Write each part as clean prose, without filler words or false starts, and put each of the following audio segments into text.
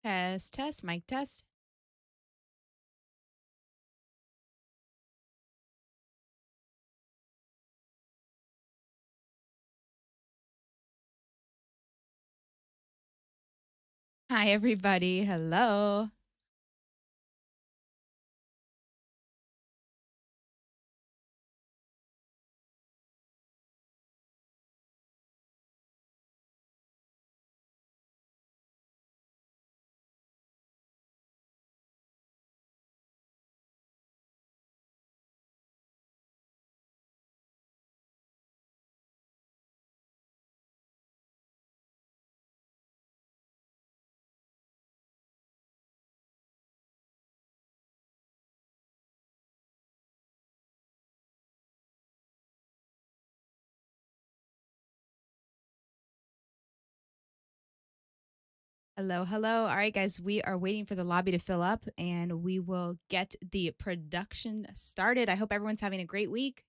Test, test, mic test. Hi, everybody. Hello. Hello, hello. All right, guys, we are waiting for the lobby to fill up and we will get the production started. I hope everyone's having a great week.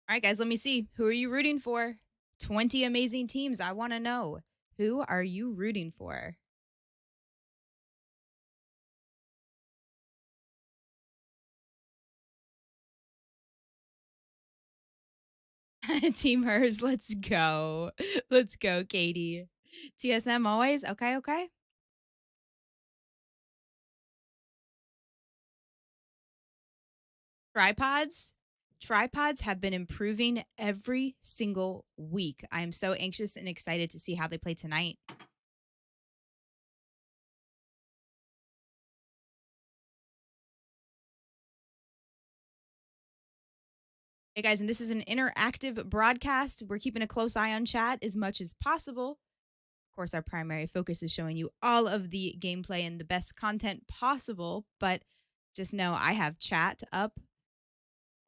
All right, guys, let me see. Who are you rooting for? 20 amazing teams. I want to know. Who are you rooting for? Team Hers, let's go. Let's go, Katie. TSM always? Okay, okay. Tripods? Tripods have been improving every single week. I'm so anxious and excited to see how they play tonight. Hey guys, and this is an interactive broadcast. We're keeping a close eye on chat as much as possible. Of course, our primary focus is showing you all of the gameplay and the best content possible, but just know I have chat up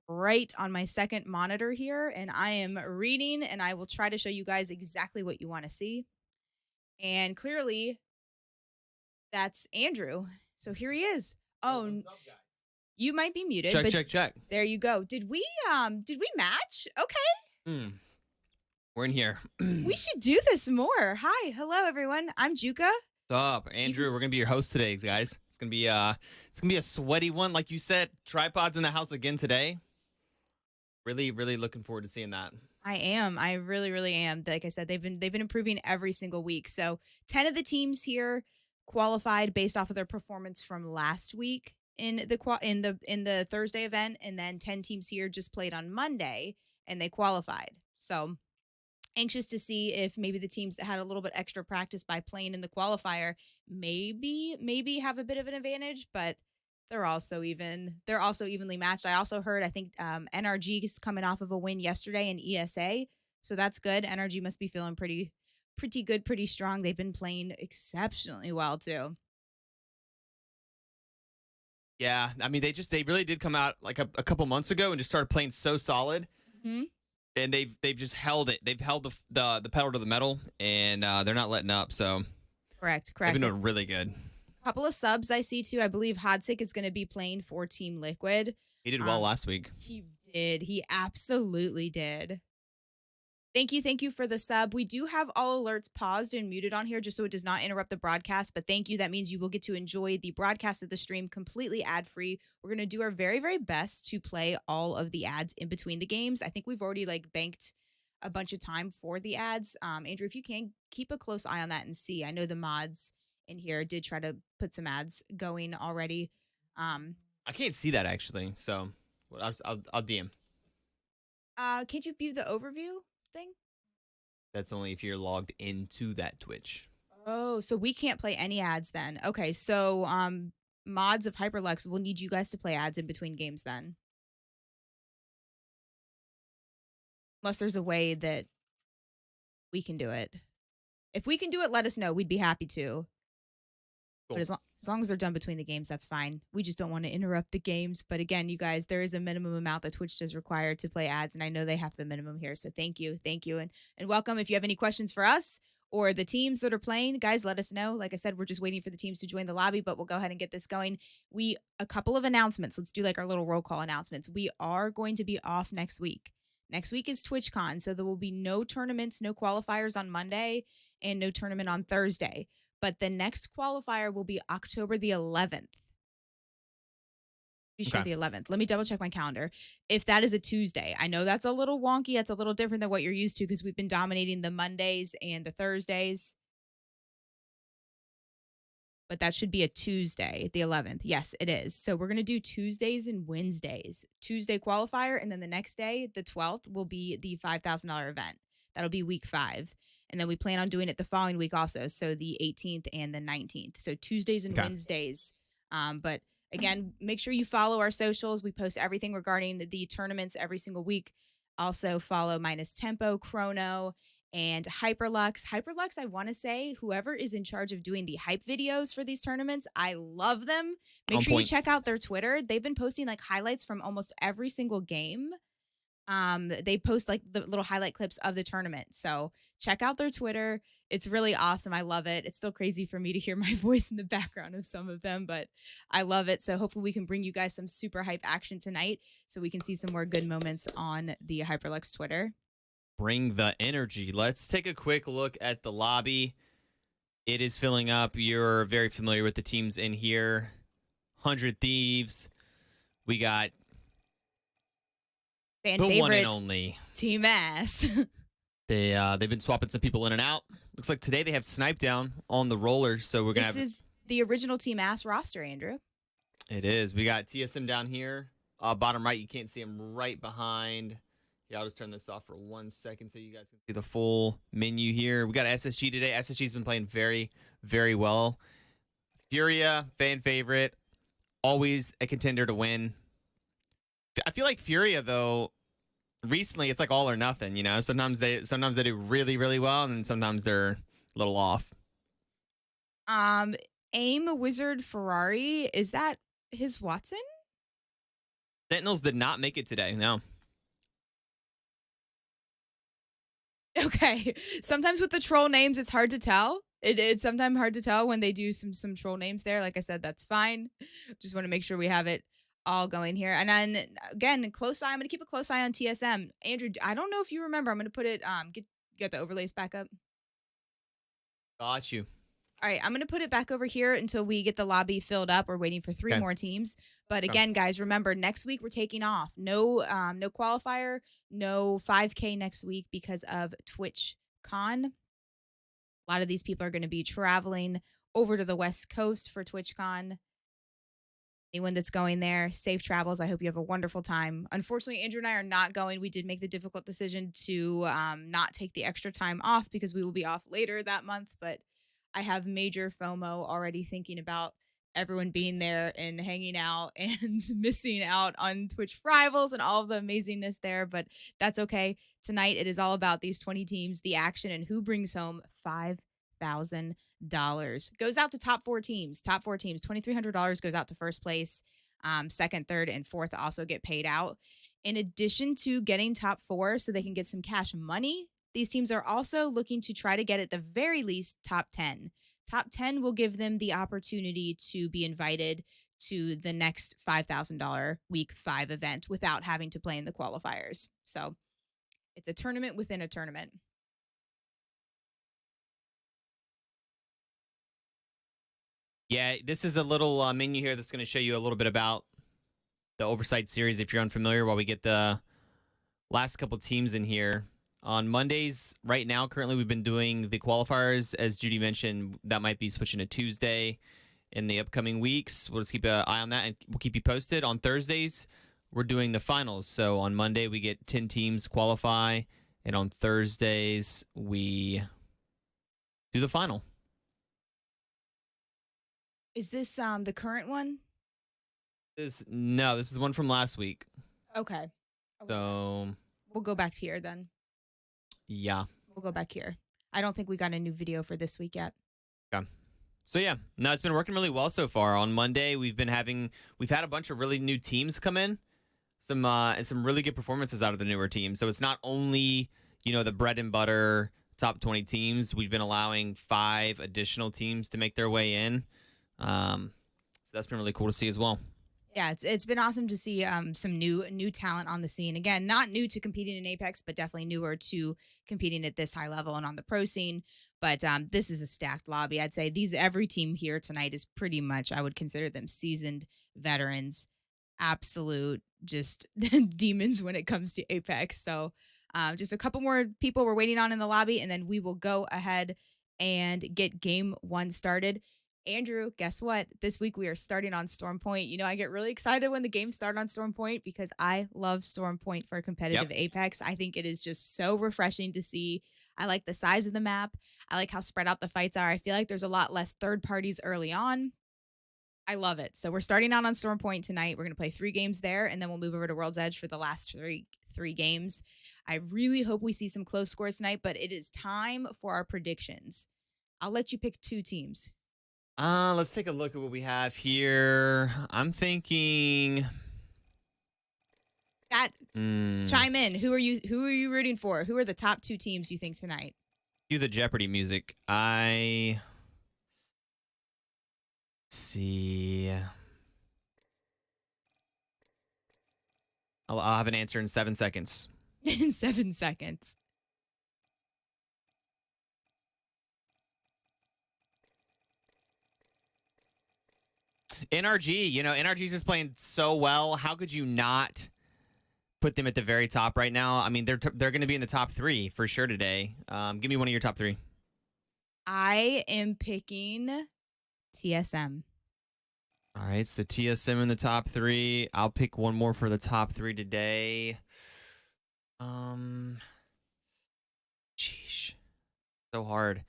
right on my second monitor here, and I am reading, and I will try to show you guys exactly what you want to see. And clearly, that's Andrew. So here he is. Oh, you might be muted. Check, but check, check. There you go. Did we match? Okay. We're in here. We should do this more. Hi, hello everyone. I'm Juka. What's up, Andrew? We're gonna be your host today, guys. It's gonna be a sweaty one, like you said. Tripods in the house again today. Really, really looking forward to seeing that. I am. I really, really am. Like I said, they've been improving every single week. So 10 of the teams here qualified based off of their performance from last week in the Thursday event, and then 10 teams here just played on Monday and they qualified. So anxious to see if maybe the teams that had a little bit extra practice by playing in the qualifier maybe have a bit of an advantage, but they're also evenly matched. I also heard I think NRG is coming off of a win yesterday in ESA, so that's good. NRG must be feeling pretty good, pretty strong. They've been playing exceptionally well too. Yeah, I mean they really did come out like a couple months ago and just started playing so solid, Hmm. and they've just held it. They've held the pedal to the metal, and they're not letting up. So Correct, they've correct. been doing really good. Couple of subs I see too. I believe Hodsik is going to be playing for Team Liquid. He did well last week. He did. He absolutely did. Thank you for the sub. We do have all alerts paused and muted on here just so it does not interrupt the broadcast. But thank you. That means you will get to enjoy the broadcast of the stream completely ad free. We're gonna do our very, very best to play all of the ads in between the games. I think we've already like banked a bunch of time for the ads. Andrew, if you can keep a close eye on that and see. I know the mods in here did try to put some ads going already. Um, I can't see that actually, so I'll DM. can't you view the overview thing? That's only if you're logged into that Twitch. Oh, so we can't play any ads then. Okay, so mods of Hyperlux will need you guys to play ads in between games then. Unless there's a way that We can do it. If we can do it, let us know. We'd be happy to. But Cool. as long as they're done between the games, that's fine. We just don't want to interrupt the games. But again, you guys, there is a minimum amount that Twitch does require to play ads, and I know they have the minimum here. So thank you, and welcome. If you have any questions for us or the teams that are playing, guys, let us know. Like I said, we're just waiting for the teams to join the lobby, but we'll go ahead and get this going. A couple of announcements. Let's do like our little roll call announcements. We are going to be off next week. Next week is TwitchCon, so there will be no tournaments, no qualifiers on Monday, and no tournament on Thursday. But the next qualifier will be October the 11th. Be sure Okay. the 11th. Let me double check my calendar. If that is a Tuesday, I know that's a little wonky. That's a little different than what you're used to because we've been dominating the Mondays and the Thursdays. But that should be a Tuesday, the 11th. Yes, it is. So we're going to do Tuesdays and Wednesdays. Tuesday qualifier, and then the next day, the 12th, will be the $5,000 event. That'll be week 5. And then we plan on doing it the following week also, so the 18th and the 19th. So Tuesdays and Okay. Wednesdays. But again, make sure you follow our socials. We post everything regarding the tournaments every single week. Also follow Minus Tempo, Chrono, and Hyperlux. Hyperlux, I want to say, whoever is in charge of doing the hype videos for these tournaments, I love them. Make On sure you point. check out their Twitter. They've been posting like highlights from almost every single game. They post like the little highlight clips of the tournament. So check out their Twitter. It's really awesome. I love it. It's still crazy for me to hear my voice in the background of some of them, but I love it. So hopefully we can bring you guys some super hype action tonight so we can see some more good moments on the Hyperlux Twitter. Bring the energy. Let's take a quick look at the lobby. It is filling up. You're very familiar with the teams in here. 100 Thieves. We got Fan the favorite one and only Team Ass. They've been swapping some people in and out. Looks like today they have Snipe down on the rollers, so we're gonna This have. is the original Team Ass roster, Andrew. It is. We got TSM down here, bottom right. You can't see him right behind. Yeah, I'll just turn this off for 1 second so you guys can see the full menu here. We got SSG today. SSG's been playing very, very well. Furia, fan favorite, always a contender to win. I feel like Furia though. Recently, it's like all or nothing. You know, sometimes they do really, really well, and then sometimes they're a little off. Aim Wizard Ferrari, is that his Watson? Sentinels did not make it today. No. Okay. Sometimes with the troll names, it's hard to tell. It's sometimes hard to tell when they do some troll names there. Like I said, that's fine. Just want to make sure we have it all going here. And then again, close eye. I'm gonna keep a close eye on TSM. Andrew, I don't know if you remember. I'm gonna put it. Get the overlays back up. Got you. All right, I'm going to put it back over here until we get the lobby filled up. We're waiting for 3 Okay. more teams. But again, guys, remember, next week we're taking off. No qualifier, no 5K next week because of TwitchCon. A lot of these people are going to be traveling over to the West Coast for TwitchCon. Anyone that's going there, safe travels. I hope you have a wonderful time. Unfortunately, Andrew and I are not going. We did make the difficult decision to not take the extra time off because we will be off later that month. But I have major FOMO already thinking about everyone being there and hanging out and missing out on Twitch Rivals and all of the amazingness there. But that's okay. Tonight, it is all about these 20 teams, the action, and who brings home $5,000. Goes out to top 4 teams. Top 4 teams. $2,300 goes out to first place. Second, third, and fourth also get paid out. In addition to getting top 4 so they can get some cash money, these teams are also looking to try to get at the very least top 10. Top 10 will give them the opportunity to be invited to the next $5,000 week 5 event without having to play in the qualifiers. So it's a tournament within a tournament. Yeah, this is a little menu here that's going to show you a little bit about the Oversight series if you're unfamiliar while we get the last couple teams in here. On Mondays, right now, currently, we've been doing the qualifiers. As Judy mentioned, that might be switching to Tuesday in the upcoming weeks. We'll just keep an eye on that, and we'll keep you posted. On Thursdays, we're doing the finals. So on Monday, we get 10 teams qualify, and on Thursdays, we do the final. Is this the current one? No, this is the one from last week. Okay. So We'll go back here then. yeah. We'll go back here. I don't think we got a new video for this week yet. Okay. So yeah, no, it's been working really well so far. On Monday, we've had a bunch of really new teams come in, and some really good performances out of the newer teams. So it's not only the bread and butter top 20 teams. We've been allowing 5 additional teams to make their way in. So that's been really cool to see as well. Yeah, it's been awesome to see some new talent on the scene. Again, not new to competing in Apex, but definitely newer to competing at this high level and on the pro scene. But this is a stacked lobby. I'd say every team here tonight is pretty much, I would consider them seasoned veterans, absolute just demons when it comes to Apex. So just a couple more people we're waiting on in the lobby, and then we will go ahead and get game 1 started. Andrew, guess what? This week we are starting on Storm Point. I get really excited when the games start on Storm Point because I love Storm Point for competitive Apex. I think it is just so refreshing to see. I like the size of the map. I like how spread out the fights are. I feel like there's a lot less third parties early on. I love it. So we're starting out on Storm Point tonight. We're going to play 3 games there, and then we'll move over to World's Edge for the last three games. I really hope we see some close scores tonight, but it is time for our predictions. I'll let you pick 2 teams. Let's take a look at what we have here. I'm thinking. Chime in. Who are you rooting for? Who are the top 2 teams you think tonight? Cue the Jeopardy music. See. I'll have an answer in 7 seconds. In 7 seconds. NRG, NRG's just playing so well. How could you not put them at the very top right now? I mean, they're going to be in the top 3 for sure today. Give me one of your top 3. I am picking TSM. All right, so TSM in the top 3. I'll pick one more for the top 3 today. Sheesh, so hard.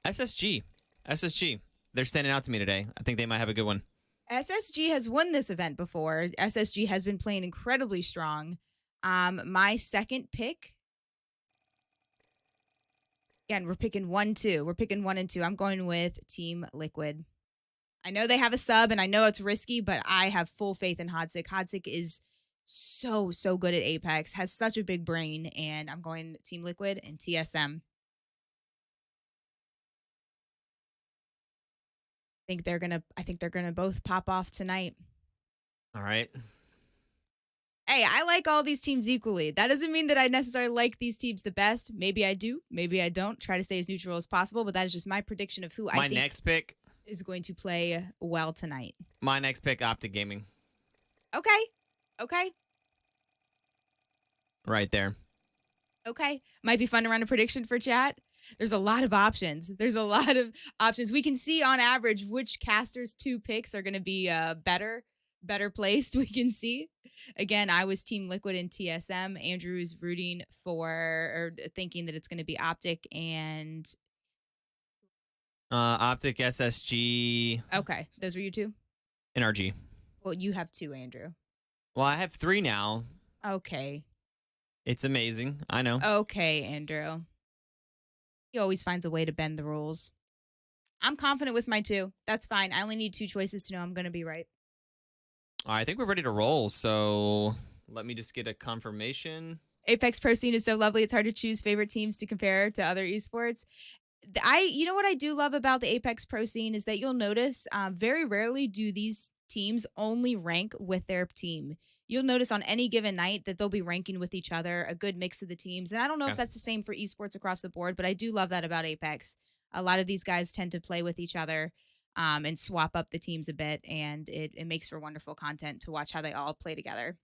SSG. They're standing out to me today. I think they might have a good one. SSG has won this event before. SSG has been playing incredibly strong. My second pick. Again, we're picking 1, 2. We're picking 1 and 2. I'm going with Team Liquid. I know they have a sub, and I know it's risky, but I have full faith in Hodsik. Hodsik is so good at Apex, has such a big brain, and I'm going Team Liquid and TSM. I think they're gonna both pop off tonight. All right. Hey, I like all these teams equally. That doesn't mean that I necessarily like these teams the best. Maybe I do. Maybe I don't. Try to stay as neutral as possible, but that is just my prediction of who I think next pick is going to play well tonight. My next pick, Optic Gaming. Okay. Right there. Okay. Might be fun to run a prediction for chat. There's a lot of options. We can see on average which casters' 2 picks are going to be better placed. We can see. Again, I was Team Liquid and TSM. Andrew is rooting for or thinking that it's going to be Optic and Optic, SSG. Okay, those were you 2? NRG. Well, you have 2, Andrew. Well, I have 3 now. Okay. It's amazing. I know. Okay, Andrew. He always finds a way to bend the rules. I'm confident with my 2. That's fine. I only need 2 choices to know I'm going to be right. I think we're ready to roll, so let me just get a confirmation. Apex Pro Scene is so lovely. It's hard to choose favorite teams to compare to other esports. You know what I do love about the Apex Pro Scene is that you'll notice very rarely do these teams only rank with their team. You'll notice on any given night that they'll be ranking with each other, a good mix of the teams. And I don't know if that's the same for esports across the board, but I do love that about Apex. A lot of these guys tend to play with each other and swap up the teams a bit, and it makes for wonderful content to watch how they all play together.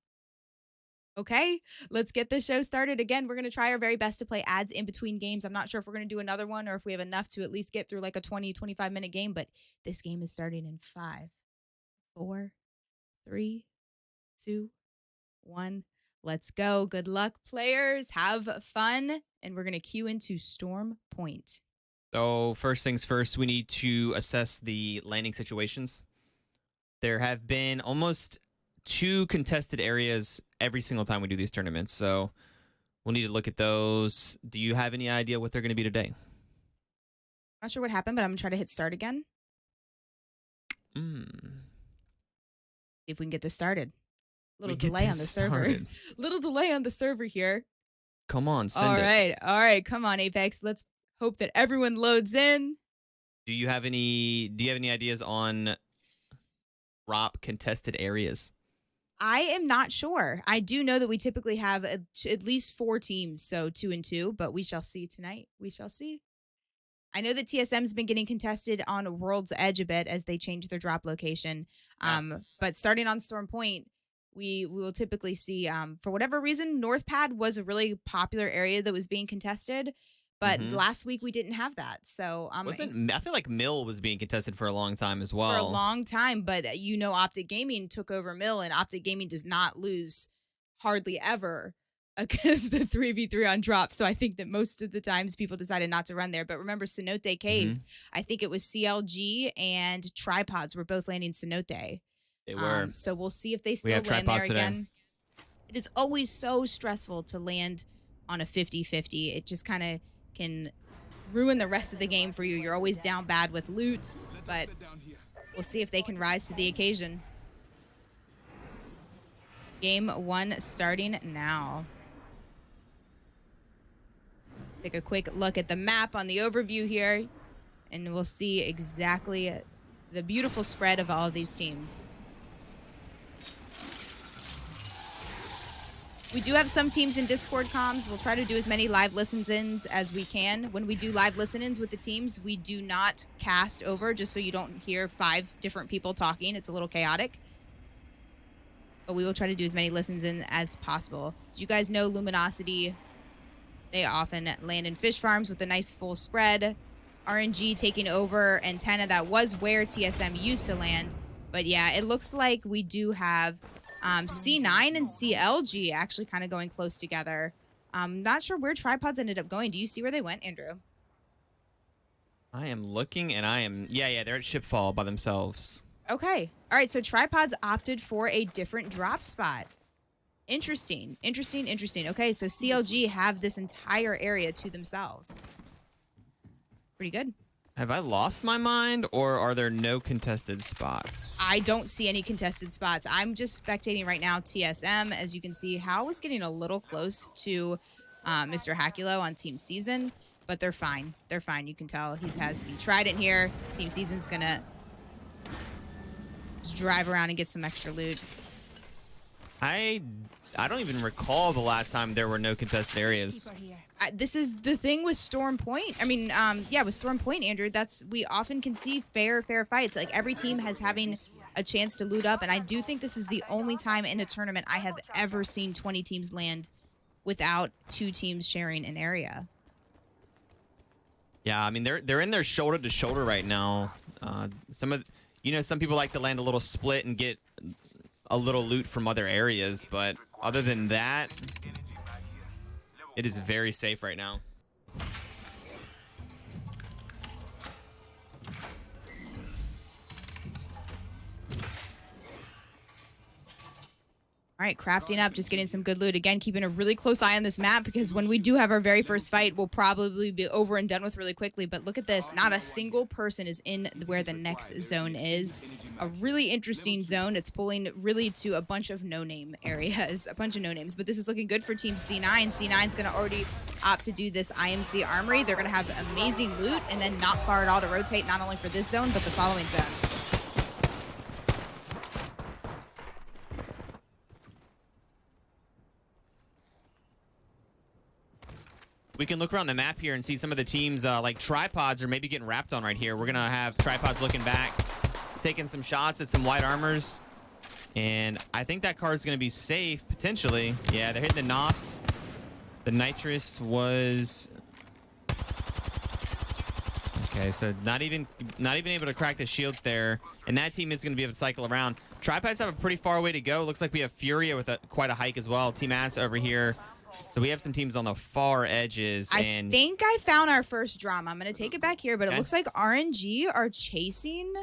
Okay, let's get this show started. Again, we're going to try our very best to play ads in between games. I'm not sure if we're going to do another one or if we have enough to at least get through like a 20, 25-minute game, but this game is starting in 5, 4, 3, 2, 1. Let's go. Good luck, players. Have fun. And we're going to queue into Storm Point. So first things first, we need to assess the landing situations. There have been almost 2 contested areas every single time we do these tournaments. So we'll need to look at those. Do you have any idea what they're going to be today? Not sure what happened, but I'm going to try to hit start again. Hmm. See if we can get this started. Little delay on the server. Little delay on the server here. Come on, send All it. right. All right. Come on, Apex. Let's hope that everyone loads in. Do you have any ideas on drop contested areas? I am not sure. I do know that we typically have at least 4 teams, so 2 and 2, but we shall see tonight. We shall see. I know that TSM's been getting contested on World's Edge a bit as they change their drop location. But starting on Storm Point, we will typically see, for whatever reason, North Pad was a really popular area that was being contested. But last week we didn't have that. So I feel like Mill was being contested for a long time as well. For a long time, but Optic Gaming took over Mill, and Optic Gaming does not lose hardly ever against the 3v3 on drop. So I think that most of the times people decided not to run there. But remember Cenote Cave, I think it was CLG and Tripods were both landing Cenote. They were. So we'll see if they still land there again. It is always so stressful to land on a 50-50. It just kind of can ruin the rest of the game for you. You're always down bad with loot, but we'll see if they can rise to the occasion. Game 1 starting now. Take a quick look at the map on the overview here, and we'll see exactly the beautiful spread of all of these teams. We do have some teams in Discord comms. We'll try to do as many live listen-ins as we can. When we do live listen-ins with the teams, we do not cast over, just so you don't hear 5 different people talking. It's a little chaotic. But we will try to do as many listens-in as possible. As you guys know, Luminosity, they often land in fish farms with a nice full spread. RNG taking over Antenna. That was where TSM used to land. But yeah, it looks like we do have C9 and CLG actually kind of going close together. I'm not sure where Tripods ended up going. Do you see where they went, Andrew? I am looking, and yeah, they're at Shipfall by themselves. Okay. All right, so Tripods opted for a different drop spot. Interesting. Okay, so CLG have this entire area to themselves. Pretty good. Have I lost my mind, or are there no contested spots? I don't see any contested spots. I'm just spectating right now TSM. As you can see, Hal was getting a little close to Mr. Hakulo on Team Season, but they're fine. They're fine. You can tell he has the Trident here. Team Season's going to just drive around and get some extra loot. I don't even recall the last time there were no contested areas. This is the thing with Storm Point. I mean, yeah, with Storm Point, Andrew, we often can see fair fights. Like, every team has having a chance to loot up, and I do think this is the only time in a tournament I have ever seen 20 teams land without 2 teams sharing an area. Yeah, I mean, they're in there shoulder to shoulder right now. Some people like to land a little split and get a little loot from other areas, but other than that, it is very safe right now. All right, crafting up, just getting some good loot. Again, keeping a really close eye on this map, because when we do have our very first fight, we'll probably be over and done with really quickly. But look at this. Not a single person is in where the next zone is. A really interesting zone. It's pulling really to a bunch of no-name areas, a bunch of no-names. But this is looking good for Team C9. C9's going to already opt to do this IMC Armory. They're going to have amazing loot, and then not far at all to rotate, not only for this zone, but the following zone. We can look around the map here and see some of the teams, like Tripods, are maybe getting wrapped on right here. We're going to have Tripods looking back, taking some shots at some white armors. And I think that car is going to be safe, potentially. Yeah, they're hitting the NOS. The nitrous was... Okay, so not even able to crack the shields there. And that team is going to be able to cycle around. Tripods have a pretty far way to go. Looks like we have Furia with quite a hike as well. Team Ass over here. So we have some teams on the far edges. I think I found our first drama. I'm going to take it back here, but it looks like RNG are chasing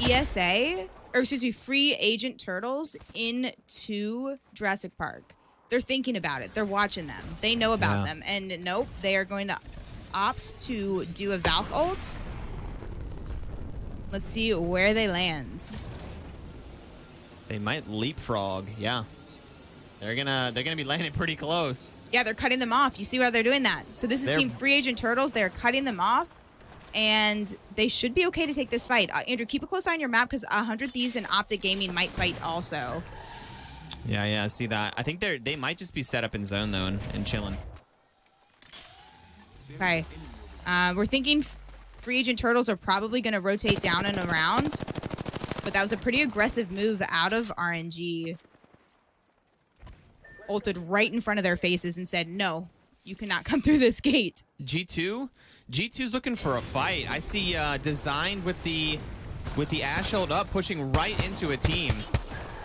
ESA, or excuse me, Free Agent Turtles into Jurassic Park. they're thinking about it. They're watching them. They know about them. And nope, they are going to opt to do a Valk ult. Let's see where they land. They might leapfrog. Yeah. They're gonna be landing pretty close. Yeah, they're cutting them off. You see why they're doing that? So this is Team Free Agent Turtles. They're cutting them off, and they should be okay to take this fight. Andrew, keep a close eye on your map because 100 Thieves and Optic Gaming might fight also. Yeah, I see that. I think they might just be set up in zone though and chilling. Okay, we're thinking Free Agent Turtles are probably going to rotate down and around, but that was a pretty aggressive move out of RNG. Ulted right in front of their faces and said, no, you cannot come through this gate. G2's looking for a fight. I see Designed with the Ash ult up, pushing right into a team.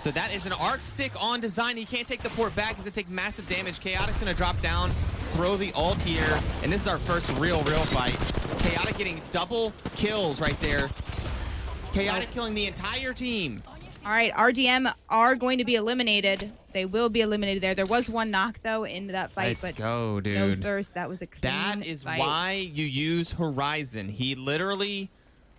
So that is an arc stick on Design. He can't take the port back. He's gonna take massive damage. Chaotic's gonna drop down, throw the ult here, and this is our first real fight. Chaotic getting double kills right there. Chaotic killing the entire team. All right, RDM are going to be eliminated. They will be eliminated there. There was one knock, though, in that fight. Let's go, dude. No thirst. That was a clean That is fight. why you use Horizon. He literally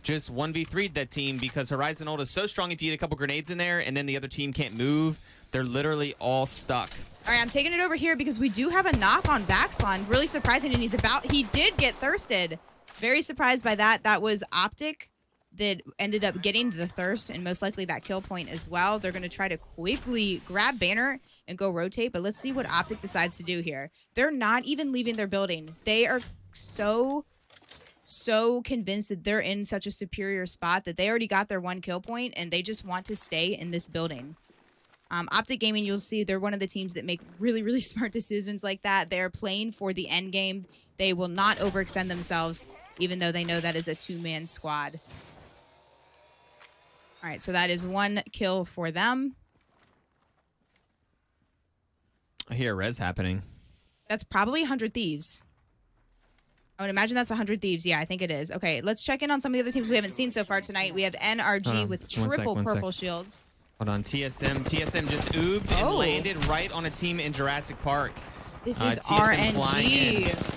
just 1v3'd that team because Horizon ult is so strong if you get a couple grenades in there and then the other team can't move. They're literally all stuck. All right, I'm taking it over here because we do have a knock on Backslon. Really surprising, and he did get thirsted. Very surprised by that. That was Optic that ended up getting the thirst and most likely that kill point as well. They're going to try to quickly grab Banner and go rotate, but let's see what Optic decides to do here. They're not even leaving their building. They are so convinced that they're in such a superior spot that they already got their one kill point and they just want to stay in this building. Optic Gaming, you'll see they're one of the teams that make really smart decisions like that. They're playing for the end game. They will not overextend themselves, even though they know that is a two-man squad. All right, so that is one kill for them. I hear a res happening. That's probably 100 Thieves. I would imagine that's 100 Thieves. Yeah, I think it is. Okay, let's check in on some of the other teams we haven't seen so far tonight. We have NRG with triple purple shields. Hold on, TSM just oobed and landed right on a team in Jurassic Park. This is RNG.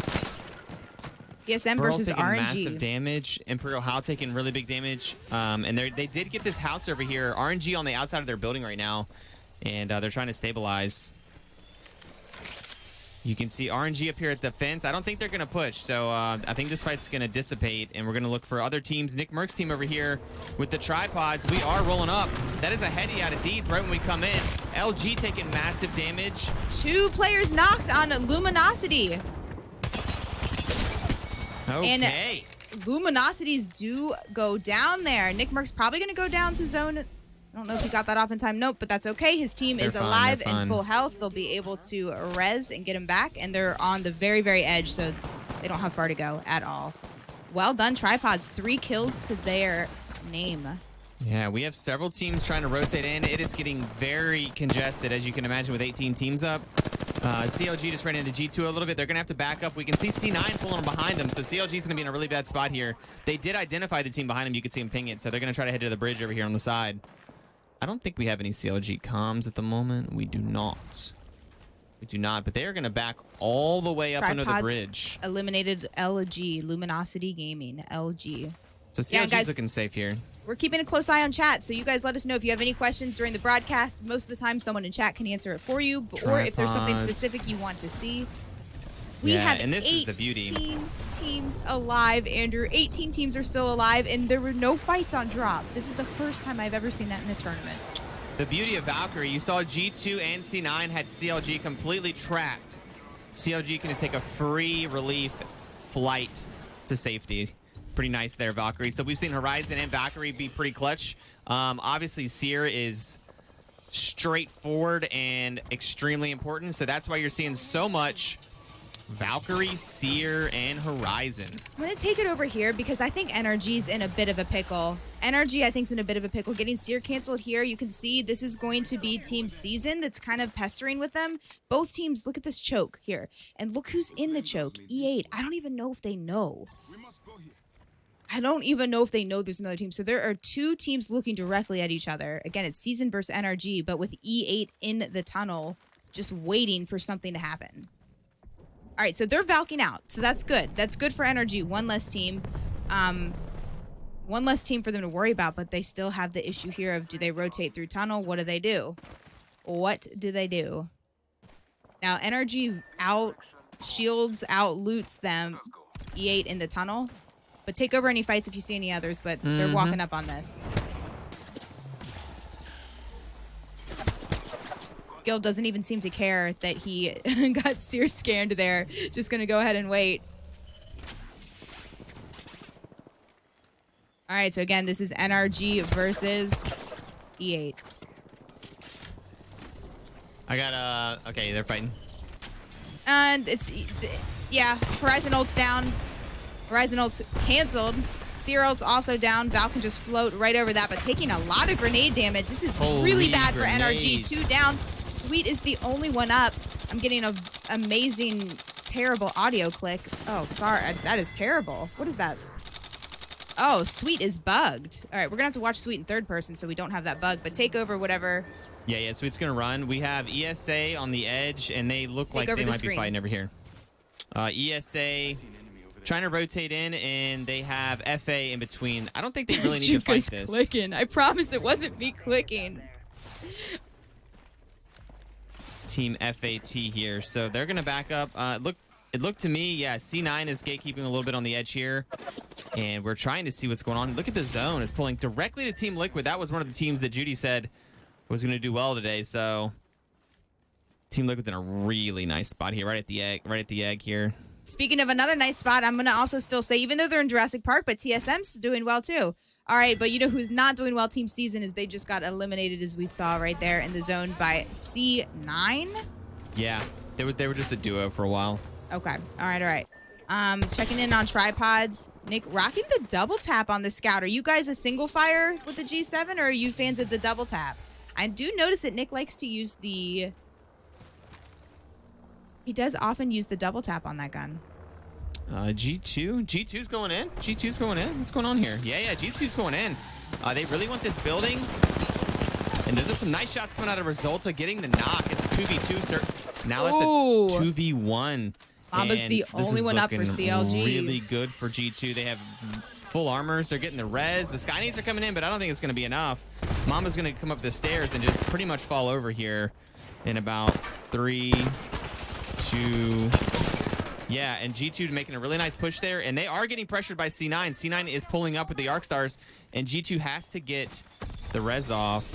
TSM versus taking RNG. Massive damage. Imperial Howl taking really big damage. And they did get this house over here. RNG on the outside of their building right now. And they're trying to stabilize. You can see RNG up here at the fence. I don't think they're going to push. So I think this fight's going to dissipate. And we're going to look for other teams. Nick Merck's team over here with the tripods. We are rolling up. That is a heady out of Deeds right when we come in. LG taking massive damage. 2 players knocked on Luminosity. Okay. And Luminosities do go down there. Nick Merck's probably going to go down to zone. I don't know if he got that off in time. Nope, but that's okay. His team is alive and full health. They'll be able to res and get him back. And they're on the very edge, so they don't have far to go at all. Well done, Tripods. 3 kills to their name. Yeah, we have several teams trying to rotate in. It is getting very congested, as you can imagine, with 18 teams up. CLG just ran into G2 a little bit. They're going to have to back up. We can see C9 pulling them behind them, so CLG is going to be in a really bad spot here. They did identify the team behind them. You can see them ping it, so they're going to try to head to the bridge over here on the side. I don't think we have any CLG comms at the moment. We do not. We do not, but they are going to back all the way up under the bridge. Eliminated LG, Luminosity Gaming, LG. So CLG's looking safe here. We're keeping a close eye on chat, so you guys let us know if you have any questions during the broadcast. Most of the time, someone in chat can answer it for you, or if there's something specific you want to see. We have and this is the beauty. 18 teams alive, Andrew. 18 teams are still alive, and there were no fights on drop. This is the first time I've ever seen that in a tournament. The beauty of Valkyrie, you saw G2 and C9 had CLG completely trapped. CLG can just take a free relief flight to safety. Pretty nice there, Valkyrie. So we've seen Horizon and Valkyrie be pretty clutch. Obviously, Seer is straightforward and extremely important. So that's why you're seeing so much Valkyrie, Seer, and Horizon. I'm going to take it over here because I think NRG's in a bit of a pickle. NRG, I think, is in a bit of a pickle. Getting Seer canceled here, you can see this is going to be Team Season that's kind of pestering with them. Both teams, look at this choke here. And look who's in the choke, E8. I don't even know if they know. I don't even know if they know there's another team. So there are 2 teams looking directly at each other. Again, it's Season versus NRG, but with E8 in the tunnel. just waiting for something to happen. All right, so they're Valking out, so that's good. That's good for NRG. One less team. One less team for them to worry about, but they still have the issue here of, do they rotate through tunnel? What do they do? What do they do? Now, NRG out shields, out loots them, E8 in the tunnel. But take over any fights if you see any others, but they're walking up on this. Guild doesn't even seem to care that he got sear scanned there. Just going to go ahead and wait. All right, so again, this is NRG versus E8. I got, okay, they're fighting. And it's, yeah, Horizon ult's down. Horizon ult's canceled. Seer ult's also down. Val can just float right over that, but taking a lot of grenade damage. This is really bad for NRG. 2 down. Sweet is the only one up. I'm getting an amazing, terrible audio click. Oh, sorry. That is terrible. What is that? Oh, Sweet is bugged. All right, we're going to have to watch Sweet in third person so we don't have that bug, but take over whatever. Yeah, Sweet's going to run. We have ESA on the edge, and they look like they might be fighting over here. ESA trying to rotate in, and they have FA in between. I don't think they really need to fight this. Clicking. I promise it wasn't me clicking. Team FAT here, so they're going to back up. It looked to me, yeah, C9 is gatekeeping a little bit on the edge here, and we're trying to see what's going on. Look at the zone. It's pulling directly to Team Liquid. That was one of the teams that Judy said was going to do well today, so Team Liquid's in a really nice spot here, right at the egg here. Speaking of another nice spot, I'm going to also still say, even though they're in Jurassic Park, but TSM's doing well too. All right, but you know who's not doing well, Team Season, is they just got eliminated, as we saw right there in the zone, by C9. Yeah, they were just a duo for a while. Okay, all right. Checking in on tripods. Nick, rocking the double tap on the Scout. Are you guys a single fire with the G7, or are you fans of the double tap? I do notice that Nick likes to use the... He does often use the double tap on that gun. G2's going in. G2's going in. What's going on here? Yeah, G2's going in. They really want this building. And those are some nice shots coming out of Resulta getting the knock. It's a 2v2, sir. Now it's a 2v1. Mamba's the only one up for CLG. Really good for G2. They have full armors. They're getting the res. The Skynades are coming in, but I don't think it's going to be enough. Mamba's going to come up the stairs and just pretty much fall over here in about 3, 2... Yeah, and G2 making a really nice push there, and they are getting pressured by C9. C9 is pulling up with the Arc Stars, and G2 has to get the res off.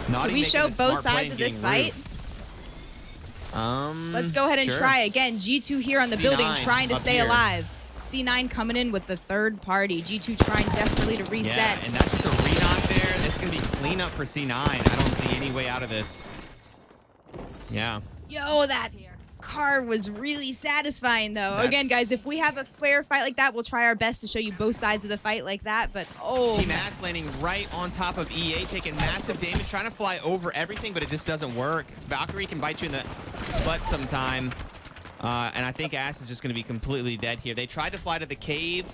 Can we show both sides of this fight? Let's go ahead and try again. G2 here on the building, trying to stay alive. C9 coming in with the third party. G2 trying desperately to reset. Yeah, and that's just a re-knock there. That's going to be cleanup for C9. I don't see any way out of this. Yeah. Yo, that car was really satisfying, though. Again, guys, if we have a fair fight like that, we'll try our best to show you both sides of the fight like that, but Team Ass landing right on top of E8, taking massive damage, trying to fly over everything, but it just doesn't work. Valkyrie can bite you in the butt sometime, and I think Ass is just going to be completely dead here. They tried to fly to the cave.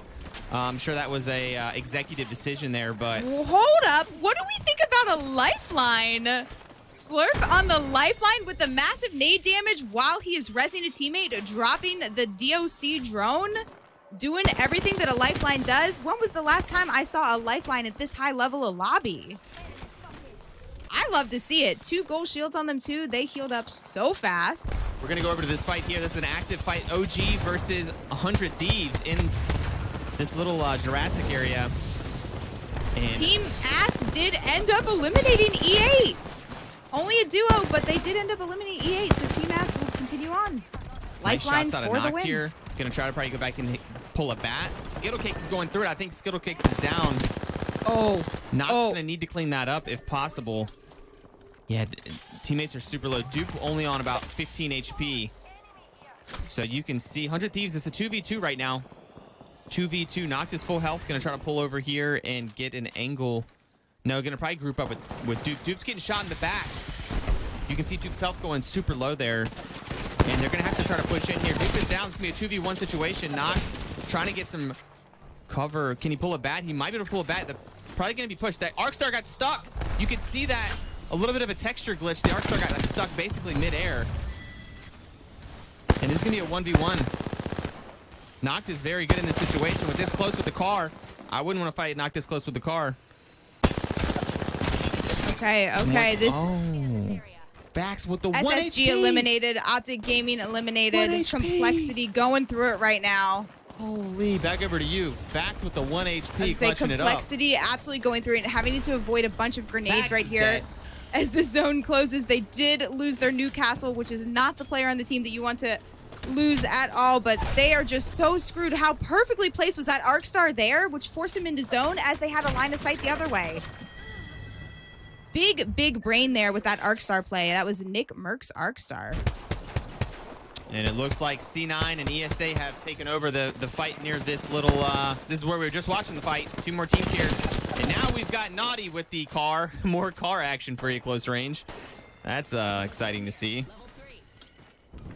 I'm sure that was a executive decision there, but... Hold up. What do we think about a lifeline? Slurp on the lifeline with the massive nade damage while he is rezzing a teammate, dropping the DOC drone, doing everything that a lifeline does. When was the last time I saw a lifeline at this high level of lobby? I love to see it. 2 gold shields on them too. They healed up so fast. We're going to go over to this fight here. This is an active fight. OG versus 100 Thieves in this little Jurassic area. And Team Ass did end up eliminating E8. Only a duo, but they did end up eliminating E8, so Team Ass will continue on. Lifeline nice for the win. Here. Gonna try to probably go back and pull a bat. Skittlecakes is going through it. I think Skittlecakes is down. Nox gonna need to clean that up if possible. Yeah, teammates are super low. Dupe only on about 15 HP. So you can see 100 Thieves, it's a 2v2 right now. 2v2, Noct is full health. Gonna try to pull over here and get an angle. No, gonna probably group up with Dupe. Dupe's getting shot in the back. You can see Dupe's health going super low there. And they're gonna have to try to push in here. Dupe is down. It's gonna be a 2v1 situation. Noct trying to get some cover. Can he pull a bat? He might be able to pull a bat. Probably gonna be pushed. That Arc Star got stuck. You can see that. a little bit of a texture glitch. The Arcstar got like, stuck basically mid-air. And this is going to be a 1v1. Noct is very good in this situation. With this close with the car, I wouldn't want to fight Noct this close with the car. Okay. This Vax with the SSG 1 HP. eliminated. Optic Gaming eliminated. Complexity going through it right now. Holy, back over to you. Vax with the 1 HP, I was say clutching it up. Complexity absolutely going through it and having to avoid a bunch of grenades Vax right is here. dead. As the zone closes, they did lose their Newcastle, which is not the player on the team that you want to lose at all, but they are just so screwed. How perfectly placed was that Arcstar there, which forced him into zone as they had a line of sight the other way. Big brain there with that Arcstar play. That was Nick Merck's Arcstar. And it looks like C9 and ESA have taken over the fight near this little, this is where we were just watching the fight. 2 more teams here. And now we've got Naughty with the car. More car action for you close range. That's exciting to see.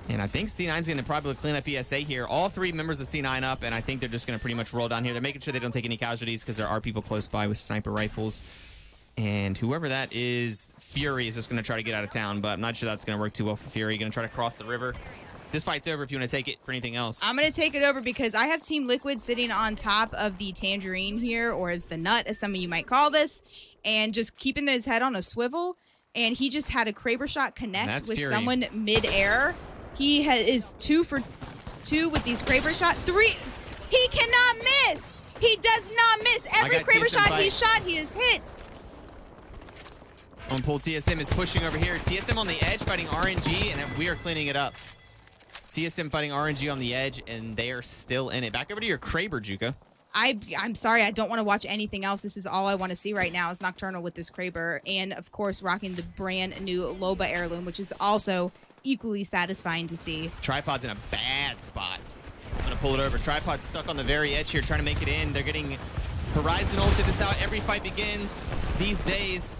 And I think C9's going to probably clean up ESA here. All 3 members of C9 up, and I think they're just going to pretty much roll down here. They're making sure they don't take any casualties because there are people close by with sniper rifles. And whoever that is, Fury is just going to try to get out of town, but I'm not sure that's going to work too well for Fury. Going to try to cross the river. This fight's over if you want to take it for anything else. I'm going to take it over because I have Team Liquid sitting on top of the Tangerine here, or as the nut, as some of you might call this, and just keeping his head on a swivel. And he just had a Kraber shot connect with Fury. someone mid-air. He is 2 for 2 with these Kraber shot. 3. He cannot miss. He does not miss. Every Kraber shot he shot, he is hit. On pull, TSM is pushing over here. TSM on the edge fighting RNG, and we are cleaning it up. TSM fighting RNG on the edge, and they are still in it. Back over to your Kraber, Juka. I'm sorry, I don't want to watch anything else. This is all I want to see right now is Nocturnal with this Kraber, and of course rocking the brand new Loba heirloom, which is also equally satisfying to see. Tripod's in a bad spot. I'm gonna pull it over. Tripod's stuck on the very edge here, trying to make it in. They're getting Horizon ulted this out. Every fight begins these days.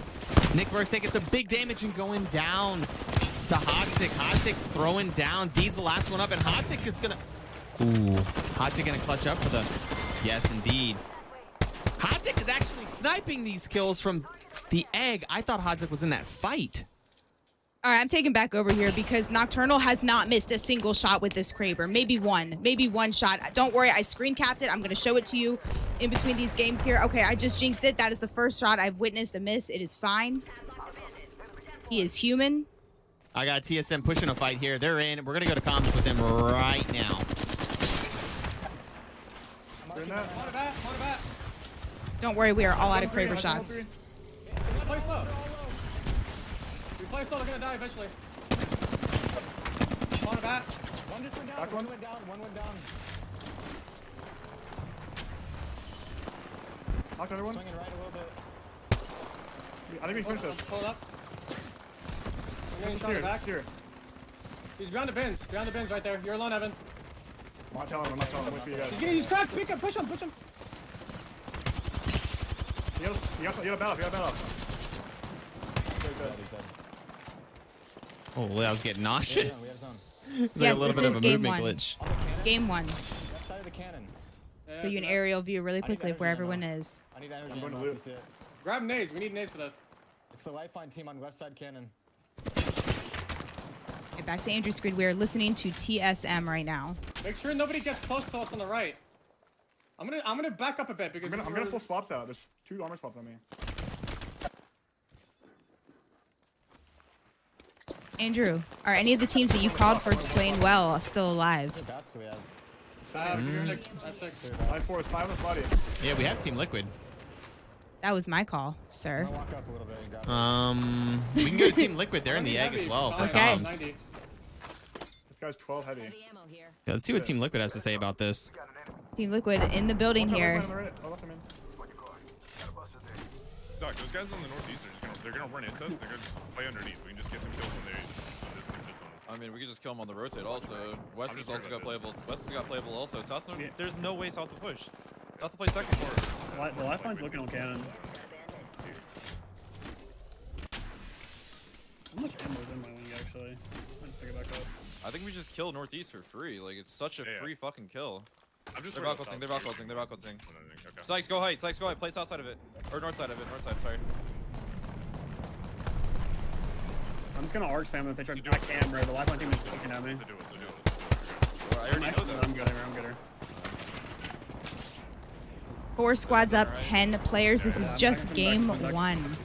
Nick Merck's taking some big damage and going down to Hotsick. Hotsick throwing down. Deed's the last one up, and Hotsick is gonna... Ooh. Hotsick gonna clutch up for the... Yes, indeed. Hotsick is actually sniping these kills from the egg. I thought Hotsick was in that fight. All right, I'm taking back over here because Nocturnal has not missed a single shot with this Kraber. Maybe one shot. Don't worry, I screen capped it. I'm going to show it to you in between these games here. Okay, I just jinxed it. That is the first shot I've witnessed a miss. It is fine. He is human. I got TSM pushing a fight here. They're in. We're going to go to comms with them right now. Don't worry, we are all out of Kraber shots. Play slow, they're gonna die eventually. On a bat. One just went down, one went down, one went down. Knocked another one. Swinging right a little bit. I think we finished this. Pull it up. Here. He's behind the bins right there. You're alone, Evan. I'm not telling him, wait for you guys. He's cracked, pick him, push him. You got a battle. Oh, I was getting nauseous. We had zone. It's Yes, like a little this bit is of a game movement one. glitch. Game 1. Left side of the cannon. Do you an aerial view really quickly of where everyone is. I need energy. I'm going to ammo if loot. you see it. Grab nades, we need nades for this. It's the Lifeline team on left side cannon. Okay, back to Andrew's screen. We are listening to TSM right now. Make sure nobody gets close to us on the right. I'm gonna back up a bit because I'm gonna pull swaps out. There's 2 armor swaps on me. Andrew, are any of the teams that you called for playing well still alive? Bats we have. That's 5 4 is 5 on this body. Yeah, we have Team Liquid. That was my call, I'm sir. gonna walk up a little bit and grab We can go to Team Liquid. They're in the egg as well for Okay. comms. This guy's 12 heavy. Yeah, let's see what Team Liquid has to say about this. Team Liquid in the building here. Doc, those guys on the northeast are just they're gonna run into us. They're gonna just play underneath. We can just get some kills when they on this zone. I mean, we could just kill them on the rotate also. West I'm has just also worried got about playable. West has got playable also. South, there's no way South to push. South to play second for us. The Lifeline's looking on cannon. How much ammo is in my wing, actually? I'll just pick it back up. I think we just kill northeast for free. Like, it's such a free fucking kill. I'm just They're worried balcony, about they're balcony, they're balcony. Okay. Sykes, go height, Sykes, go height. Play south side of it. Or north side of it, north side, sorry. I'm just gonna arc spam if they try. I can't, bro. The lifeline team is looking at me. To do it. I already know that. I'm good here. I'm good here. 4 squads up, 10 players. This is I'm just back, game I'm back. 1.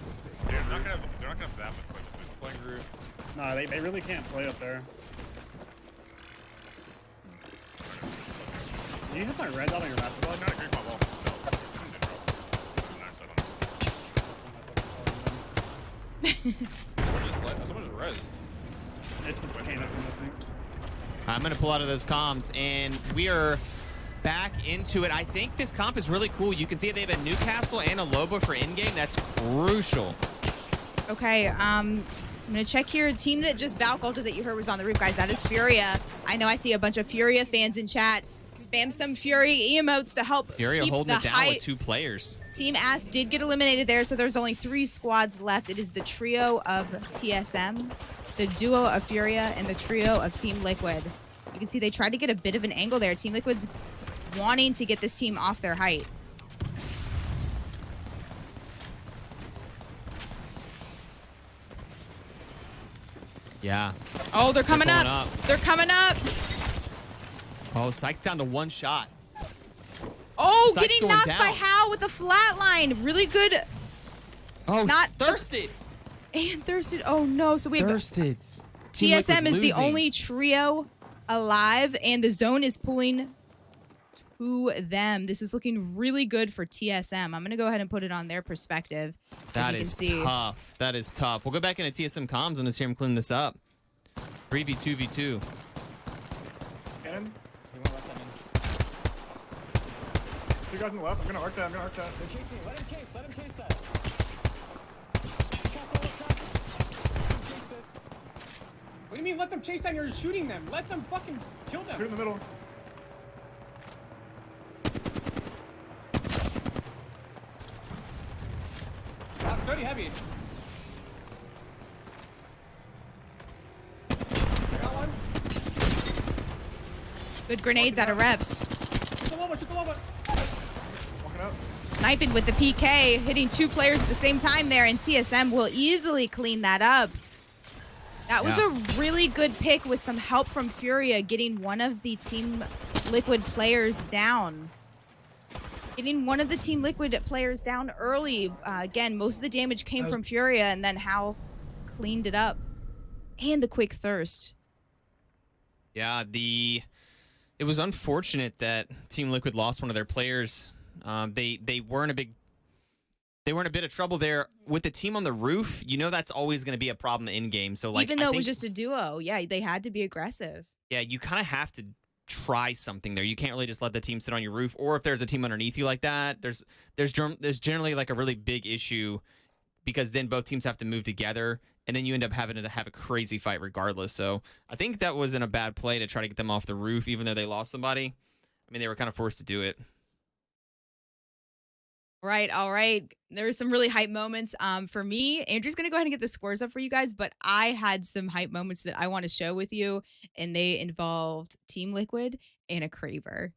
They're not gonna have that much quick. Playing roof. No, they really can't play up there. Did you hit my red dot on your massive Well, I got a great ball. Someone just rezzed. It's cane, that's what I think. I'm going to pull out of those comms, and we are back into it. I think this comp is really cool. You can see they have a Newcastle and a Loba for in-game. That's crucial. Okay, I'm gonna check here. A team that just Valk ulted that you heard was on the roof, guys. That is Furia. I know I see a bunch of Furia fans in chat. Spam some Fury emotes to help Furia keep holding the it down high. with 2 players. Team Ass did get eliminated there, so there's only 3 squads left. It is the trio of TSM, the duo of Furia, and the trio of Team Liquid. You can see they tried to get a bit of an angle there. Team Liquid's wanting to get this team off their height. Yeah. Oh, they're coming pulling up. up. They're coming up. Oh, Sykes down to 1 shot. Oh, Sykes getting going knocked by down. Hal with a flatline. Really good. Oh, Not thirsted. And Thirsted. Oh, no. So we have Thirsted. Team TSM Liquid is the losing. only trio alive, and the zone is pulling to them. This is looking really good for TSM. I'm going to go ahead and put it on their perspective. That as is you can see. tough. That is tough. We'll go back into TSM comms and just hear him clean this up. 3v2v2. Cannon. 2 guys on the left. I'm gonna arc that. I'm gonna arc that. They're chasing. Let him chase. Let him chase that. Castle, let's go. Let him chase this. What do you mean let them chase that and you're shooting them? Let them fucking kill them. Shoot in the middle. That's 30 heavy. I got one. Good grenades out of reps. Shoot the Loba, shoot the Loba. Walking up. Sniping with the PK, hitting 2 players at the same time there, and TSM will easily clean that up. That was Yeah. a really good pick with some help from Furia, getting one of the Team Liquid players down. Getting one of the Team Liquid players down early. Again, most of the damage came from Furia, and then Hal cleaned it up. And the quick thirst. Yeah, it was unfortunate that Team Liquid lost one of their players. They were in a bit of trouble there with the team on the roof. You know that's always going to be a problem in game. So like, Even though I it was think- just a duo, yeah, they had to be aggressive. yeah, you kind of have to try something there. You can't really just let the team sit on your roof, or if there's a team underneath you like that, there's generally like a really big issue because then both teams have to move together, and then you end up having to have a crazy fight regardless. So I think that wasn't a bad play to try to get them off the roof, even though they lost somebody. I mean, they were kind of forced to do it. Right, all right. There were some really hype moments for me. Andrew's going to go ahead and get the scores up for you guys, but I had some hype moments that I want to show with you, and they involved Team Liquid and a Craver.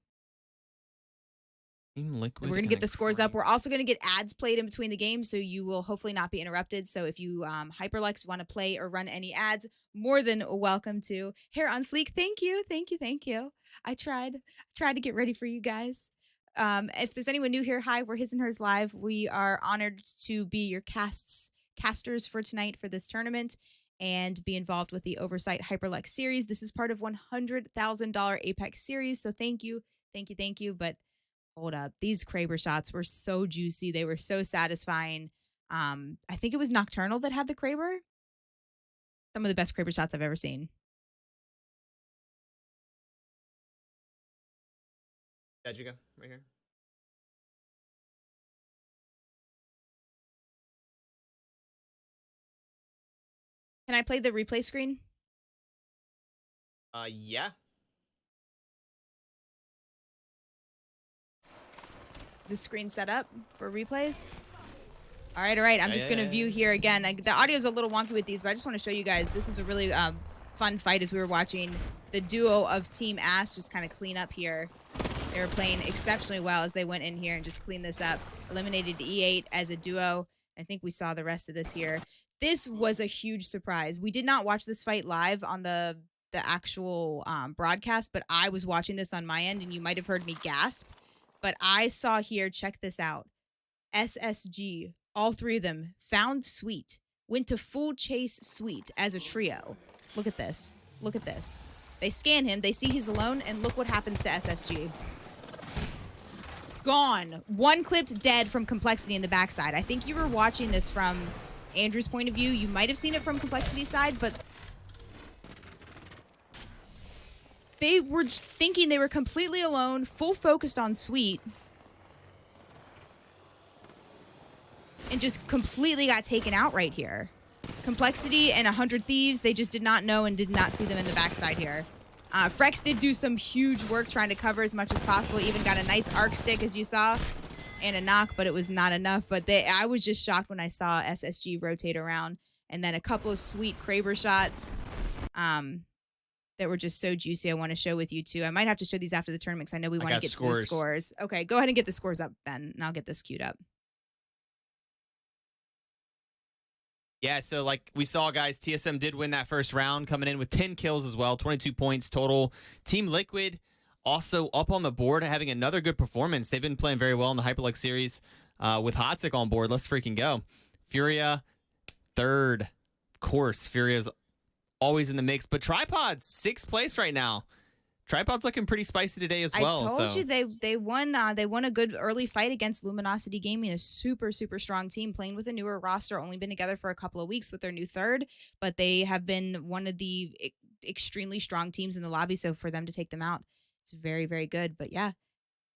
Team Liquid. We're going to get the scores up. We're also going to get ads played in between the games, so you will hopefully not be interrupted. So if you Hyperlux want to play or run any ads, more than welcome to. Hair on fleek, thank you, thank you, thank you. I tried to get ready for you guys. If there's anyone new here, hi, we're His and Hers Live. We are honored to be your casters for tonight for this tournament and be involved with the Oversight Hyperlux series. This is part of $100,000 Apex series, so thank you, thank you, thank you. But hold up, these Kraber shots were so juicy. They were so satisfying. I think it was Nocturnal that had the Kraber. Some of the best Kraber shots I've ever seen. Jessica, right here. Can I play the replay screen? Yeah. Is this screen set up for replays? All right, all right. I'm just going to view here again. The audio is a little wonky with these, but I just want to show you guys. This was a really fun fight as we were watching the duo of Team Ass just kind of clean up here. They were playing exceptionally well as they went in here and just cleaned this up. Eliminated E8 as a duo. I think we saw the rest of this here. This was a huge surprise. We did not watch this fight live on the actual broadcast, but I was watching this on my end, and you might have heard me gasp. But I saw here, check this out. SSG, all three of them, found Sweet, went to full chase Sweet as a trio. Look at this. Look at this. They scan him, they see he's alone, and look what happens to SSG. Gone. One clipped dead from Complexity in the backside. I think you were watching this from Andrew's point of view. You might have seen it from Complexity's side, but they were thinking they were completely alone, full focused on Sweet, and just completely got taken out right here. Complexity and 100 Thieves, they just did not know and did not see them in the backside here. Frex did do some huge work trying to cover as much as possible, even got a nice arc stick, as you saw, and a knock, but it was not enough. But I was just shocked when I saw SSG rotate around, and then a couple of sweet Kraber shots that were just so juicy I want to show with you, too. I might have to show these after the tournament because I know we want to get to the scores. Okay, go ahead and get the scores up then, and I'll get this queued up. Yeah, so like we saw, guys, TSM did win that first round, coming in with 10 kills as well, 22 points total. Team Liquid also up on the board, having another good performance. They've been playing very well in the Hyperlux series with Hotsick on board. Let's freaking go. Furia, third. Of course, Furia's always in the mix. But Tripods, 6th place right now. Tripod's looking pretty spicy today as well. I told you they won a good early fight against Luminosity Gaming, a super strong team playing with a newer roster, only been together for a couple of weeks with their new third, but they have been one of the extremely strong teams in the lobby, so for them to take them out, it's very good. But yeah,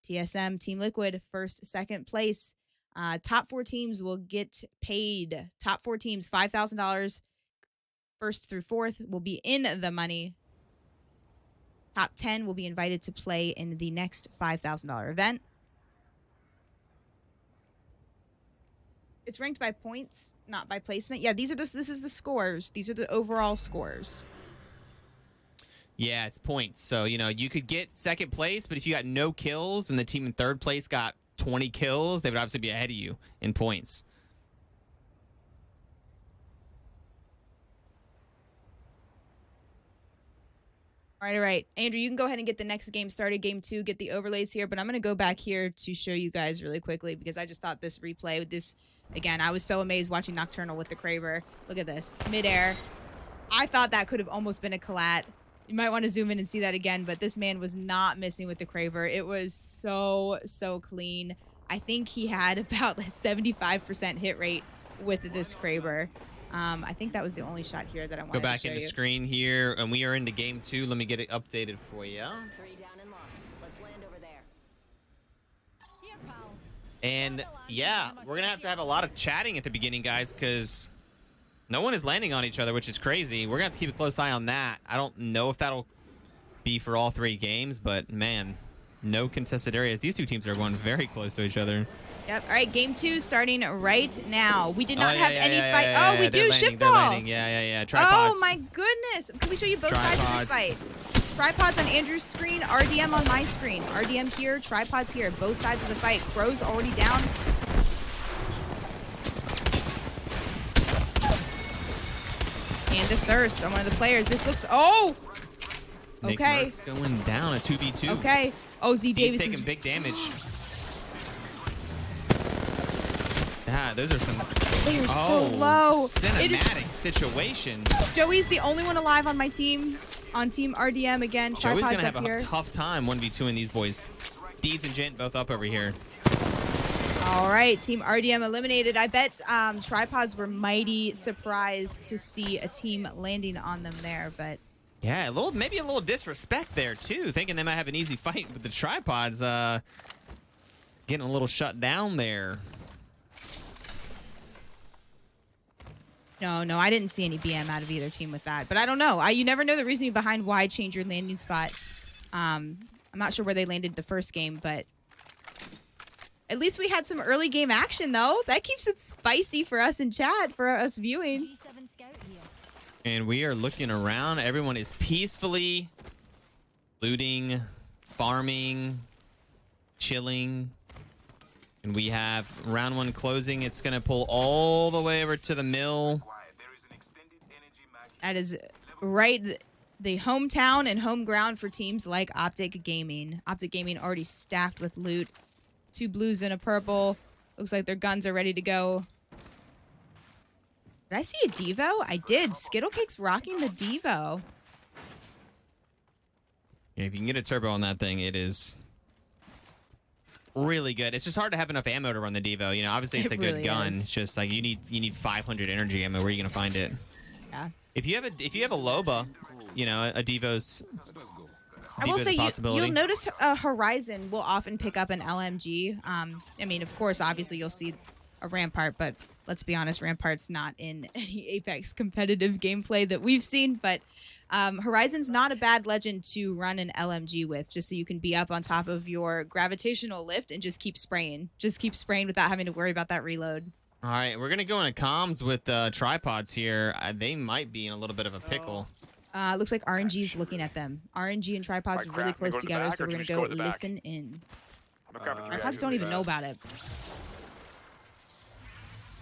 TSM, Team Liquid, first, second place. Top 4 teams will get paid. Top 4 teams, $5,000. First through fourth will be in the money. Top 10 will be invited to play in the next $5,000 event. It's ranked by points, not by placement. Yeah, this is the scores. These are the overall scores. Yeah, it's points. So, you could get second place, but if you got no kills and the team in third place got 20 kills, they would obviously be ahead of you in points. All right. Andrew, you can go ahead and get the next game started, game 2, get the overlays here, but I'm going to go back here to show you guys really quickly because I just thought this replay, again, I was so amazed watching Nocturnal with the Kraber. Look at this, midair. I thought that could have almost been a collat. You might want to zoom in and see that again, but this man was not missing with the Kraber. It was so clean. I think he had about a 75% hit rate with this Kraber. I think that was the only shot here that I wanted to show you. Go back into screen here, and we are into game 2. Let me get it updated for you. 3 down and locked. Let's land over there. Here, pals. And yeah, we're going to have a lot of chatting at the beginning, guys, because no one is landing on each other, which is crazy. We're going to have to keep a close eye on that. I don't know if that'll be for all 3 games, but man, no contested areas. These 2 teams are going very close to each other. Yep. All right, game 2 starting right now. We did not have any fight. Yeah, we do. Shift ball. Yeah. Tripods. Oh my goodness. Can we show you both sides of this fight? Tripods on Andrew's screen, RDM on my screen. RDM here, tripods here. Both sides of the fight. Crow's already down. And the thirst on one of the players. This looks. Oh. Nick Okay. Merck's going down, a 2v2. Okay. Oh, Z Davis He's is taking big damage. Yeah, those are some. They are so low. Cinematic situation. Joey's the only one alive on my team. On Team RDM again. Joey's Tripods gonna have up here. a tough time 1v2ing these boys. Deeds and Gent both up over here. All right, Team RDM eliminated. I bet Tripods were mighty surprised to see a team landing on them there, but yeah, maybe a little disrespect there too, thinking they might have an easy fight with the Tripods. Getting a little shut down there. No, I didn't see any BM out of either team with that. But I don't know. You never know the reasoning behind why change your landing spot. I'm not sure where they landed the first game, but at least we had some early game action, though. That keeps it spicy for us in chat, for us viewing. And we are looking around. Everyone is peacefully looting, farming, chilling. And we have round 1 closing. It's going to pull all the way over to the mill. That is right. The hometown and home ground for teams like Optic Gaming. Optic Gaming already stacked with loot. 2 blues and a purple. Looks like their guns are ready to go. Did I see a Devo? I did. Skittlecake's rocking the Devo. Yeah, if you can get a turbo on that thing, it is really good. It's just hard to have enough ammo to run the Devo. You know, obviously it's It a good really gun. is. It's just like you need 500 energy ammo. Where are you gonna find it? Yeah. If you have a Loba, you know, a Devo's. I will Devo's a say possibility. you'll notice Horizon will often pick up an LMG. I mean, of course, obviously you'll see a Rampart, but let's be honest, Rampart's not in any Apex competitive gameplay that we've seen. But Horizon's not a bad legend to run an LMG with, just so you can be up on top of your gravitational lift and just keep spraying. Just keep spraying without having to worry about that reload. All right, we're gonna go into comms with tripods here. They might be in a little bit of a pickle. Looks like RNG's looking at them. RNG and tripods are Right, really Craft, we close go to the together, back, so or we're do gonna we just go go to the back? listen in. I'm gonna grab a few Tripods guys. don't even know about it.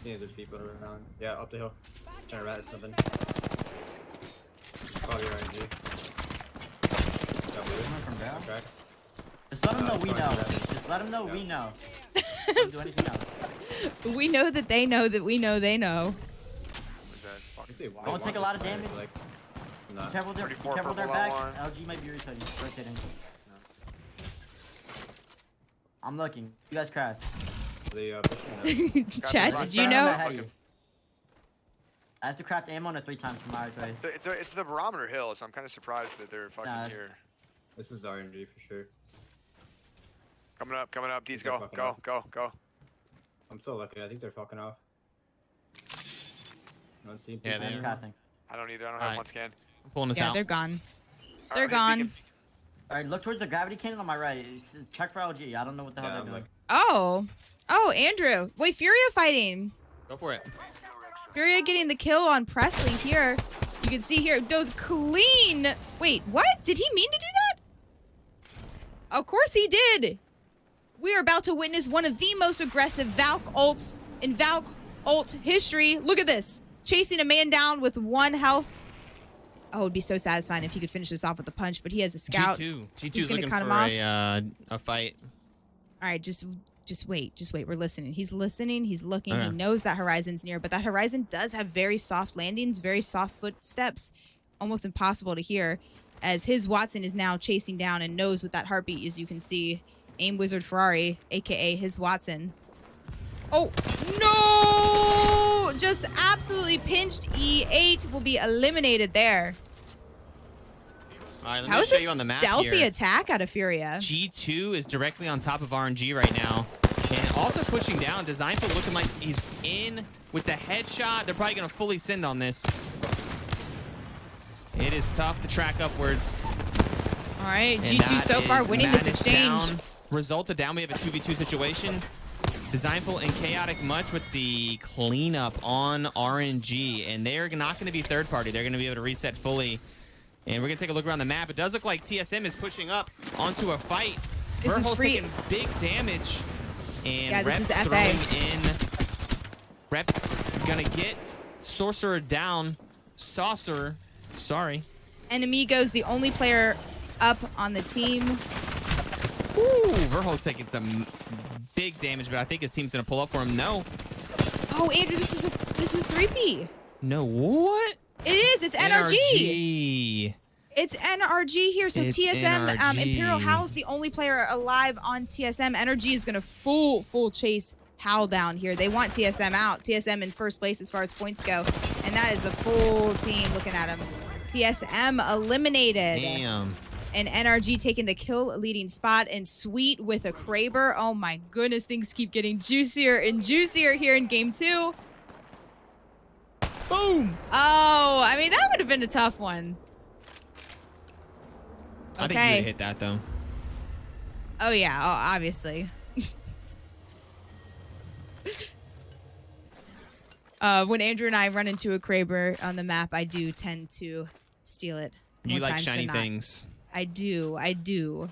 Yeah, there's people around. Yeah, up the hill. Trying to rat something. Probably RNG. Got blue. From down. Crack. Just let them know we it's know. fine, Brandon. Just let them know we know. Don't do anything else. We know that they know that we know they know. Where's that? Fuck. I think they Don't want take a this lot of fight, damage. Like, Be nah. careful their, be 34 careful their purple back. outline. LG might be rotating. I'm looking. You guys crash. They pushing up. Chat, did you know? Ahead of you. I have to craft ammo on it 3 times from my way. It's the barometer hill, so I'm kind of surprised that they're fucking Nah. here. This is RNG for sure. Coming up. D's They're go, fucking go, up. go. I'm still looking. I think they're fucking off. I don't see Yeah, people. they I'm are. crafting. I don't either. I don't have Alright. one scan. I'm pulling this Yeah, out. they're gone. All They're right, hit gone. beacon. Alright, look towards the gravity cannon on my right. Check for LG. I don't know what the hell Yeah, they're I'm doing. like, Oh, Andrew. Wait, Furia fighting. Go for it. Furia getting the kill on Presley here. You can see here, those clean. Wait, what? Did he mean to do that? Of course he did. We are about to witness one of the most aggressive Valk ults in Valk ult history. Look at this. Chasing a man down with 1 health. Oh, it'd be so satisfying if he could finish this off with a punch, but he has a scout. G2 He's is gonna looking cut him for off. a fight. All right, just wait. We're listening. He's listening. He's looking. Okay. He knows that Horizon's near, but that Horizon does have very soft landings, very soft footsteps, almost impossible to hear, as his Watson is now chasing down and knows with that heartbeat, as you can see. Aim Wizard Ferrari, aka his Watson. Oh, no! Just absolutely pinched. E8 will be eliminated there. All right, let me How is show this you on the map stealthy here. attack out of Furia? G2 is directly on top of RNG right now. And also pushing down. Designful looking like he's in with the headshot. They're probably going to fully send on this. It is tough to track upwards. All right, And G2 that so far is winning this Madness exchange. down. Resulta down. We have a 2v2 situation. Designful and Chaotic Much with the cleanup on RNG. And they're not going to be third party. They're going to be able to reset fully. And we're going to take a look around the map. It does look like TSM is pushing up onto a fight. This is Verhol's free. taking big damage. And Yeah, this Reps is FA. throwing in. Reps going to get Sorcerer down. Saucer. Sorry. And Amigo's the only player up on the team. Ooh, Verhol's taking some big damage, but I think his team's gonna pull up for him. No. Oh, Andrew, this is a 3P. No, what? It is. It's NRG. NRG. It's NRG here. So It's TSM, NRG. Imperial Hal's the only player alive on TSM. NRG is gonna full chase Hal down here. They want TSM out. TSM in first place as far as points go, and that is the full team looking at him. TSM eliminated. Damn. And NRG taking the kill leading spot, and Sweet with a Kraber. Oh my goodness, things keep getting juicier and juicier here in game 2. Boom! Oh, I mean, that would have been a tough one. I think you would hit that though. Oh yeah, obviously. When Andrew and I run into a Kraber on the map, I do tend to steal it. You more like times than shiny not. things. I do.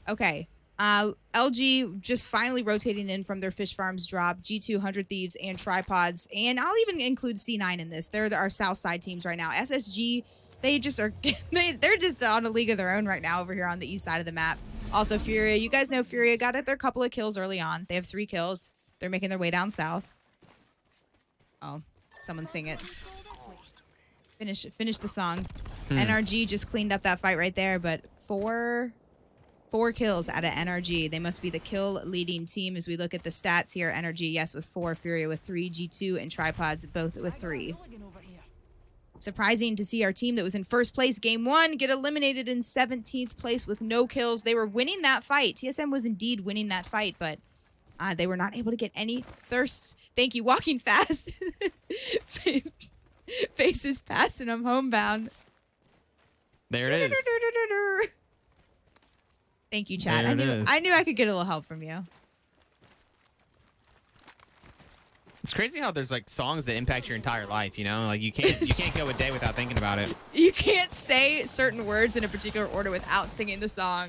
Okay. LG just finally rotating in from their Fish Farms drop, G2, 100 Thieves, and Tripods. And I'll even include C9 in this. They're our South Side teams right now. SSG, they just are, they're just on a league of their own right now over here on the east side of the map. Also, Furia, you guys know Furia got their couple of kills early on. They have 3 kills. They're making their way down south. Oh, someone sing it. Finish the song. NRG just cleaned up that fight right there, but 4 kills out of NRG. They must be the kill leading team as we look at the stats here. NRG, yes, with 4. Furia with 3. G2 and Tripods both with 3. Surprising to see our team that was in first place game 1 get eliminated in 17th place with no kills. They were winning that fight. TSM was indeed winning that fight, but they were not able to get any thirsts. Thank you. Walking fast. Faces fast and I'm homebound. There it is. Thank you, chat. There I knew I could get a little help from you. It's crazy how there's like songs that impact your entire life, you know? Like you can't go a day without thinking about it. You can't say certain words in a particular order without singing the song.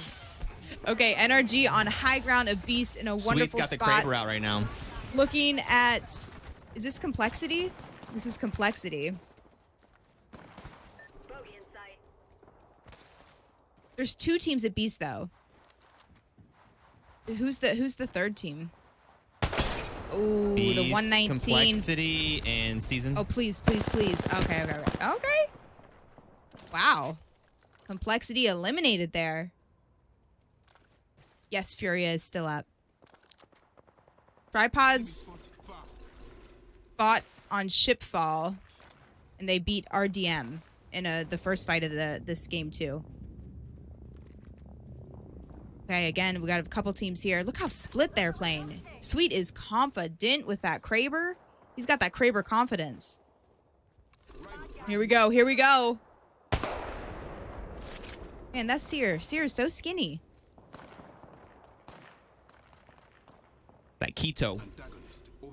Okay, NRG on high ground, a beast in a wonderful Sweet's got the spot. Kraber out right now. Looking at, is this Complexity? This is Complexity. There's 2 teams at Beast though. Who's the third team? Oh, the 119. Complexity and Season. Oh, please, please, please. Okay. Wow. Complexity eliminated there. Yes, Furia is still up. Tripods fought on Shipfall, and they beat RDM in the first fight of this game too. Okay, again, we got a couple teams here. Look how split they're playing. Sweet is confident with that Kraber. He's got that Kraber confidence. Here we go. Here we go. Man, that's Seer. Seer is so skinny. That keto.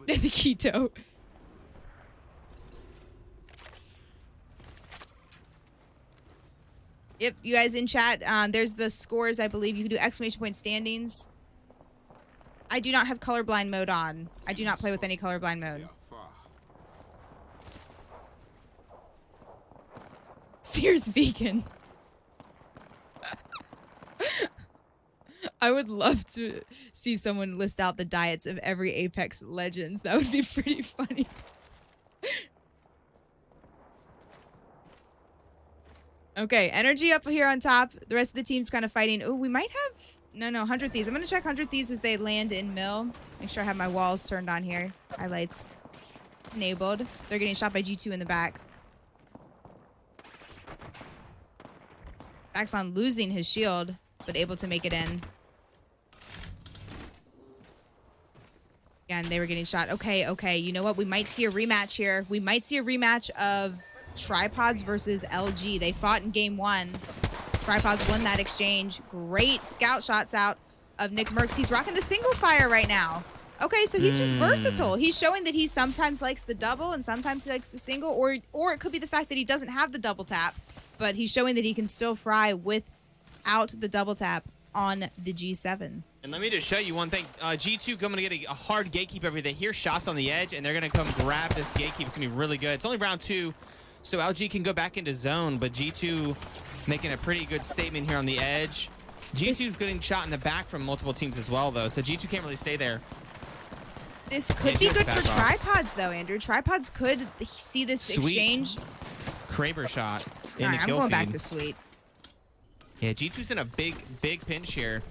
The keto. Yep, you guys in chat, there's the scores, I believe. You can do exclamation point standings. I do not have colorblind mode on. I do not play with any colorblind mode. Sears vegan. I would love to see someone list out the diets of every Apex Legends. That would be pretty funny. Okay, energy up here on top. The rest of the team's kind of fighting. Oh, we might have... No, 100 Thieves. I'm going to check 100 Thieves as they land in mill. Make sure I have my walls turned on here. Highlights enabled. They're getting shot by G2 in the back. Baxon losing his shield, but able to make it in. Again, they were getting shot. Okay. You know what? We might see a rematch here. We might see a rematch of Tripods versus LG. They fought in game 1. Tripods won that exchange. Great scout shots out of Nick Merckx. He's rocking the single fire right now. Okay, so he's just versatile. He's showing that he sometimes likes the double and sometimes he likes the single, or it could be the fact that he doesn't have the double tap, but he's showing that he can still fry without the double tap on the G7. And let me just show you one thing. G2 coming to get a hard gatekeep over there. They hear shots on the edge, and they're going to come grab this gatekeep. It's going to be really good. It's only round 2, so LG can go back into zone, but G2 making a pretty good statement here on the edge. G2's getting shot in the back from multiple teams as well, though, so G2 can't really stay there. This could be good for Tripods, though, Andrew. Tripods could see this exchange. Kraber shot in All the right, kill I'm going feed. back to Sweet. Yeah, G2's in a big pinch here.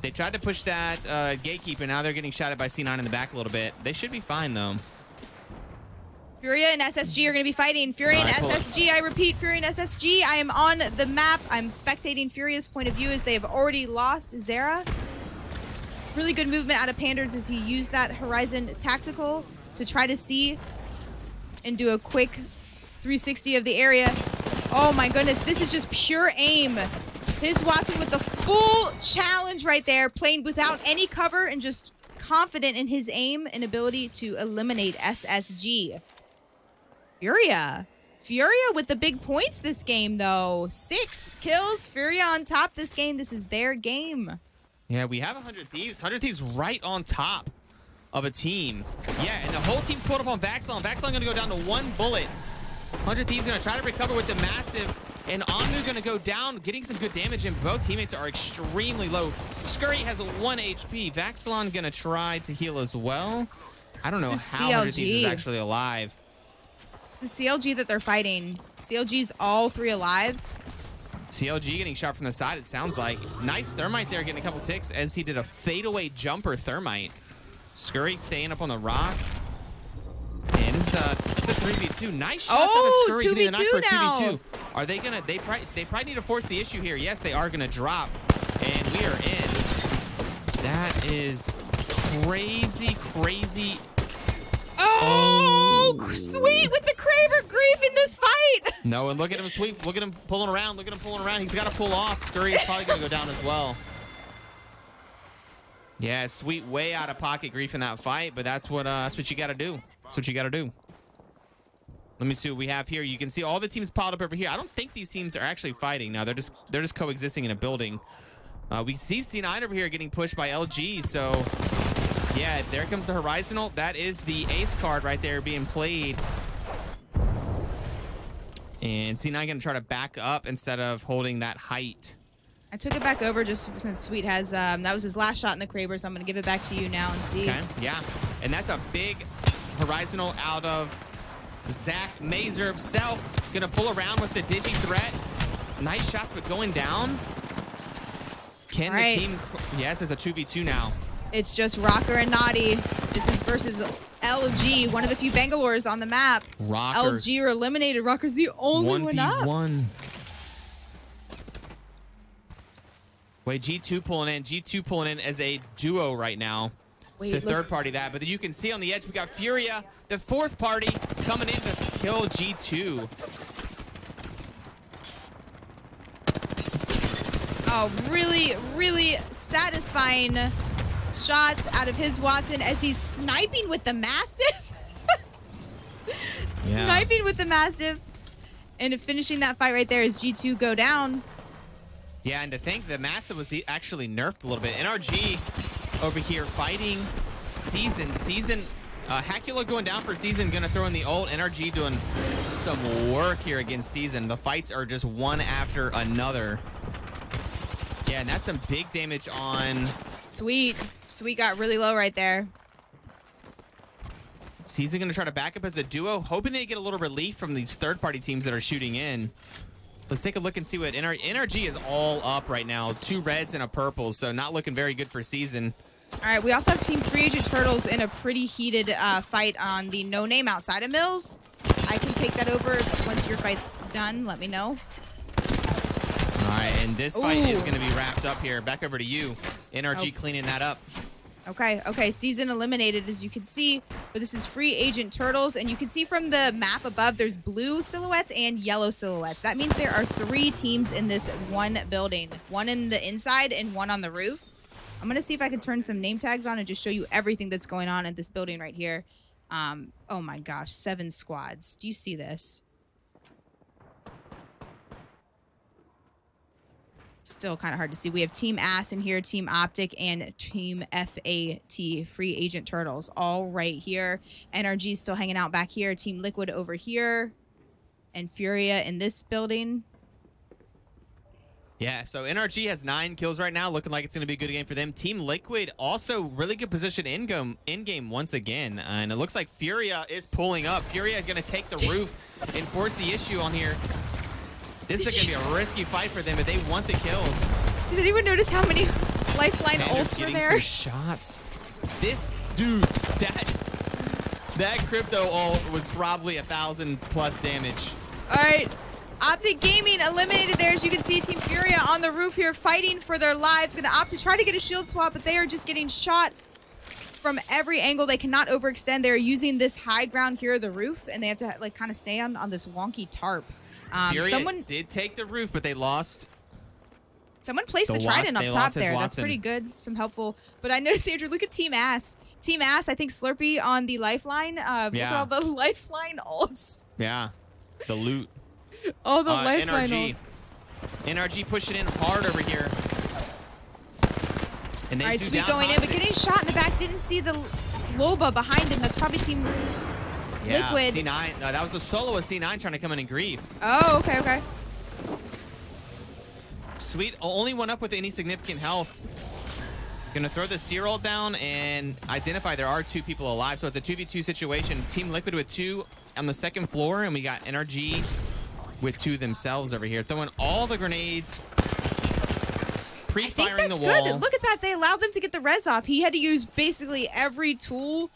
They tried to push that gatekeep, and now they're getting shot at by C9 in the back a little bit. They should be fine, though. Furia and SSG are going to be fighting. Furia and SSG, I repeat, Furia and SSG. I am on the map. I'm spectating Furia's point of view as they have already lost Zera. Really good movement out of Panders as he used that Horizon tactical to try to see and do a quick 360 of the area. Oh my goodness, this is just pure aim. His Watson with the full challenge right there, playing without any cover and just confident in his aim and ability to eliminate SSG. Furia with the big points this game, though. 6 kills. Furia on top this game. This is their game. Yeah, we have 100 Thieves. 100 Thieves right on top of a team. Yeah, and the whole team's pulled up on Vaxilon. Vaxilon going to go down to 1 bullet. 100 Thieves going to try to recover with the Mastiff. And Anu going to go down, getting some good damage, and both teammates are extremely low. Scurry has a 1 HP. Vaxilon going to try to heal as well. I don't know how 100 Thieves is actually alive. The CLG that they're fighting, CLG's all 3 alive. CLG getting shot from the side, it sounds like. Nice Thermite there, getting a couple ticks as he did a fadeaway jumper Thermite. Scurry staying up on the rock. And it's a 3v2. Nice shots out of Scurry getting the knock for a 2v2. Are they gonna, they probably need to force the issue here. Yes, they are gonna drop. And we are in. That is crazy, crazy. Oh, Sweet with the Kraber grief in this fight. No, and look at him, Sweet. Look at him pulling around. Look at him pulling around. He's got to pull off. Scurry is probably going to go down as well. Yeah, Sweet way out of pocket grief in that fight, but that's what you got to do. That's what you got to do. Let me see what we have here. You can see all the teams piled up over here. I don't think these teams are actually fighting now. They're just coexisting in a building. We see C9 over here getting pushed by LG, so yeah, there comes the Horizontal. That is the ace card right there being played. And C9 going to try to back up instead of holding that height. I took it back over just since Sweet has, that was his last shot in the Kraber, so I'm going to give it back to you now and see. Okay, yeah. And that's a big Horizontal out of Zach Mazer himself. Going to pull around with the Digi threat. Nice shots, but going down. Can the team... Yes, it's a 2v2 now. It's just Rocker and Naughty. This is versus LG, one of the few Bangalores on the map. Rocker. LG are eliminated. Rocker's the only one up. 1v1. Wait, G2 pulling in. G2 pulling in as a duo right now. Wait, the third party that. But you can see on the edge, we got Furia, the fourth party, coming in to kill G2. Oh, really, really satisfying shots out of his Watson as he's sniping with the Mastiff. Sniping with the Mastiff. And finishing that fight right there as G2 go down. Yeah, and to think the Mastiff was actually nerfed a little bit. NRG over here fighting Season. Hacula going down for Season, gonna throw in the ult. NRG doing some work here against Season. The fights are just one after another. Yeah, and that's some big damage on... Sweet got really low right there. Season gonna try to back up as a duo, hoping they get a little relief from these third-party teams that are shooting in. Let's take a look and see what NRG is all up right now. 2 reds and a purple, so not looking very good for Season. All right, we also have Team Free Agent Turtles in a pretty heated fight on the No Name outside of Mills. I can take that over once your fight's done. Let me know. All right, and this fight is going to be wrapped up here. Back over to you. NRG cleaning that up. Okay, Season eliminated, as you can see, but this is Free Agent Turtles, and you can see from the map above, there's blue silhouettes and yellow silhouettes. That means there are 3 teams in this one building, one in the inside and one on the roof. I'm going to see if I can turn some name tags on and just show you everything that's going on in this building right here. Oh my gosh, 7 squads. Do you see this? Still kind of hard to see. We have Team Ass in here, Team Optic, and Team FAT, Free Agent Turtles, all right here. NRG still hanging out back here. Team Liquid over here. And Furia in this building. Yeah, so NRG has 9 kills right now, looking like it's going to be a good game for them. Team Liquid also really good position in-game once again. And it looks like Furia is pulling up. Furia is going to take the roof and force the issue on here. This is going to be a risky fight for them, but they want the kills. Did anyone notice how many lifeline Panda's ults were getting there? some shots. This dude, that crypto ult was probably 1,000+ damage. All right. Optic Gaming eliminated there. As you can see, Team Furia on the roof here fighting for their lives. Going to opt to try to get a shield swap, but they are just getting shot from every angle. They cannot overextend. They're using this high ground here, the roof, and they have to like kind of stay on this wonky tarp. Someone did take the roof, but they lost. Someone placed the trident up top there. That's pretty good. Some helpful. But I noticed, Andrew, look at Team Ass. Team Ass, I think Slurpee on the lifeline. Look at all the lifeline ults. Yeah, the loot. All the lifeline ults. NRG pushing in hard over here. And All right, threw Sweet down going in, but Hostage. getting shot in the back. Didn't see the Loba behind him. That's probably Team Yeah, Liquid. C9. No, that was a solo of C9 trying to come in and grief. Oh, okay. Sweet only one up with any significant health. Gonna throw the Seer ult down and identify there are 2 people alive. So it's a 2v2 situation. Team Liquid with 2 on the 2nd floor, and we got NRG with 2 themselves over here. Throwing all the grenades. Pre-firing the wall. Good. Look at that. They allowed them to get the res off. He had to use basically every tool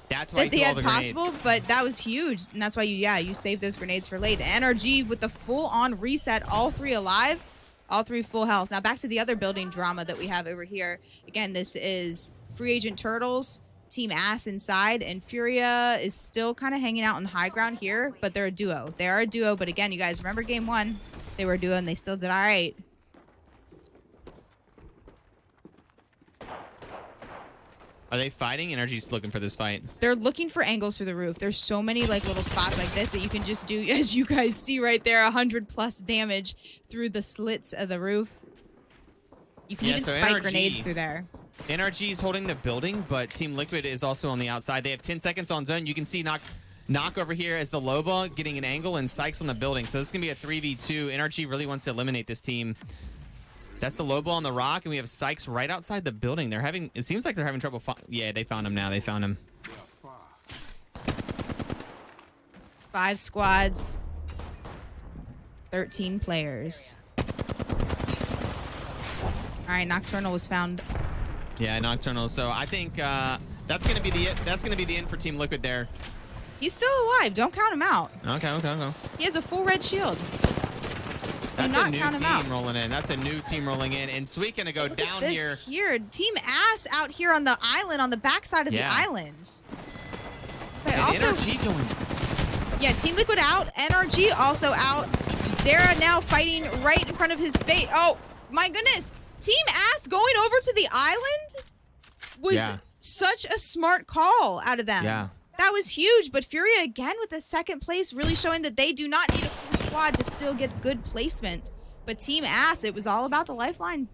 That's why that they he threw all had the possible, grenades. but that was huge. And that's why you saved those grenades for late. NRG with the full-on reset, all 3 alive, all 3 full health. Now back to the other building drama that we have over here. Again, this is Free Agent Turtles, Team Ass inside, and Furia is still kind of hanging out on high ground here, but they're a duo. They are a duo, but again, you guys remember game 1? They were a duo and they still did all right. Are they fighting? NRG's looking for this fight. They're looking for angles for the roof. There's so many like little spots like this that you can just do, as you guys see right there, 100+ damage through the slits of the roof. You can even spike NRG grenades through there. NRG is holding the building, but Team Liquid is also on the outside. They have 10 seconds on zone. You can see Knock over here as the Loba getting an angle and Sykes on the building. So this is going to be a 3v2. NRG really wants to eliminate this team. That's the Loba on the rock, and we have Sykes right outside the building. It seems like they're having trouble. Yeah, they found him now. They found him. 5 squads, 13 players. All right, Nocturnal was found. Yeah, Nocturnal. So I think that's going to be the end for Team Liquid there. He's still alive. Don't count him out. Okay. He has a full red shield. That's not a new count him out. team rolling in. That's a new team rolling in. And Sweet going to go down here. Here. Team Ass out here on the island, on the backside of the island. But And also, NRG going. yeah, Team Liquid out. NRG also out. Zera now fighting right in front of his face. Oh, my goodness. Team Ass going over to the island was such a smart call out of them. Yeah. That was huge. But Furia, again, with the 2nd place, really showing that they do not need a full squad to still get good placement. But Team Ass, it was all about the lifeline.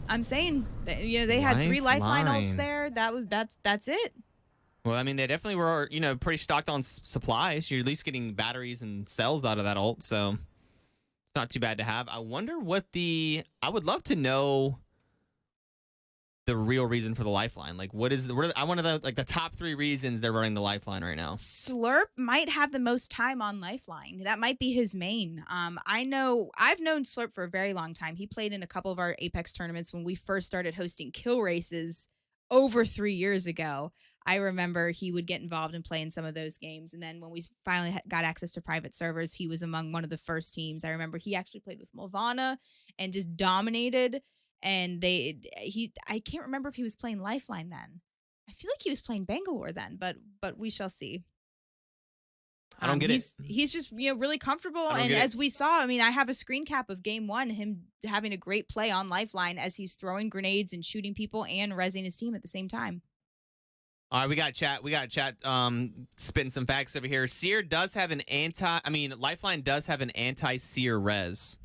I'm saying that, they had 3 lifeline ults there. That's it. Well, I mean, they definitely were, pretty stocked on supplies. You're at least getting batteries and cells out of that ult, so it's not too bad to have. I wonder I would love to know the real reason for the lifeline. Like, I want to know, like, the top 3 reasons they're running the lifeline right now. Slurp might have the most time on lifeline. That might be his main. I've known Slurp for a very long time. He played in a couple of our Apex tournaments when we first started hosting kill races over 3 years ago. I remember he would get involved and play in some of those games. And then when we finally got access to private servers, he was among one of the first teams. I remember he actually played with Mulvana and just dominated. And I can't remember if he was playing Lifeline then. I feel like he was playing Bangalore then, but we shall see. I don't get it. He's just really comfortable, and as we saw, I mean, I have a screen cap of game 1, him having a great play on Lifeline as he's throwing grenades and shooting people and rezzing his team at the same time. All right, we got chat spitting some facts over here. Seer does have Lifeline does have an anti-Seer res.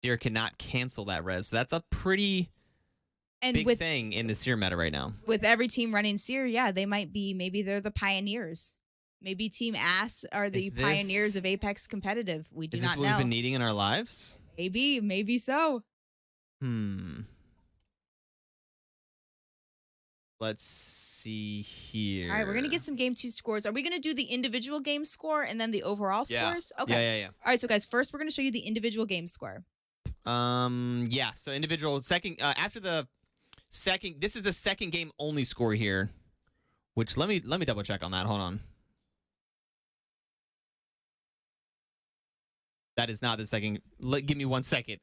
Seer cannot cancel that res. So that's a pretty big thing in the Seer meta right now. With every team running Seer, maybe they're the pioneers. Maybe Team Ass are the pioneers of Apex competitive. We do not know. Is this what we've been needing in our lives? Maybe so. Let's see here. All right, we're going to get some game 2 scores. Are we going to do the individual game score and then the overall scores? Okay. Yeah. All right, so guys, first we're going to show you the individual game score. Yeah, so individual second after the second, this is the second game only score here, which let me double check on that. Hold on. That is not the second. Give me 1 second.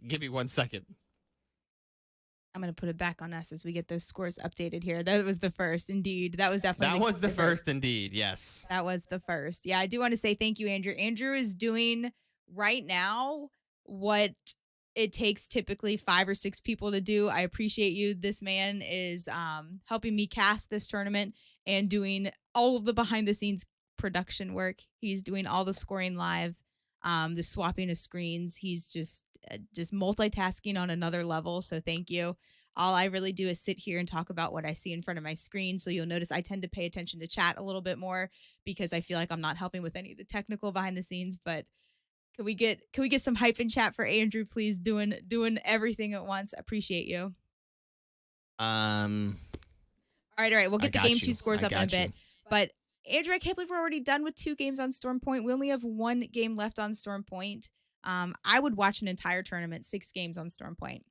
I'm going to put it back on us as we get those scores updated here. That was the first, indeed. That was definitely the first, indeed. Yes. That was the first. Yeah, I do want to say thank you, Andrew. Andrew is doing right now what it takes typically 5 or 6 people to do. I appreciate you. This man is helping me cast this tournament and doing all of the behind-the-scenes production work. He's doing all the scoring live, the swapping of screens. He's just just multitasking on another level. So thank you. All I really do is sit here and talk about what I see in front of my screen. So you'll notice I tend to pay attention to chat a little bit more because I feel like I'm not helping with any of the technical behind the scenes. But can we get some hype in chat for Andrew, please? Doing everything at once. Appreciate you. All right. We'll get the game 2 scores up in a bit. But Andrew, I can't believe we're already done with 2 games on Storm Point. We only have 1 game left on Storm Point. I would watch an entire tournament, 6 games on Storm Point.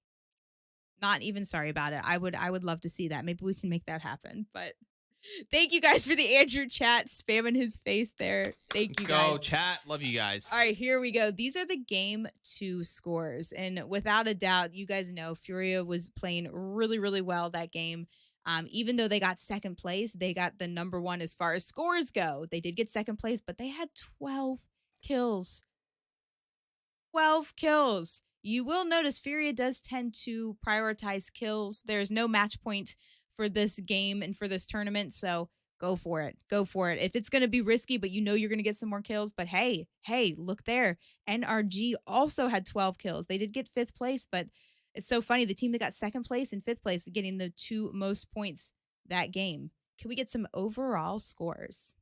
Not even sorry about it. I would love to see that. Maybe we can make that happen. But thank you guys for the Andrew chat spamming his face there. Thank you guys. Go chat. Love you guys. All right, here we go. These are the game 2 scores. And without a doubt, you guys know Furia was playing really, really well that game. Even though they got second place, they got the number 1 as far as scores go. They did get second place, but they had 12 kills. 12 kills. You will notice Furia does tend to prioritize kills. There's no match point for this game and for this tournament, so go for it. Go for it. If it's going to be risky, but you know you're going to get some more kills, but hey, look there. NRG also had 12 kills. They did get 5th place, but it's so funny. The team that got 2nd place and 5th place is getting the 2 most points that game. Can we get some overall scores?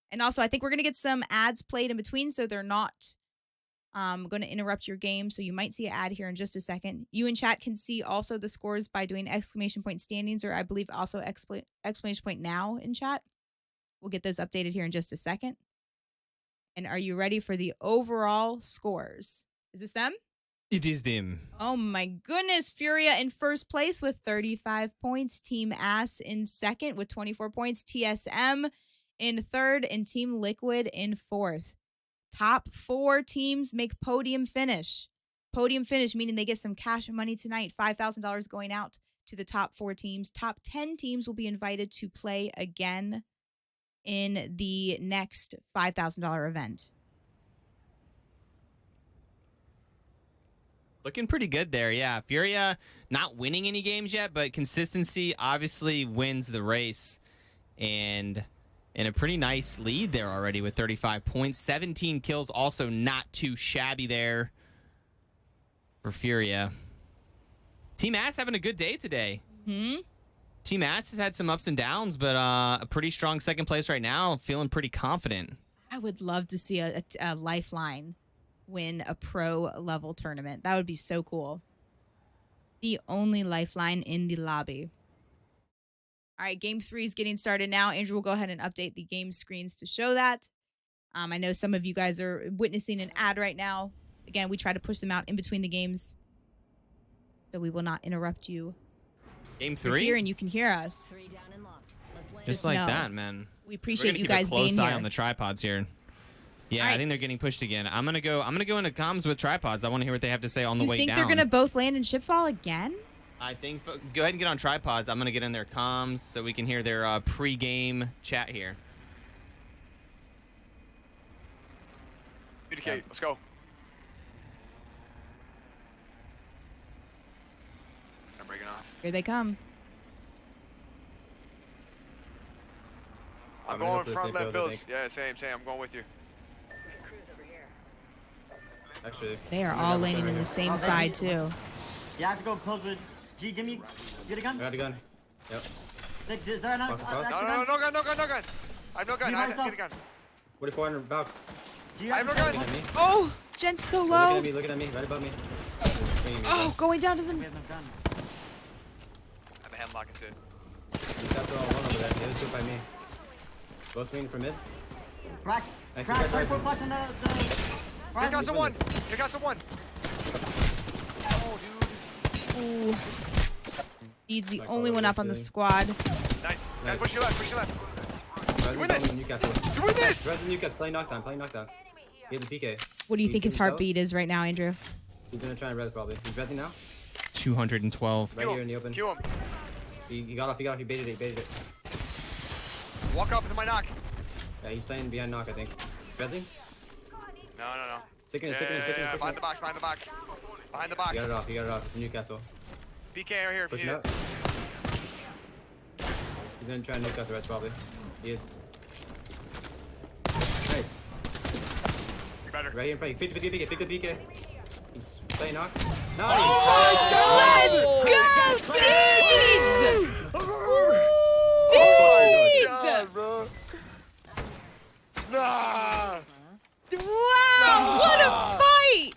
And also, I think we're going to get some ads played in between, so they're not going to interrupt your game. So you might see an ad here in just a second. You in chat can see also the scores by doing exclamation point standings, or I believe also exclamation point now in chat. We'll get those updated here in just a second. And are you ready for the overall scores? Is this them? It is them. Oh my goodness. Furia in first place with 35 points. Team Ass in second with 24 points. TSM in third and Team Liquid in fourth. Top 4 teams make podium finish. Podium finish meaning they get some cash money tonight. $5,000 going out to the top 4 teams. Top 10 teams will be invited to play again in the next $5,000 event. Looking pretty good there, yeah. Furia not winning any games yet, but consistency obviously wins the race. And in a pretty nice lead there already with 35 points. 17 kills, also not too shabby there for Furia. Team Ass having a good day today. Team Ass has had some ups and downs, but a pretty strong second place right now. Feeling pretty confident. I would love to see a Lifeline win a pro level tournament. That would be so cool. The only Lifeline in the lobby. All right, game 3 is getting started now. Andrew will go ahead and update the game screens to show that. I know some of you guys are witnessing an ad right now. Again, we try to push them out in between the games, so we will not interrupt you. Game 3? You're here and you can hear us. Just like that, man. We appreciate you We're guys gonna keep a being close eye here. on the tripods here. Yeah, All right. I think they're getting pushed again. I'm gonna go into comms with tripods. I want to hear what they have to say on the way down. You think they're gonna both land in shipfall again? I think go ahead and get on tripods. I'm gonna get in their comms so we can hear their pre-game chat here. Communicate. Let's go. I'm breaking off. Here they come. I'm going front left bills. Yeah, same. I'm going with you. Actually, They are all landing in the same side too. Yeah, I have to go close with G. Get a gun. I got a gun. Yep. Is there another? No gun. I have no gun. I have a gun. 44 on back. I have no gun. Looking at me. Oh, Jen's so Looking low. at me. Looking at me. Right above me. Oh, going down to the. We have no gun. I have a headlock. It's it. You got the one over there. The other two by me. Both swinging for mid. Crack. Nice, Crack. you got Crack. right. Flash on the. Here comes someone. Oh, dude. Ooh. He's the Like only all one over up on the ceiling. squad. Nice. Nice. Push your left. You win this. Newcastle. You win this. Resin Newcastle. Play knockdown. He has the PK. What do you He's think his himself. heartbeat is right now, Andrew? He's gonna try and res probably. He's resing now. 212. Right here in the open. Cue him. He got off. He baited it. Walk up into my knock. Yeah, he's playing behind knock, I think. Resing? No. Sticking it. Behind the box. He got it off. It's Newcastle. PK right here if you Pushing need up. it. He's gonna try and nuke out the reds probably. He is. Nice. You're better. Right here in front. Pick the PK. He's Play knock. Let's go, Deeds! God, bro. Nah. Wow, what a fight!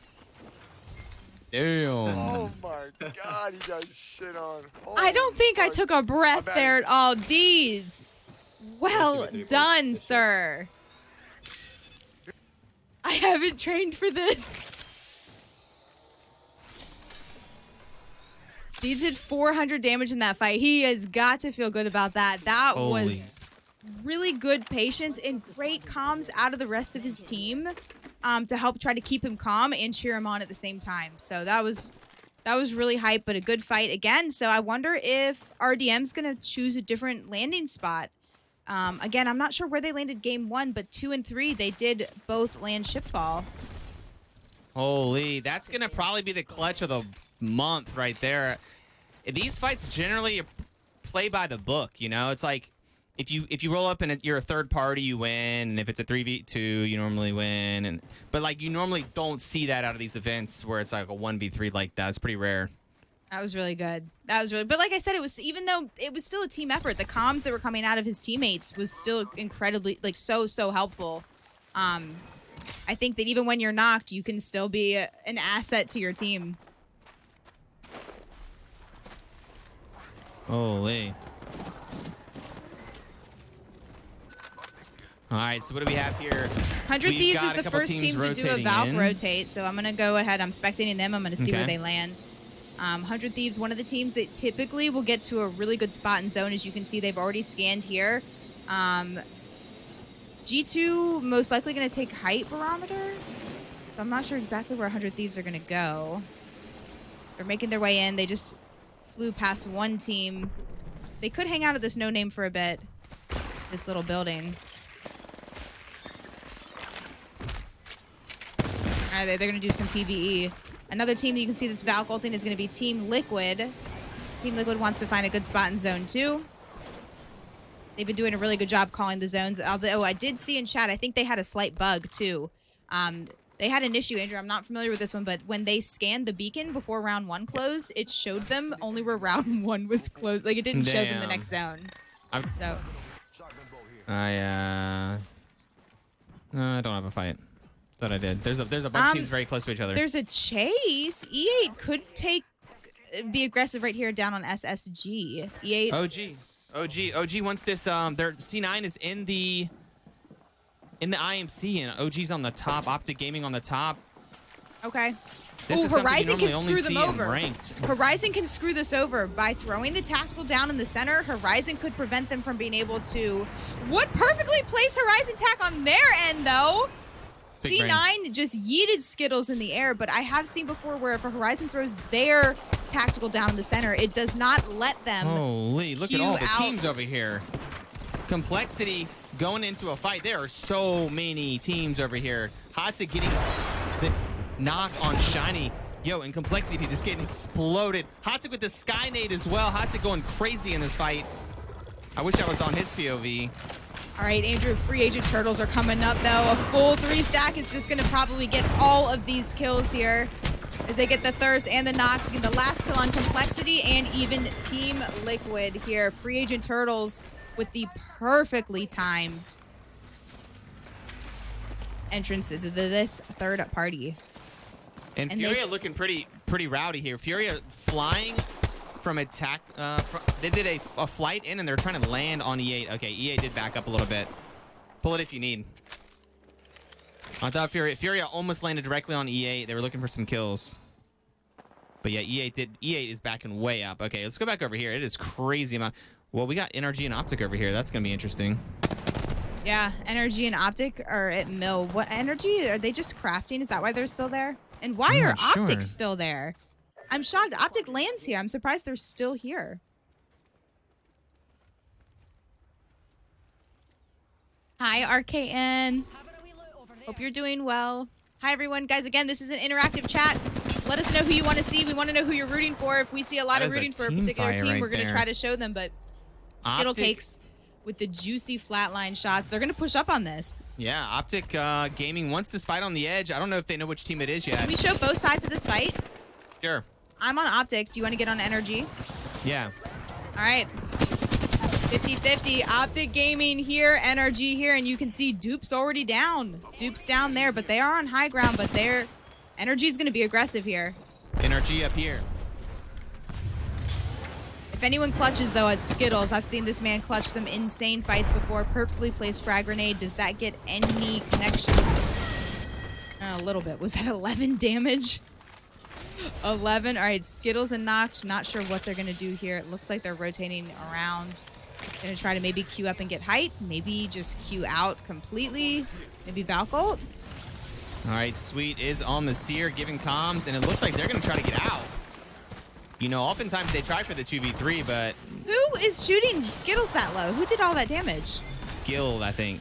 Damn. Oh my God, he got shit on. I don't think I took a breath bad. there at all. Deeds. Well done, sir. I haven't trained for this. Deeds did 400 damage in that fight. He has got to feel good about that. That was really good patience and great comms out of the rest of his team to help try to keep him calm and cheer him on at the same time. So that was really hype, but a good fight again. So I wonder if RDM's going to choose a different landing spot. Again, I'm not sure where they landed game 1, but 2 and 3, they did both land shipfall. Holy, that's going to probably be the clutch of the month right there. These fights generally play by the book, you know? It's like if you roll up and you're a third party, you win, and if it's a 3v2, you normally win. But like you normally don't see that out of these events where it's like a 1v3 like that. It's pretty rare. That was really good. But like I said, it was, even though it was still a team effort, the comms that were coming out of his teammates was still incredibly, like, so helpful. I think that even when you're knocked, you can still be an asset to your team. Holy. All right, so what do we have here? 100 Thieves is the first team to do a Valk rotate, so I'm going to go ahead. I'm spectating them. I'm going to see where they land. 100 Thieves, one of the teams that typically will get to a really good spot in zone. As you can see, they've already scanned here. G2 most likely going to take height barometer, so I'm not sure exactly where 100 Thieves are going to go. They're making their way in. They just flew past one team. They could hang out at this no name for a bit, this little building. All right, they're going to do some PvE. Another team that you can see that's Valk ulting is going to be Team Liquid. Team Liquid wants to find a good spot in Zone 2. They've been doing a really good job calling the zones. Although I did see in chat, I think they had a slight bug too. They had an issue, Andrew. I'm not familiar with this one, but when they scanned the beacon before round 1 closed, it showed them only where round 1 was closed. Like, it didn't show them the next zone. So I don't have a fight. Thought I did. There's a bunch of teams very close to each other. There's a chase. E8 could be aggressive right here down on SSG. E8. OG wants this. Their C9 is in the IMC, and OG's on the top. Optic Gaming on the top. Okay. This Horizon can screw them over. Ranked. Horizon can screw this over by throwing the tactical down in the center. Horizon could prevent them from being able to. Would perfectly place Horizon tack on their end, though. C9 just yeeted Skittles in the air, but I have seen before where if a Horizon throws their tactical down in the center, it does not let them. Holy, look at all the teams over here. Complexity going into a fight. There are so many teams over here. Hatsa getting the knock on Shiny. Yo, and Complexity just getting exploded. Hatsa with the Sky Nade as well. Hatsa going crazy in this fight. I wish I was on his POV. All right, Andrew, free agent turtles are coming up, though. A full 3-stack is just going to probably get all of these kills here as they get the thirst and the knock. The last kill on Complexity and even Team Liquid here. Free agent turtles with the perfectly timed entrance into this third party. And Furia looking pretty rowdy here. Furia flying from attack. They did a flight in, and they're trying to land on E8. Okay, E8 did back up a little bit. Pull it if you need. I thought Furia almost landed directly on E8. They were looking for some kills. But yeah, E8 is backing way up. Okay, let's go back over here. It is crazy amount. Well, we got Energy and Optic over here. That's going to be interesting. Yeah, Energy and Optic are at mill. What Energy? Are they just crafting? Is that why they're still there? And why are Optic still there? I'm shocked. Optic lands here. I'm surprised they're still here. Hi, RKN. Hope you're doing well. Hi, everyone. Guys, again, this is an interactive chat. Let us know who you want to see. We want to know who you're rooting for. If we see a lot of rooting for a particular team, we're going to try to show them. But Skittle Cakes with the juicy flatline shots. They're going to push up on this. Yeah, Optic Gaming wants this fight on the edge. I don't know if they know which team it is yet. Can we show both sides of this fight? Sure. I'm on Optic. Do you want to get on Energy? Yeah. All right. 50-50. Optic Gaming here, Energy here, and you can see Dupe's already down. Dupe's down there, but they are on high ground, but their Energy's going to be aggressive here. Energy up here. If anyone clutches, though, it's Skittles. I've seen this man clutch some insane fights before. Perfectly placed frag grenade. Does that get any connection? A little bit. Was that 11 damage? 11. All right, Skittles and Notch. Not sure what they're going to do here. It looks like they're rotating around. Going to try to maybe queue up and get height. Maybe just queue out completely. Maybe Valcolt. All right, Sweet is on the seer, giving comms, and it looks like they're going to try to get out. You know, oftentimes they try for the 2v3, but... Who is shooting Skittles that low? Who did all that damage? Guild, I think.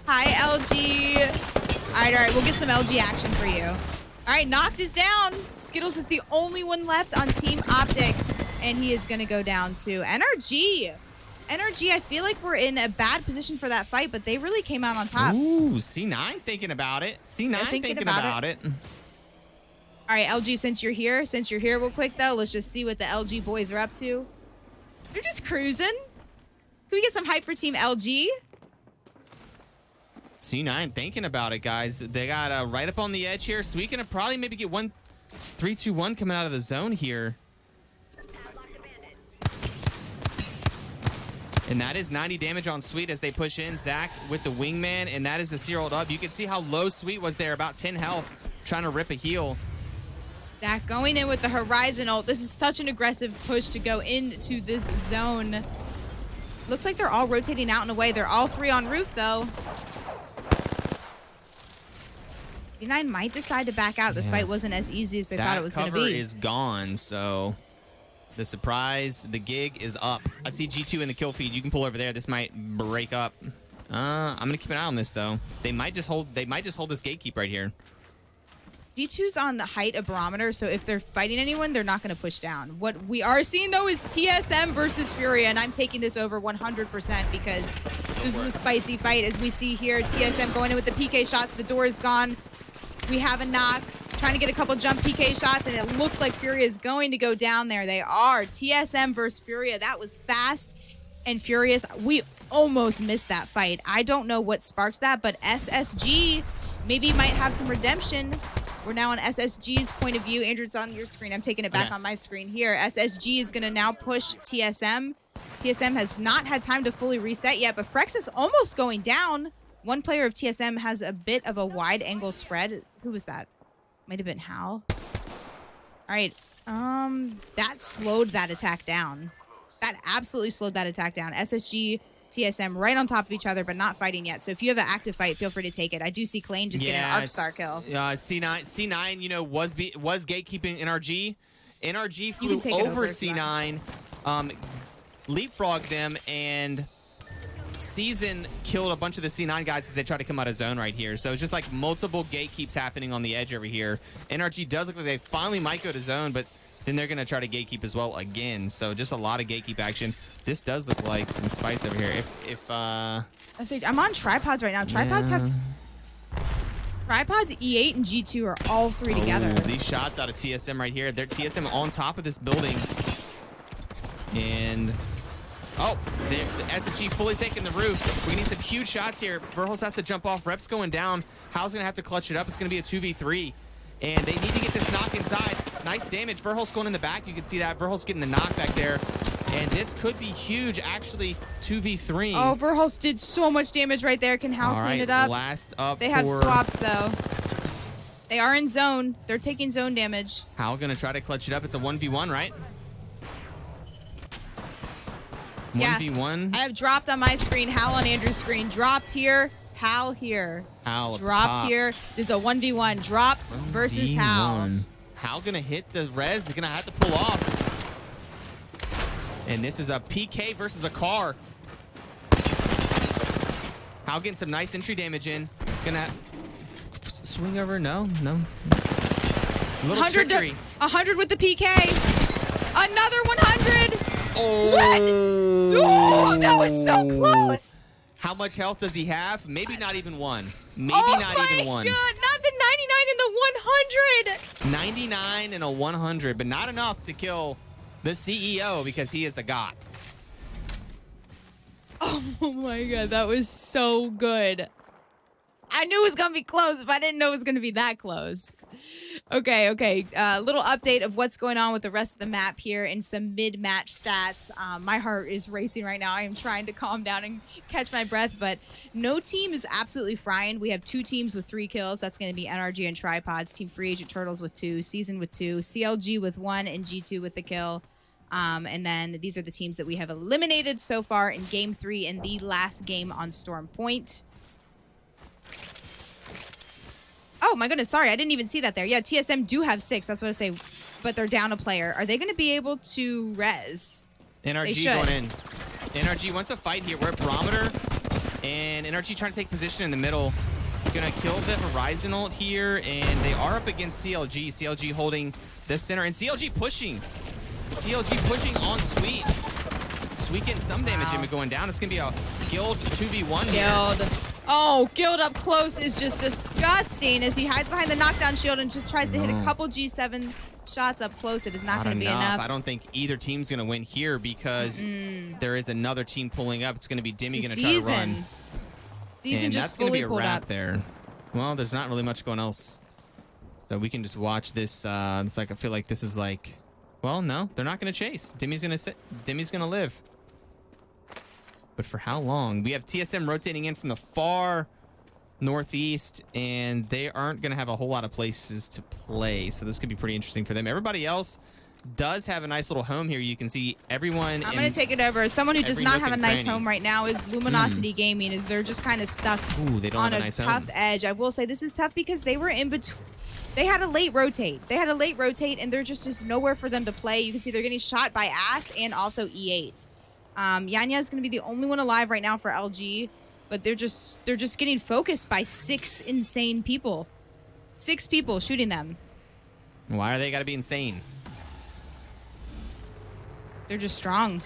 Hi, LG. All right, we'll get some LG action for you. All right, Knocked is down. Skittles is the only one left on Team Optic, and he is going to go down to NRG. NRG, I feel like we're in a bad position for that fight, but they really came out on top. Ooh, C9 thinking about it. C9 thinking about it. All right, LG, since you're here real quick, though, let's just see what the LG boys are up to. They're just cruising. Can we get some hype for Team LG? C9 thinking about it, guys. They got right up on the edge here, so we can probably maybe get 3-2-1 coming out of the zone here. And that is 90 damage on Sweet as they push in. Zach with the wingman, and that is the seer ult up. You can see how low Sweet was there, about 10 health, trying to rip a heal. Zach going in with the Horizon ult. This is such an aggressive push to go into this zone. Looks like they're all rotating out and away. They're all three on roof, though. D9 might decide to back out. This fight wasn't as easy as they thought it was going to be. That cover is gone, so... The surprise, the gig is up. I see G2 in the kill feed. You can pull over there. This might break up. I'm gonna keep an eye on this though. They might just hold this gatekeep right here. G2's on the height of barometer, so if they're fighting anyone, they're not gonna push down. What we are seeing though is TSM versus Furia, and I'm taking this over 100% because this is a spicy fight as we see here. TSM going in with the PK shots. The door is gone. We have a knock. Trying to get a couple jump PK shots, and it looks like Furia is going to go down there. They are. TSM versus Furia. That was fast and furious. We almost missed that fight. I don't know what sparked that, but SSG maybe might have some redemption. We're now on SSG's point of view. Andrew, it's on your screen. I'm taking it back on my screen here. SSG is going to now push TSM. TSM has not had time to fully reset yet, but Frex is almost going down. One player of TSM has a bit of a wide angle spread. Who was that? Might have been Hal. All right. That slowed that attack down. That absolutely slowed that attack down. SSG, TSM right on top of each other, but not fighting yet. So if you have an active fight, feel free to take it. I do see Klain just get an arc star kill. C9, you know, was gatekeeping NRG. NRG flew over C9, leapfrogged them, and Season killed a bunch of the C9 guys as they try to come out of zone right here. So it's just like multiple gatekeeps happening on the edge over here. NRG does look like they finally might go to zone, but then they're going to try to gatekeep as well again. So just a lot of gatekeep action. This does look like some spice over here. I'm on tripods right now. Tripods have... Tripods, E8, and G2 are all three together. These shots out of TSM right here. They're TSM on top of this building. And... Oh, the SSG fully taking the roof. We need some huge shots here. Verhulst has to jump off. Rep's going down. Hal's going to have to clutch it up. It's going to be a 2v3. And they need to get this knock inside. Nice damage. Verhulst going in the back. You can see that. Verhulst getting the knock back there. And this could be huge, actually, 2v3. Oh, Verhulst did so much damage right there. Can Hal clean it up? Last up They have swaps, though. They are in zone. They're taking zone damage. Hal going to try to clutch it up. It's a 1v1, right? 1v1. I have dropped on my screen. Hal on Andrew's screen. Dropped here. Hal here. Hal dropped here. This is a 1v1. Dropped versus Hal. Hal gonna hit the res. They're gonna have to pull off. And this is a PK versus a car. Hal getting some nice entry damage in. Gonna swing over. No. Little trickery. 100 with the PK. Another 100. Oh. What? Oh, that was so close. How much health does he have? Maybe not even one. Maybe Oh not my even one. God, not the 99 and the 100. 99 and a 100, but not enough to kill the CEO because he is a god. Oh my God, that was so good. I knew it was going to be close, but I didn't know it was going to be that close. Okay. Little update of what's going on with the rest of the map here and some mid-match stats. My heart is racing right now. I am trying to calm down and catch my breath, but no team is absolutely frying. We have 2 teams with 3 kills. That's going to be NRG and Tripods. Team Free Agent Turtles with 2, Season with 2, CLG with 1, and G2 with the kill. And then these are the teams that we have eliminated so far in Game 3 and the last game on Storm Point. Oh my goodness, sorry, I didn't even see that there. Yeah, TSM do have 6, that's what I say, but they're down a player. Are they going to be able to res? NRG going in. NRG wants a fight here. We're at Barometer, and NRG trying to take position in the middle. Gonna kill the Horizon ult here, and they are up against CLG. CLG holding the center, and CLG pushing. CLG pushing on Sweet. Sweet getting some damage in, going down. It's gonna be a Guild 2v1 here. Guild. Oh, Guild up close is just disgusting as he hides behind the knockdown shield and just tries to hit a couple G7 shots up close. It is not going to be enough. I don't think either team's going to win here because there is another team pulling up. It's going to be Dimmy going to try to run. Season and just that's fully be a pulled wrap up there. Well, there's not really much going else. So we can just watch this. It's like I feel like this is like, well, no, they're not going to chase. Dimmy's going to sit. Dimmy's going to live. But for how long? We have TSM rotating in from the far northeast, and they aren't going to have a whole lot of places to play. So this could be pretty interesting for them. Everybody else does have a nice little home here. You can see everyone. I'm going to take it over. Someone who does not have a nice home right now is Luminosity Gaming, as they're just kind of stuck they don't on have a nice tough home. edge. I will say this is tough because they were in between. They had a late rotate. And they're just nowhere for them to play. You can see they're getting shot by Ass and also E8. Yanya is going to be the only one alive right now for LG, but they're just getting focused by 6 insane people. 6 people shooting them. Why are they got to be insane? They're just strong.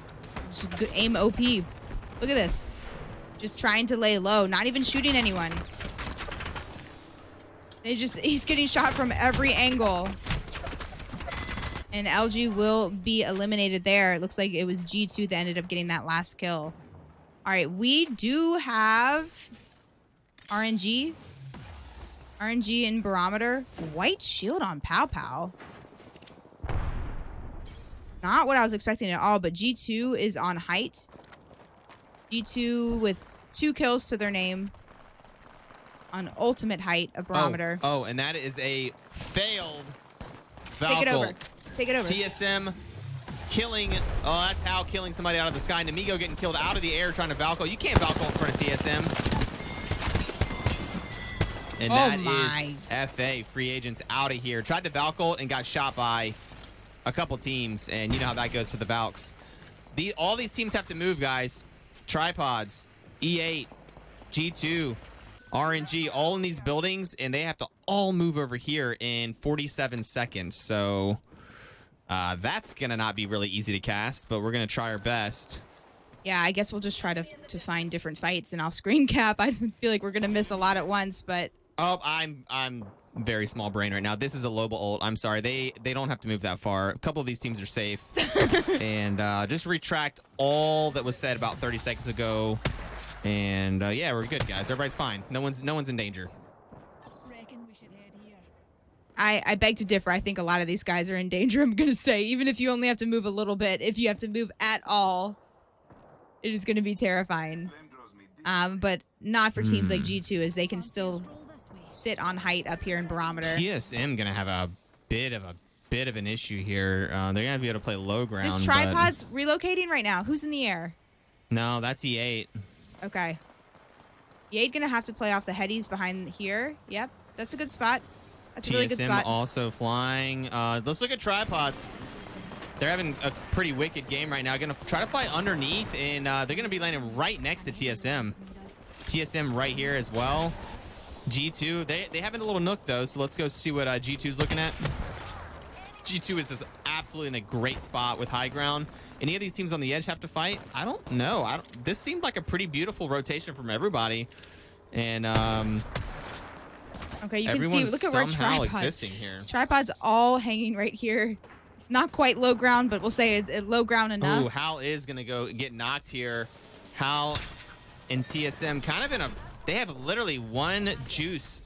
Just good aim OP. Look at this. Just trying to lay low, not even shooting anyone. He's getting shot from every angle. And LG will be eliminated there. It looks like it was G2 that ended up getting that last kill. All right, we do have RNG. RNG in Barometer. White shield on Pow Pow. Not what I was expecting at all, but G2 is on height. G2 with 2 kills to their name. On ultimate height of Barometer. Oh, and that is a failed Valkyrie. Take it over. Take it over. TSM killing. Oh, that's how killing somebody out of the sky. Namigo getting killed out of the air trying to Valko. You can't Valko in front of TSM. And that is FA. Free agents out of here. Tried to Valko and got shot by a couple teams. And you know how that goes for the Valks. All these teams have to move, guys. Tripods, E8, G2, RNG, all in these buildings. And they have to all move over here in 47 seconds. So that's going to not be really easy to cast, but we're going to try our best. Yeah, I guess we'll just try to find different fights, and I'll screen cap. I feel like we're going to miss a lot at once, but... Oh, I'm very small brain right now. This is a Loba ult. I'm sorry. They don't have to move that far. A couple of these teams are safe. And just retract all that was said about 30 seconds ago. And yeah, we're good, guys. Everybody's fine. No one's in danger. I beg to differ. I think a lot of these guys are in danger, I'm going to say. Even if you only have to move a little bit, if you have to move at all, it is going to be terrifying. But not for teams like G2, as they can still sit on height up here in Barometer. TSM going to have a bit of an issue here. They're going to be able to play low ground. Is Tripods relocating right now? Who's in the air? No, that's E8. Okay. E8 going to have to play off the headies behind here. Yep, that's a good spot. That's a really good spot. TSM also flying. Let's look at Tripods. They're having a pretty wicked game right now. Going to try to fly underneath, and they're going to be landing right next to TSM. TSM right here as well. G2, they having a little nook, though, so let's go see what G2's looking at. G2 is just absolutely in a great spot with high ground. Any of these teams on the edge have to fight? I don't know. This seemed like a pretty beautiful rotation from everybody. And okay, you can see, look at where somehow existing here. Tripod's all hanging right here. It's not quite low ground, but we'll say it's low ground enough. Ooh, Hal is going to get knocked here. Hal and TSM kind of they have literally one juice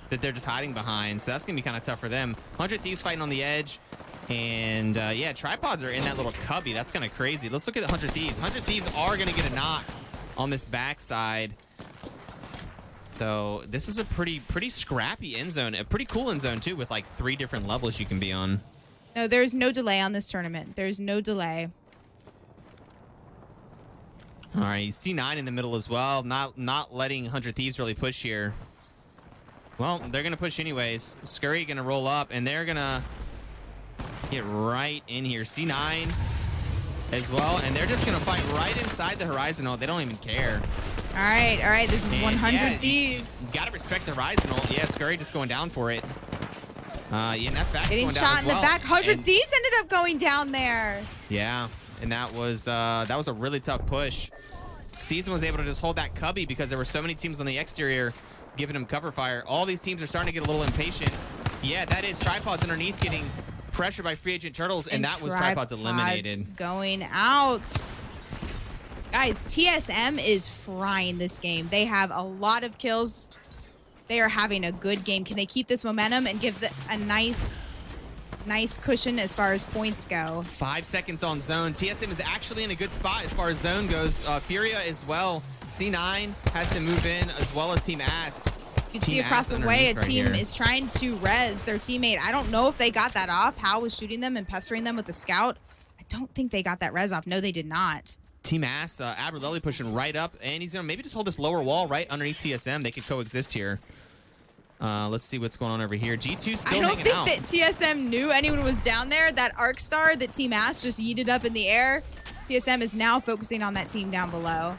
that they're just hiding behind. So that's going to be kind of tough for them. 100 Thieves fighting on the edge. And yeah, Tripods are in that little cubby. That's kind of crazy. Let's look at the 100 Thieves. 100 Thieves are going to get a knock on this backside. So this is a pretty scrappy end zone. A pretty cool end zone too, with like 3 different levels you can be on. No, there's no delay on this tournament. There's no delay. All right, C9 in the middle as well. Not letting 100 Thieves really push here. Well, they're going to push anyways. Scurry going to roll up, and they're going to get right in here. C9 as well, and they're just going to fight right inside the horizontal. They don't even care. All right. This is 100 Thieves. You got to respect the horizontal. Yeah, Scurry just going down for it. Yeah, and that's back. Getting going down shot as in well. the back. 100 And Thieves ended up going down there. yeah, and that was a really tough push. Season was able to just hold that cubby because there were so many teams on the exterior giving him cover fire. All these teams are starting to get a little impatient. Yeah, that is Tripods underneath getting pressure by Free Agent Turtles, and that was Tripods eliminated. Going out. Guys, TSM is frying this game. They have a lot of kills. They are having a good game. Can they keep this momentum and give a nice cushion as far as points go? 5 seconds on zone. TSM is actually in a good spot as far as zone goes. Furia as well. C9 has to move in as well as Team Ass. You can see across the way a team is trying to res their teammate. I don't know if they got that off. Hal was shooting them and pestering them with the scout. I don't think they got that res off. No, they did not. Team Ass, Aberlelli pushing right up, and he's going to maybe just hold this lower wall right underneath TSM. They could coexist here. Let's see what's going on over here. G2 still hanging out. I don't think that TSM knew anyone was down there. That arc star that Team Ass just yeeted up in the air. TSM is now focusing on that team down below.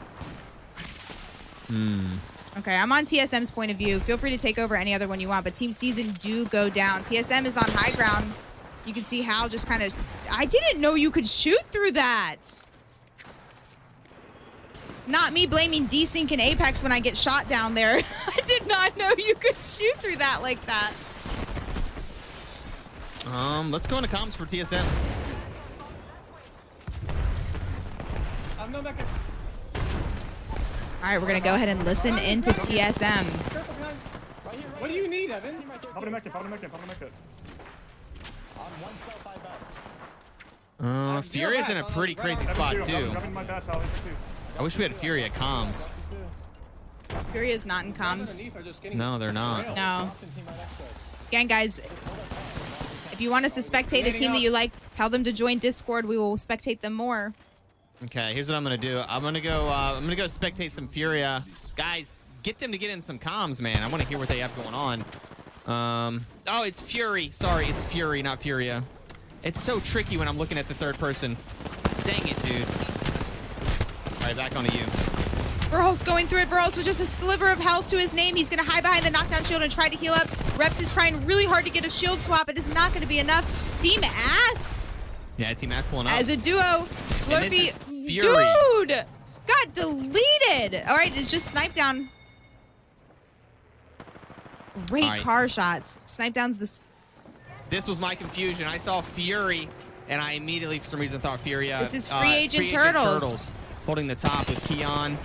Okay, I'm on TSM's point of view. Feel free to take over any other one you want, but Team Season do go down. TSM is on high ground. You can see Hal just kind of... I didn't know you could shoot through that. Not me blaming Desync and Apex when I get shot down there. I did not know you could shoot through that like that. Let's go into comms for TSM. I'm no mech. All right, we're going to go ahead and listen into TSM. What do you need, Evan? Pop in a mech it. On 1 cell, 5 bets. Furia's in a pretty crazy spot too. Drop in my bats, Hal. Please. I wish we had Furia comms. Furia's not in comms. No, they're not. No. Again, guys, if you want us to spectate a team that you like, tell them to join Discord. We will spectate them more. Okay, here's what I'm gonna do. I'm gonna go spectate some Furia. Guys, get them to get in some comms, man. I want to hear what they have going on. Oh, it's Fury. Sorry, it's Fury, not Furia. It's so tricky when I'm looking at the third person. Dang it, dude. All right, back onto you. Verholz going through it. Verholz with just a sliver of health to his name. He's going to hide behind the knockdown shield and try to heal up. Reps is trying really hard to get a shield swap. It is not going to be enough. Team Ass. Yeah, Team Ass pulling up. As a duo. Slurpee. Dude! Got deleted. All right, it's just snipe down. Great car shots. Snipe down's this. This was my confusion. I saw Fury, and I immediately, for some reason, thought Furia. This is Free Agent Turtles. Holding the top with Keon.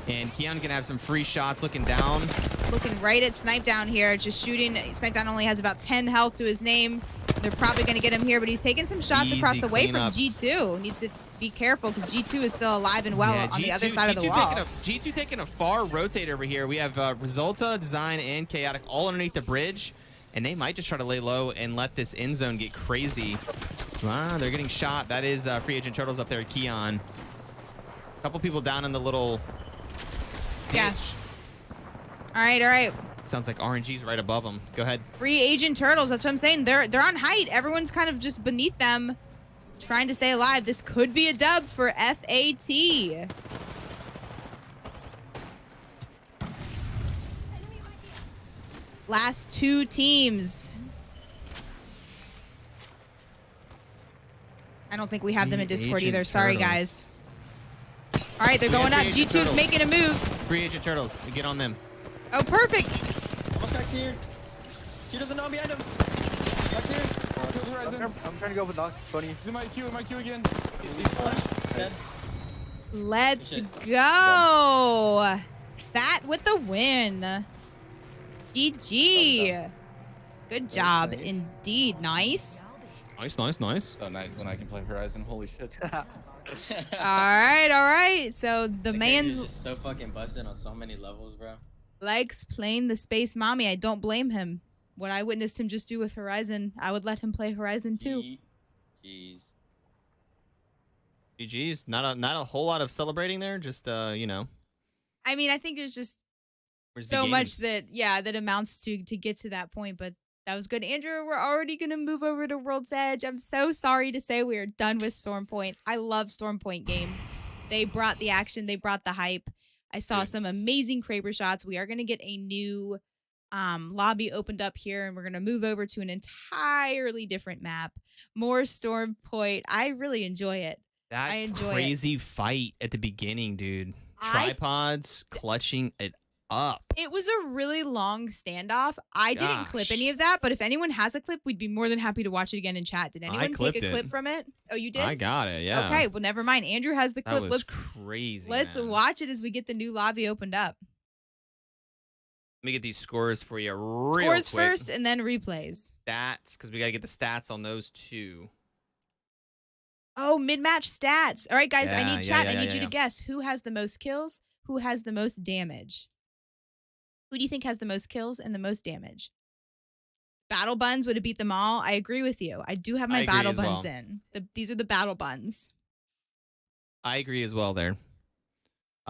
And Keon gonna have some free shots looking down. Looking right at Snipe Down here, just shooting. Snipe Down only has about 10 health to his name. They're probably gonna get him here, but he's taking some shots across the way from G2. Needs to be careful because G2 is still alive and well on the other side of the wall. G2 taking a far rotate over here. We have Resulta, Design, and Chaotic all underneath the bridge. And they might just try to lay low and let this end zone get crazy. Wow, they're getting shot. That is Free Agent Turtles up there at Keon. A couple people down in the little ditch. Yeah. All right. Sounds like RNG's right above them. Go ahead. Free Agent Turtles. That's what I'm saying. They're on height. Everyone's kind of just beneath them, trying to stay alive. This could be a dub for FAT. Last 2 teams. I don't think we have them in Free Discord agent either. Sorry, turtles. guys. All right, they're We have going up. free agent G2's turtles. making a move. Free agent turtles. Get on them. Oh, perfect. Almost back here. He doesn't know I'm behind him. Back here. I'm trying to go with knock. Funny. In my queue again. Dead. Let's go. Fat with the win. GG. Good job. Indeed. Nice. Nice. So nice when I can play Horizon. Holy shit. All right. So the man's just so fucking busted on so many levels, bro. likes playing the Space Mommy. I don't blame him. What I witnessed him just do with Horizon, I would let him play Horizon too. Jeez. GG's. Not a whole lot of celebrating there. Just you know. I mean, I think there's just Where's the so game? much that amounts to get to that point, but that was good. Andrew, we're already going to move over to World's Edge. I'm so sorry to say we are done with Storm Point. I love Storm Point games. They brought the action. They brought the hype. I saw some amazing Kraber shots. We are going to get a new lobby opened up here, and we're going to move over to an entirely different map. More Storm Point. I really enjoy it. That I enjoy crazy fight at the beginning, dude. Tripods clutching it up. It was a really long standoff. I didn't clip any of that, but if anyone has a clip, we'd be more than happy to watch it again in chat. Did anyone take a clip from it? Oh, you did? I got it, yeah. Okay, well, never mind. Andrew has the clip. That was crazy. Let's man. watch it as we get the new lobby opened up. Let me get these scores for you real Scores quick. first and then replays. Stats, because we got to get the stats on those two. Oh, mid-match stats. All right, guys, I need chat. I need you yeah. to guess who has the most kills, who has the most damage. Who do you think has the most kills and the most damage? Battle buns would have beat them all. I agree with you. I do have my battle buns in. These are the battle buns. I agree as well there.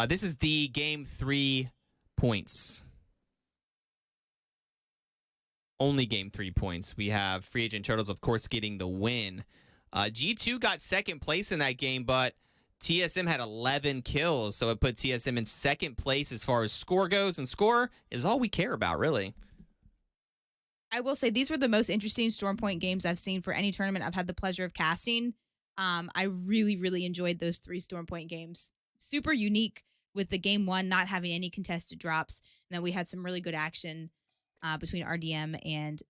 This is the game 3 points. Only game 3 points. We have Free Agent Turtles, of course, getting the win. G2 got second place in that game, but TSM had 11 kills, so it put TSM in second place as far as score goes, and score is all we care about, really. I will say these were the most interesting Storm Point games I've seen for any tournament I've had the pleasure of casting. I really, really enjoyed those 3 Storm Point games. Super unique with the game 1 not having any contested drops, and then we had some really good action between RDM and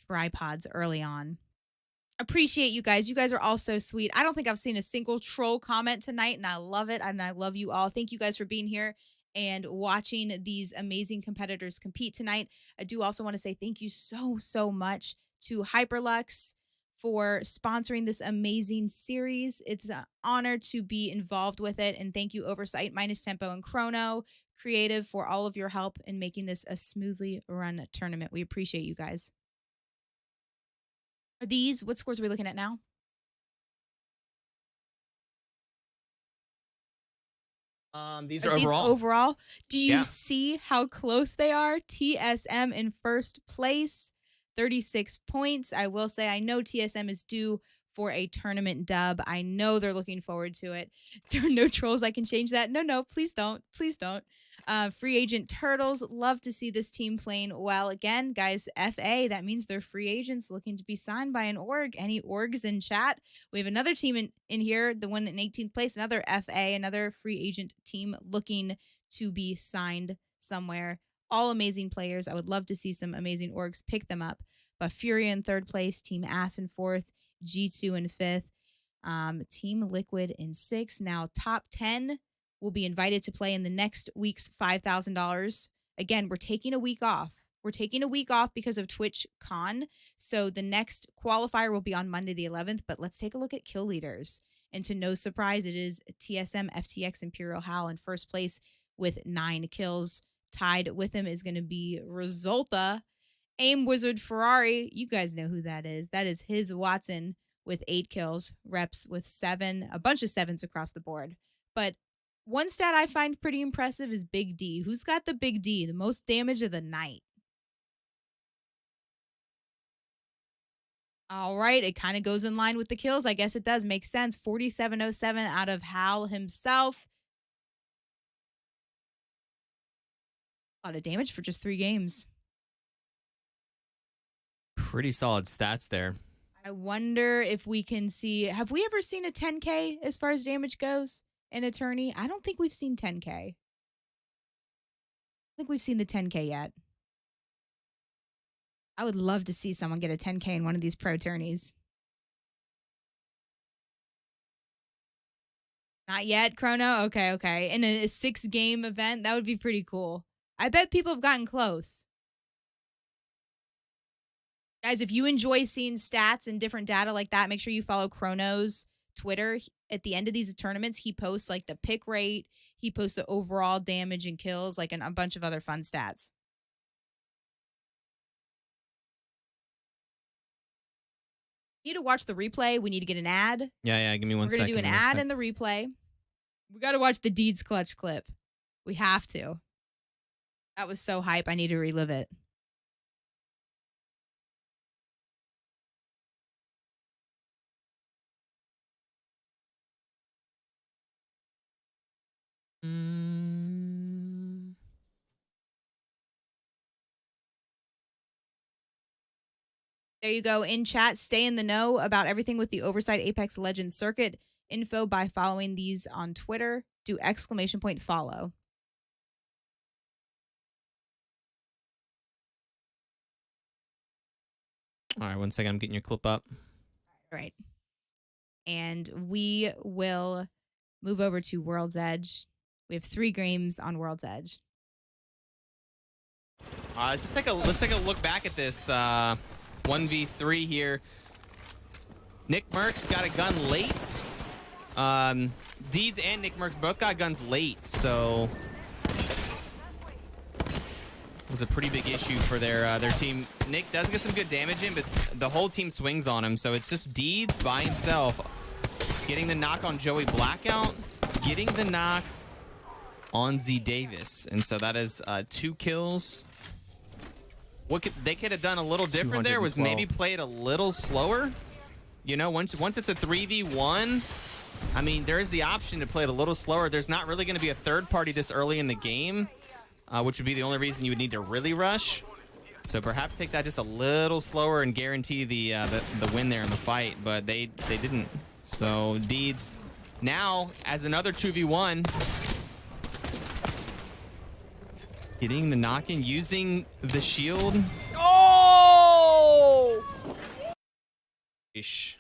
Tripods early on. Appreciate you guys. You guys are all so sweet. I don't think I've seen a single troll comment tonight, and I love it, and I love you all. Thank you guys for being here and watching these amazing competitors compete tonight. I do also want to say thank you so, so much to Hyperlux for sponsoring this amazing series. It's an honor to be involved with it, and thank you Oversight, Minus Tempo, and Chrono Creative for all of your help in making this a smoothly run tournament. We appreciate you guys. Are these, what scores are we looking at now? These are overall. Overall. Do you see how close they are? TSM in first place, 36 points. I will say, I know TSM is due for a tournament dub. I know they're looking forward to it. There are no trolls. I can change that. No, please don't. Please don't. Free Agent Turtles, love to see this team playing well. Again, guys, FA, that means they're free agents looking to be signed by an org. Any orgs in chat? We have another team in here, the one in 18th place, another FA, another free agent team looking to be signed somewhere. All amazing players. I would love to see some amazing orgs pick them up. But Fury in third place, Team Ass in fourth, G2 in fifth, Team Liquid in sixth. Now, top 10 will be invited to play in the next week's $5,000. Again, we're taking a week off. We're taking a week off because of TwitchCon. So the next qualifier will be on Monday the 11th. But let's take a look at kill leaders. And to no surprise, it is TSM, FTX, Imperial Hal in first place with 9 kills. Tied with him is going to be Resulta. Aim Wizard Ferrari, you guys know who that is. That is his Watson with 8 kills. Reps with 7, a bunch of 7s across the board. But one stat I find pretty impressive is Big D. Who's got the Big D? The most damage of the night. All right, it kind of goes in line with the kills. I guess it does make sense. 4707 out of Hal himself. A lot of damage for just 3 games. Pretty solid stats there. I wonder if we can see. Have we ever seen a 10K as far as damage goes in Attorney? I don't think we've seen 10K. I think we've seen the 10K yet. I would love to see someone get a 10K in one of these pro tourneys. Not yet, Chrono? Okay. In a 6-game event, that would be pretty cool. I bet people have gotten close. Guys, if you enjoy seeing stats and different data like that, make sure you follow Chrono's Twitter. At the end of these tournaments, he posts like the pick rate. He posts the overall damage and kills, like a bunch of other fun stats. We need to watch the replay. We need to get an ad. Yeah. Give me one We're second. going to do an ad in the replay. We got to watch the Deeds clutch clip. We have to. That was so hype. I need to relive it. There you go. In chat, stay in the know about everything with the Oversight Apex Legends circuit info by following these on Twitter. Do !" follow. All right, 1 second. I'm getting your clip up. All right. And we will move over to World's Edge. We have 3 games on World's Edge. Let's take a look back at this 1v3 here. Nick Merckx got a gun late. Deeds and Nick Merckx both got guns late, so it was a pretty big issue for their team. Nick does get some good damage in, but the whole team swings on him, so it's just Deeds by himself getting the knock on Joey Blackout, getting the knock on Z Davis, and so that is 2 kills. What they could have done a little different there was maybe play it a little slower. You know, once it's a 3v1, I mean, there is the option to play it a little slower. There's not really going to be a third party this early in the game, which would be the only reason you would need to really rush. So perhaps take that just a little slower and guarantee the win there in the fight, but they didn't. So Deeds now as another 2v1. Getting the knock-in, using the shield. Oh! Ish.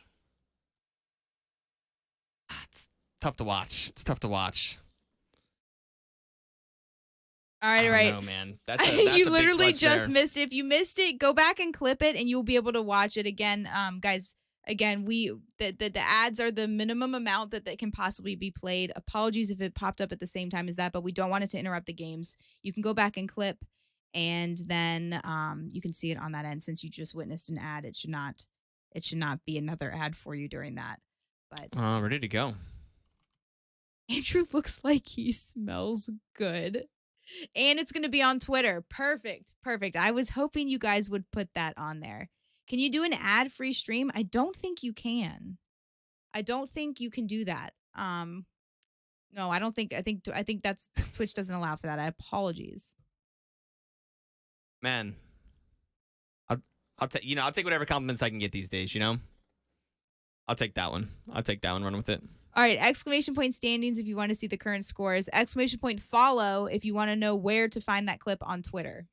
It's tough to watch. It's tough to watch. All right. No, man. That's You a literally big clutch just there. missed it. If you missed it, go back and clip it, and you'll be able to watch it again. Guys, again, the ads are the minimum amount that can possibly be played. Apologies if it popped up at the same time as that, but we don't want it to interrupt the games. You can go back and clip, and then you can see it on that end. Since you just witnessed an ad, it should not be another ad for you during that. But Ready to go. Andrew looks like he smells good. And it's going to be on Twitter. Perfect. I was hoping you guys would put that on there. Can you do an ad-free stream? I don't think you can. I don't think you can do that. No, I don't think. I think that's Twitch doesn't allow for that. I apologies. Man, I'll take whatever compliments I can get these days. You know, I'll take that one. Run with it. All right, ! Standings if you want to see the current scores. ! Follow if you want to know where to find that clip on Twitter.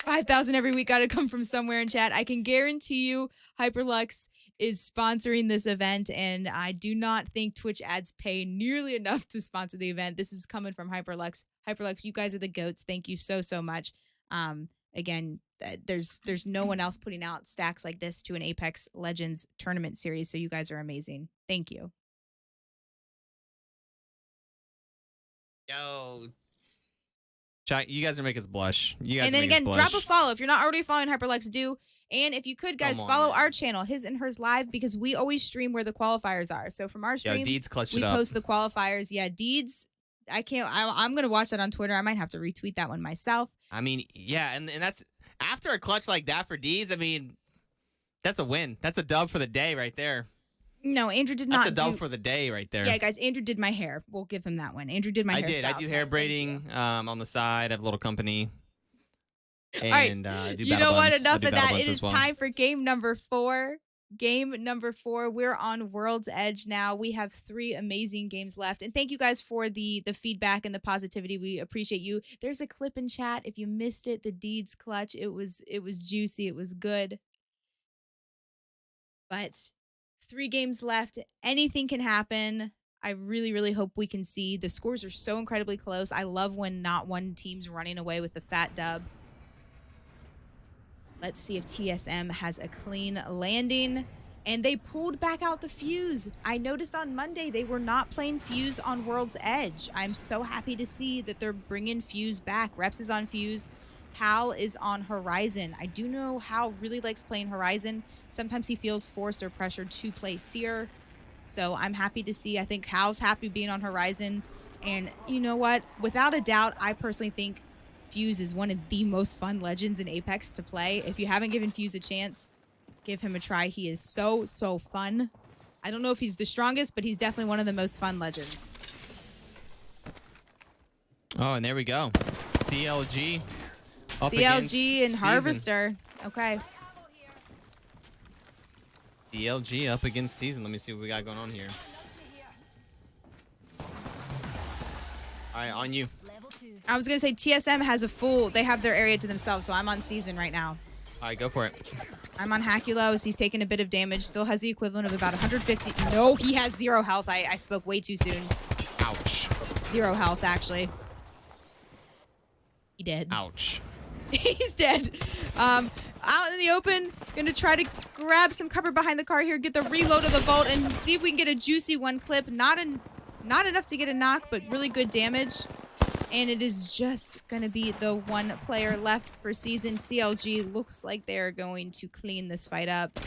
5,000 every week got to come from somewhere in chat. I can guarantee you Hyperlux is sponsoring this event, and I do not think Twitch ads pay nearly enough to sponsor the event. This is coming from Hyperlux. Hyperlux, you guys are the goats. Thank you so much. Again, there's no one else putting out stacks like this to an Apex Legends tournament series, so you guys are amazing. Thank you. Yo, chat, you guys are making us blush. And then again, drop a follow if you're not already following Hyperlux. Do, and if you could, guys, follow our channel, his and hers live, because we always stream where the qualifiers are. So from our stream, Deeds clutched we it up. post the qualifiers. Yeah, Deeds. I'm gonna watch that on Twitter. I might have to retweet that one myself. I mean, yeah, and that's after a clutch like that for Deeds. I mean, that's a win. That's a dub for the day right there. No, Andrew did not. That's a dub for the day right there. Yeah, guys, Andrew did my hair. We'll give him that one. Andrew did my hair. I do hair braiding on the side. I have a little company. right. and do You battle know what? buns. I'll Enough do of battle that. buns It as is well. time for game number 4. Game number 4. We're on World's Edge now. We have 3 amazing games left. And thank you guys for the feedback and the positivity. We appreciate you. There's a clip in chat. If you missed it, the Deeds clutch. It was juicy. It was good. But 3 games left. Anything can happen. I really, really hope we can see. The scores are so incredibly close. I love when not one team's running away with the fat dub. Let's see if TSM has a clean landing. And they pulled back out the Fuse. I noticed on Monday they were not playing Fuse on World's Edge. I'm so happy to see that they're bringing Fuse back. Reps is on Fuse. Hal is on Horizon. I do know Hal really likes playing Horizon. Sometimes he feels forced or pressured to play Seer. So I'm happy to see. I think Hal's happy being on Horizon. And you know what? Without a doubt, I personally think Fuse is one of the most fun legends in Apex to play. If you haven't given Fuse a chance, give him a try. He is so, so fun. I don't know if he's the strongest, but he's definitely one of the most fun legends. Oh, and there we go. CLG. Up CLG against and Season. Harvester. Okay. CLG up against Season. Let me see what we got going on here. All right, on you. I was going to say TSM has a full, they have their area to themselves, so I'm on Season right now. All right, go for it. I'm on Haculo. He's taking a bit of damage. Still has the equivalent of about 150. No, he has 0 health. I spoke way too soon. Ouch. 0 health, actually. He did. Ouch. He's dead. Out in the open. Gonna try to grab some cover behind the car here. Get the reload of the bolt and see if we can get a juicy one clip. Not enough to get a knock, but really good damage. And it is just going to be the one player left for Season. CLG looks like they're going to clean this fight up.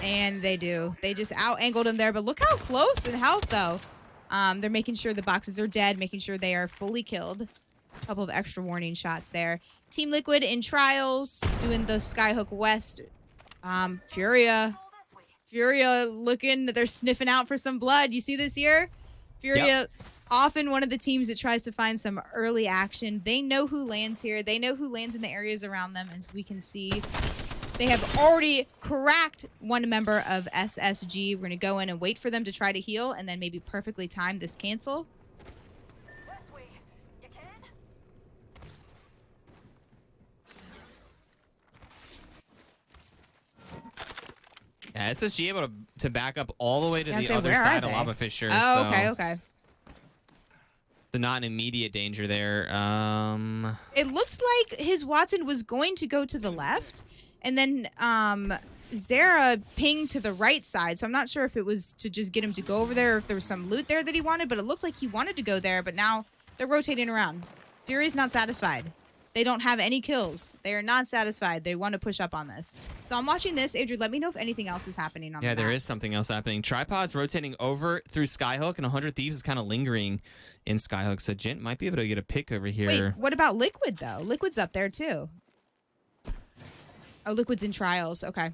And they do. They just out-angled him there. But look how close in health, though. They're making sure the boxes are dead, making sure they are fully killed. A couple of extra warning shots there. Team Liquid in Trials, doing the Skyhook West. Furia looking, they're sniffing out for some blood. You see this here? Furia, often one of the teams that tries to find some early action. They know who lands here. They know who lands in the areas around them. As we can see, they have already cracked one member of SSG. We're going to go in and wait for them to try to heal and then maybe perfectly time this cancel. Yeah, SSG able to back up all the way to the say, other where side are of they? Lava Fisher. Oh, so okay. So not an immediate danger there. It looked like his Watson was going to go to the left, and then Zara pinged to the right side. So I'm not sure if it was to just get him to go over there or if there was some loot there that he wanted, but it looked like he wanted to go there, but now they're rotating around. Fury's not satisfied. They don't have any kills. They are not satisfied. They want to push up on this. So I'm watching this. Adrian, let me know if anything else is happening on the Yeah, map. there is something else happening. Tripod's rotating over through Skyhook, and 100 Thieves is kind of lingering in Skyhook. So Gent might be able to get a pick over here. Wait, what about Liquid, though? Liquid's up there, too. Oh, Liquid's in Trials. Okay.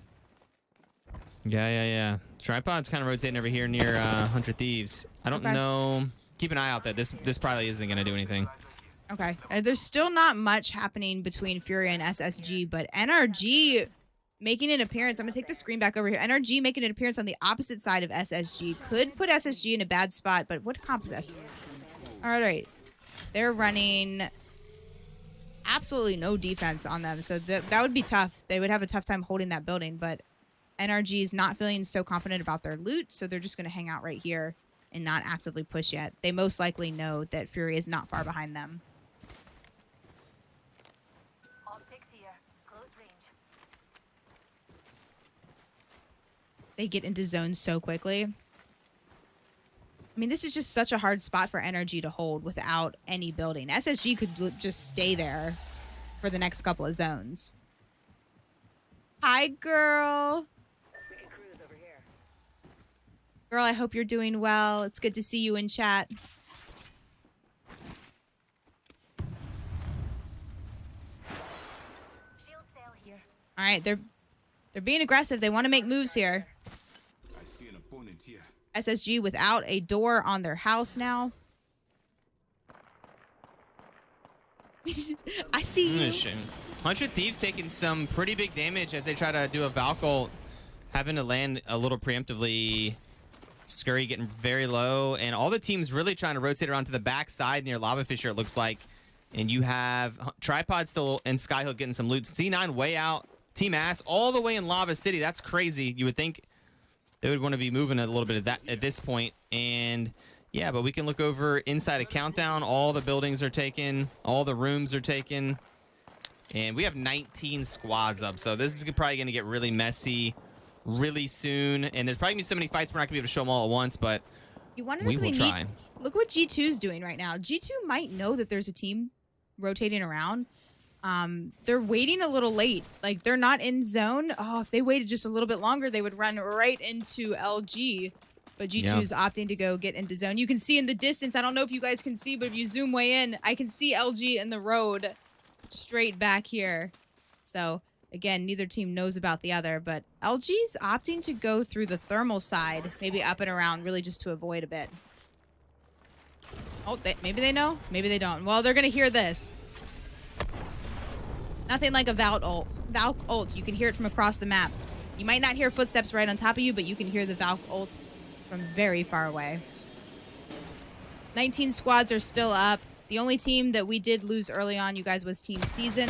Yeah. Tripod's kind of rotating over here near 100 Thieves. I don't know. Keep an eye out that this probably isn't going to do anything. Okay. There's still not much happening between Fury and SSG, but NRG making an appearance. I'm going to take the screen back over here. NRG making an appearance on the opposite side of SSG. Could put SSG in a bad spot, but what comp is this? All right. They're running absolutely no defense on them, so that would be tough. They would have a tough time holding that building, but NRG is not feeling so confident about their loot, so they're just going to hang out right here and not actively push yet. They most likely know that Fury is not far behind them. They get into zones so quickly. I mean, this is just such a hard spot for NRG to hold without any building. SSG could just stay there for the next couple of zones. Hi, girl. We can cruise over here. Girl, I hope you're doing well. It's good to see you in chat. Shield sail here. All right, they're being aggressive. They want to make moves here. I see an opponent here. SSG without a door on their house now. I see you. 100 Thieves taking some pretty big damage as they try to do a Valk ult, having to land a little preemptively. Scurry getting very low, and all the teams really trying to rotate around to the back side near Lava Fisher, it looks like. And you have Tripod still and Skyhook getting some loot. C9 way out. Team Ass all the way in Lava City. That's crazy. You would think they would want to be moving a little bit of that at this point. And yeah, but we can look over inside a Countdown. All the buildings are taken. All the rooms are taken. And we have 19 squads up. So this is probably going to get really messy really soon. And there's probably going to be so many fights we're not going to be able to show them all at once. But you want to know we will something try. neat? Look what G2's doing right now. G2 might know that there's a team rotating around. They're waiting a little late. Like, they're not in zone. Oh, if they waited just a little bit longer, they would run right into LG. But G2 is opting to go get into zone. You can see in the distance, I don't know if you guys can see, but if you zoom way in, I can see LG in the road straight back here. So, again, neither team knows about the other, but LG's opting to go through the thermal side, maybe up and around, really just to avoid a bit. Oh, maybe they know, maybe they don't. Well, they're going to hear this. Nothing like a Valk ult. You can hear it from across the map. You might not hear footsteps right on top of you, but you can hear the Valk ult from very far away. 19 squads are still up. The only team that we did lose early on, you guys, was Team Season.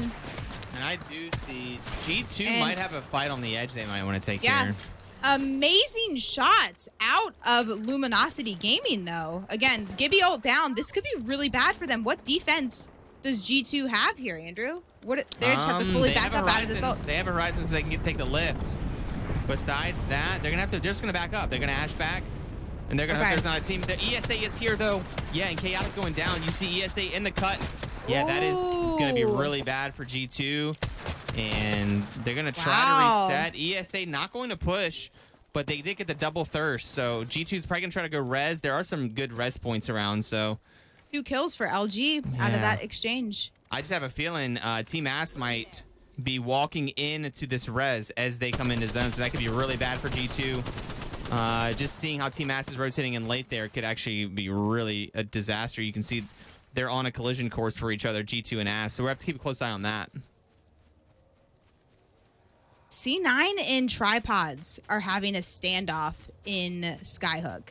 And I do see G2 might have a fight on the edge they might want to take here. Amazing shots out of Luminosity Gaming, though. Again, Gibby ult down. This could be really bad for them. What defense does G2 have here, Andrew? They just have to fully back up out of this ult. They have Horizon so they can take the lift. Besides that, they're just gonna back up. They're gonna ash back, and they're gonna hope there's not a team. The ESA is here though. Yeah, and Chaotic going down. You see ESA in the cut. Yeah, that is gonna be really bad for G2, and they're gonna try to reset. ESA not going to push, but they did get the double thirst. So G2's probably gonna try to go res. There are some good res points around. So 2 kills for LG out of that exchange. I just have a feeling Team Ass might be walking into this res as they come into zone, so that could be really bad for G2. Just seeing how Team Ass is rotating in late there could actually be really a disaster. You can see they're on a collision course for each other, G2 and Ass, so we have to keep a close eye on that. C9 and Tripods are having a standoff in Skyhook.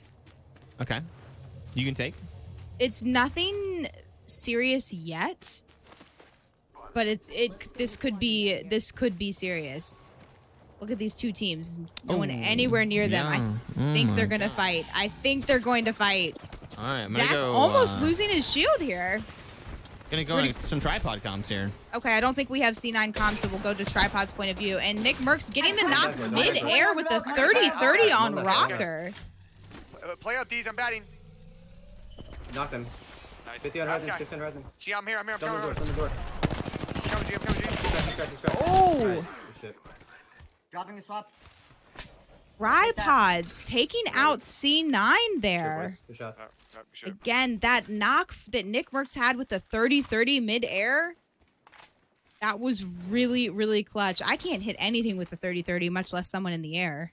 Okay. You can take? It's nothing serious yet, but this could be serious. Look at these two teams. No one anywhere near them. I think they're gonna fight. I think they're going to fight. All right, Zach almost losing his shield here. Gonna go on some Tripod comms here. Okay, I don't think we have C9 comms, so we'll go to Tripod's point of view. And Nick Merckx getting the knock mid-air with the 30-30 on Rocker. Play out these, I'm batting. Knocked him. Nice. 50 on Horizon, 60 on Horizon. Gee, I'm here, I'm Still on the door, coming. still on the door. I'm coming, G. Oh! Right. Shit. Dropping a swap. Tripods taking out C9 there. Good shots. Again, that knock that Nick Merckx had with the 30-30 mid-air, that was really, really clutch. I can't hit anything with the 30-30, much less someone in the air.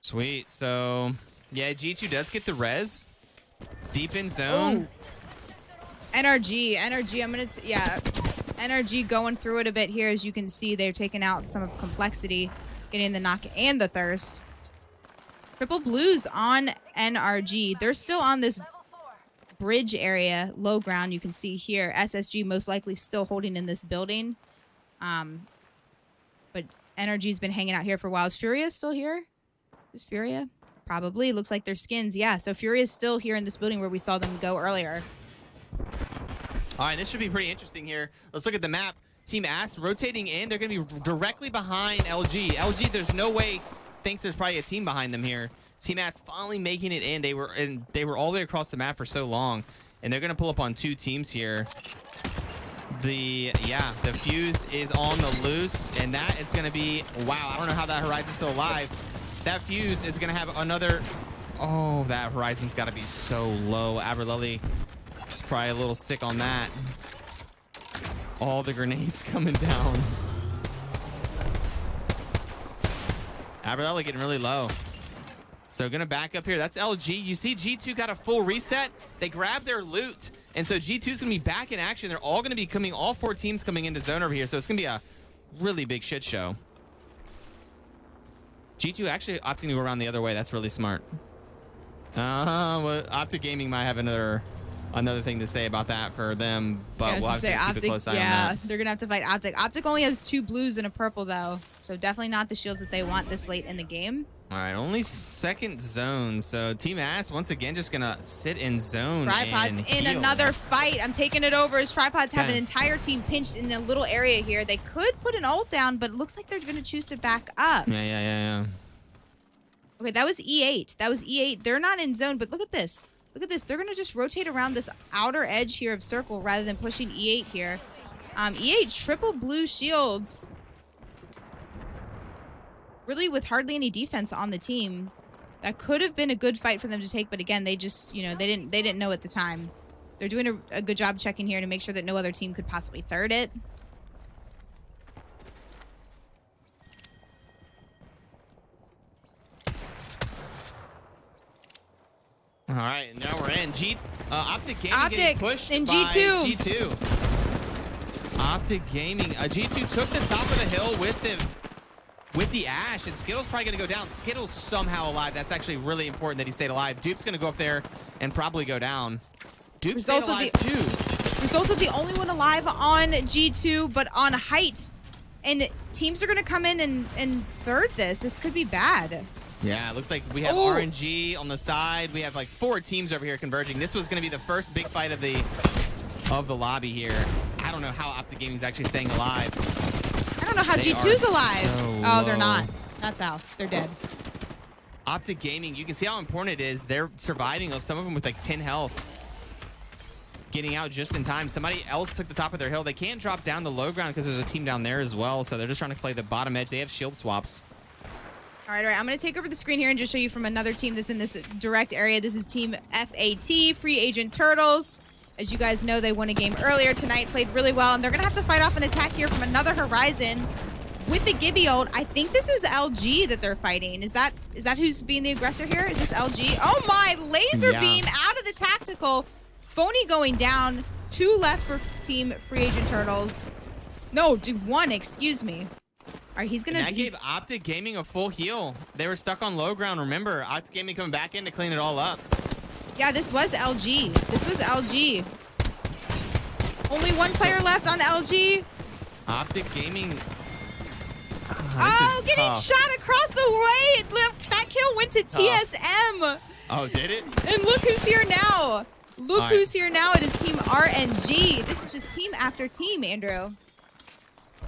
Sweet. So, yeah, G2 does get the res. Deep in zone. NRG, I'm gonna, NRG going through it a bit here. As you can see, they're taking out some of Complexity, getting the knock and the thirst. Triple Blues on NRG. They're still on this bridge area, low ground. You can see here, SSG most likely still holding in this building. But NRG's been hanging out here for a while. Is Furia still here? Is Furia? Probably. Looks like their skins. Yeah, so Furia's still here in this building where we saw them go earlier. All right, this should be pretty interesting here. Let's look at the map. Team Ass rotating in. They're going to be directly behind LG. LG, there's no way, thinks there's probably a team behind them here. Team Ass finally making it in. They were all the way across the map for so long, and they're going to pull up on 2 teams here. The fuse is on the loose, and that is going to be, wow, I don't know how that Horizon's still alive. That fuse is going to have another, oh, that Horizon's got to be so low. Aberlelli is probably a little sick on that. All the grenades coming down. Aberlelli getting really low. So gonna back up here. That's LG. You see G2 got a full reset. They grabbed their loot And so G2 is going to be back in action. They're all going to be coming, all 4 teams coming into zone over here. So it's going to be a really big shit show. G2 actually opting to go around the other way. That's really smart. Well, Optic Gaming might have another thing to say about that for them, but we'll have to keep a close eye on that. They're gonna have to fight Optic. Optic only has 2 blues and a purple though, so definitely not the shields that they want this late in the game. All right, only second zone, so Team Ass once again just gonna sit in zone. Tripods and in heal. another fight. I'm taking it over as Tripods have an entire team pinched in a little area here. They could put an ult down, but it looks like they're gonna choose to back up. Yeah. Okay, that was E8. That was E8. They're not in zone, but look at this. Look at this. They're going to just rotate around this outer edge here of circle rather than pushing E8 here. E8 triple blue shields. Really with hardly any defense on the team. That could have been a good fight for them to take, but again, they just, you know, they didn't know at the time. They're doing a good job checking here to make sure that no other team could possibly third it. All right, now we're in. Optic Gaming Optic getting pushed in by G2. G2. Optic Gaming. G2 took the top of the hill with the Ash, and Skittle's probably going to go down. Skittle's somehow alive. That's actually really important that he stayed alive. Dupe's going to go up there and probably go down. Dupe stayed alive too. Results of the only one alive on G2, but on height. And teams are going to come in and third this. This could be bad. Yeah, it looks like we have RNG on the side. We have like 4 teams over here converging. This was going to be the first big fight of the lobby here. I don't know how Optic Gaming is actually staying alive. I don't know how G2's alive. So oh, they're low. not. That's how. They're dead. Optic Gaming, you can see how important it is. They're surviving. Some of them with like 10 health. Getting out just in time. Somebody else took the top of their hill. They can't drop down the low ground because there's a team down there as well. So they're just trying to play the bottom edge. They have shield swaps. All right. I'm going to take over the screen here and just show you from another team that's in this direct area. This is Team FAT, Free Agent Turtles. As you guys know, they won a game earlier tonight, played really well, and they're going to have to fight off an attack here from another Horizon with the Gibby ult. I think this is LG that they're fighting. Is that who's being the aggressor here? Is this LG? Oh my, laser beam out of the tactical. Phony going down. 2 left for Team Free Agent Turtles. No, 1, excuse me. All right, he's gonna. That gave Optic Gaming a full heal. They were stuck on low ground. Remember, Optic Gaming coming back in to clean it all up. Yeah, this was LG. This was LG. Only 1 player left on LG. Optic Gaming. Oh, getting shot across the way. That kill went to TSM. Oh, did it? And look who's here now. Look who's here now. It is Team RNG. This is just team after team, Andrew.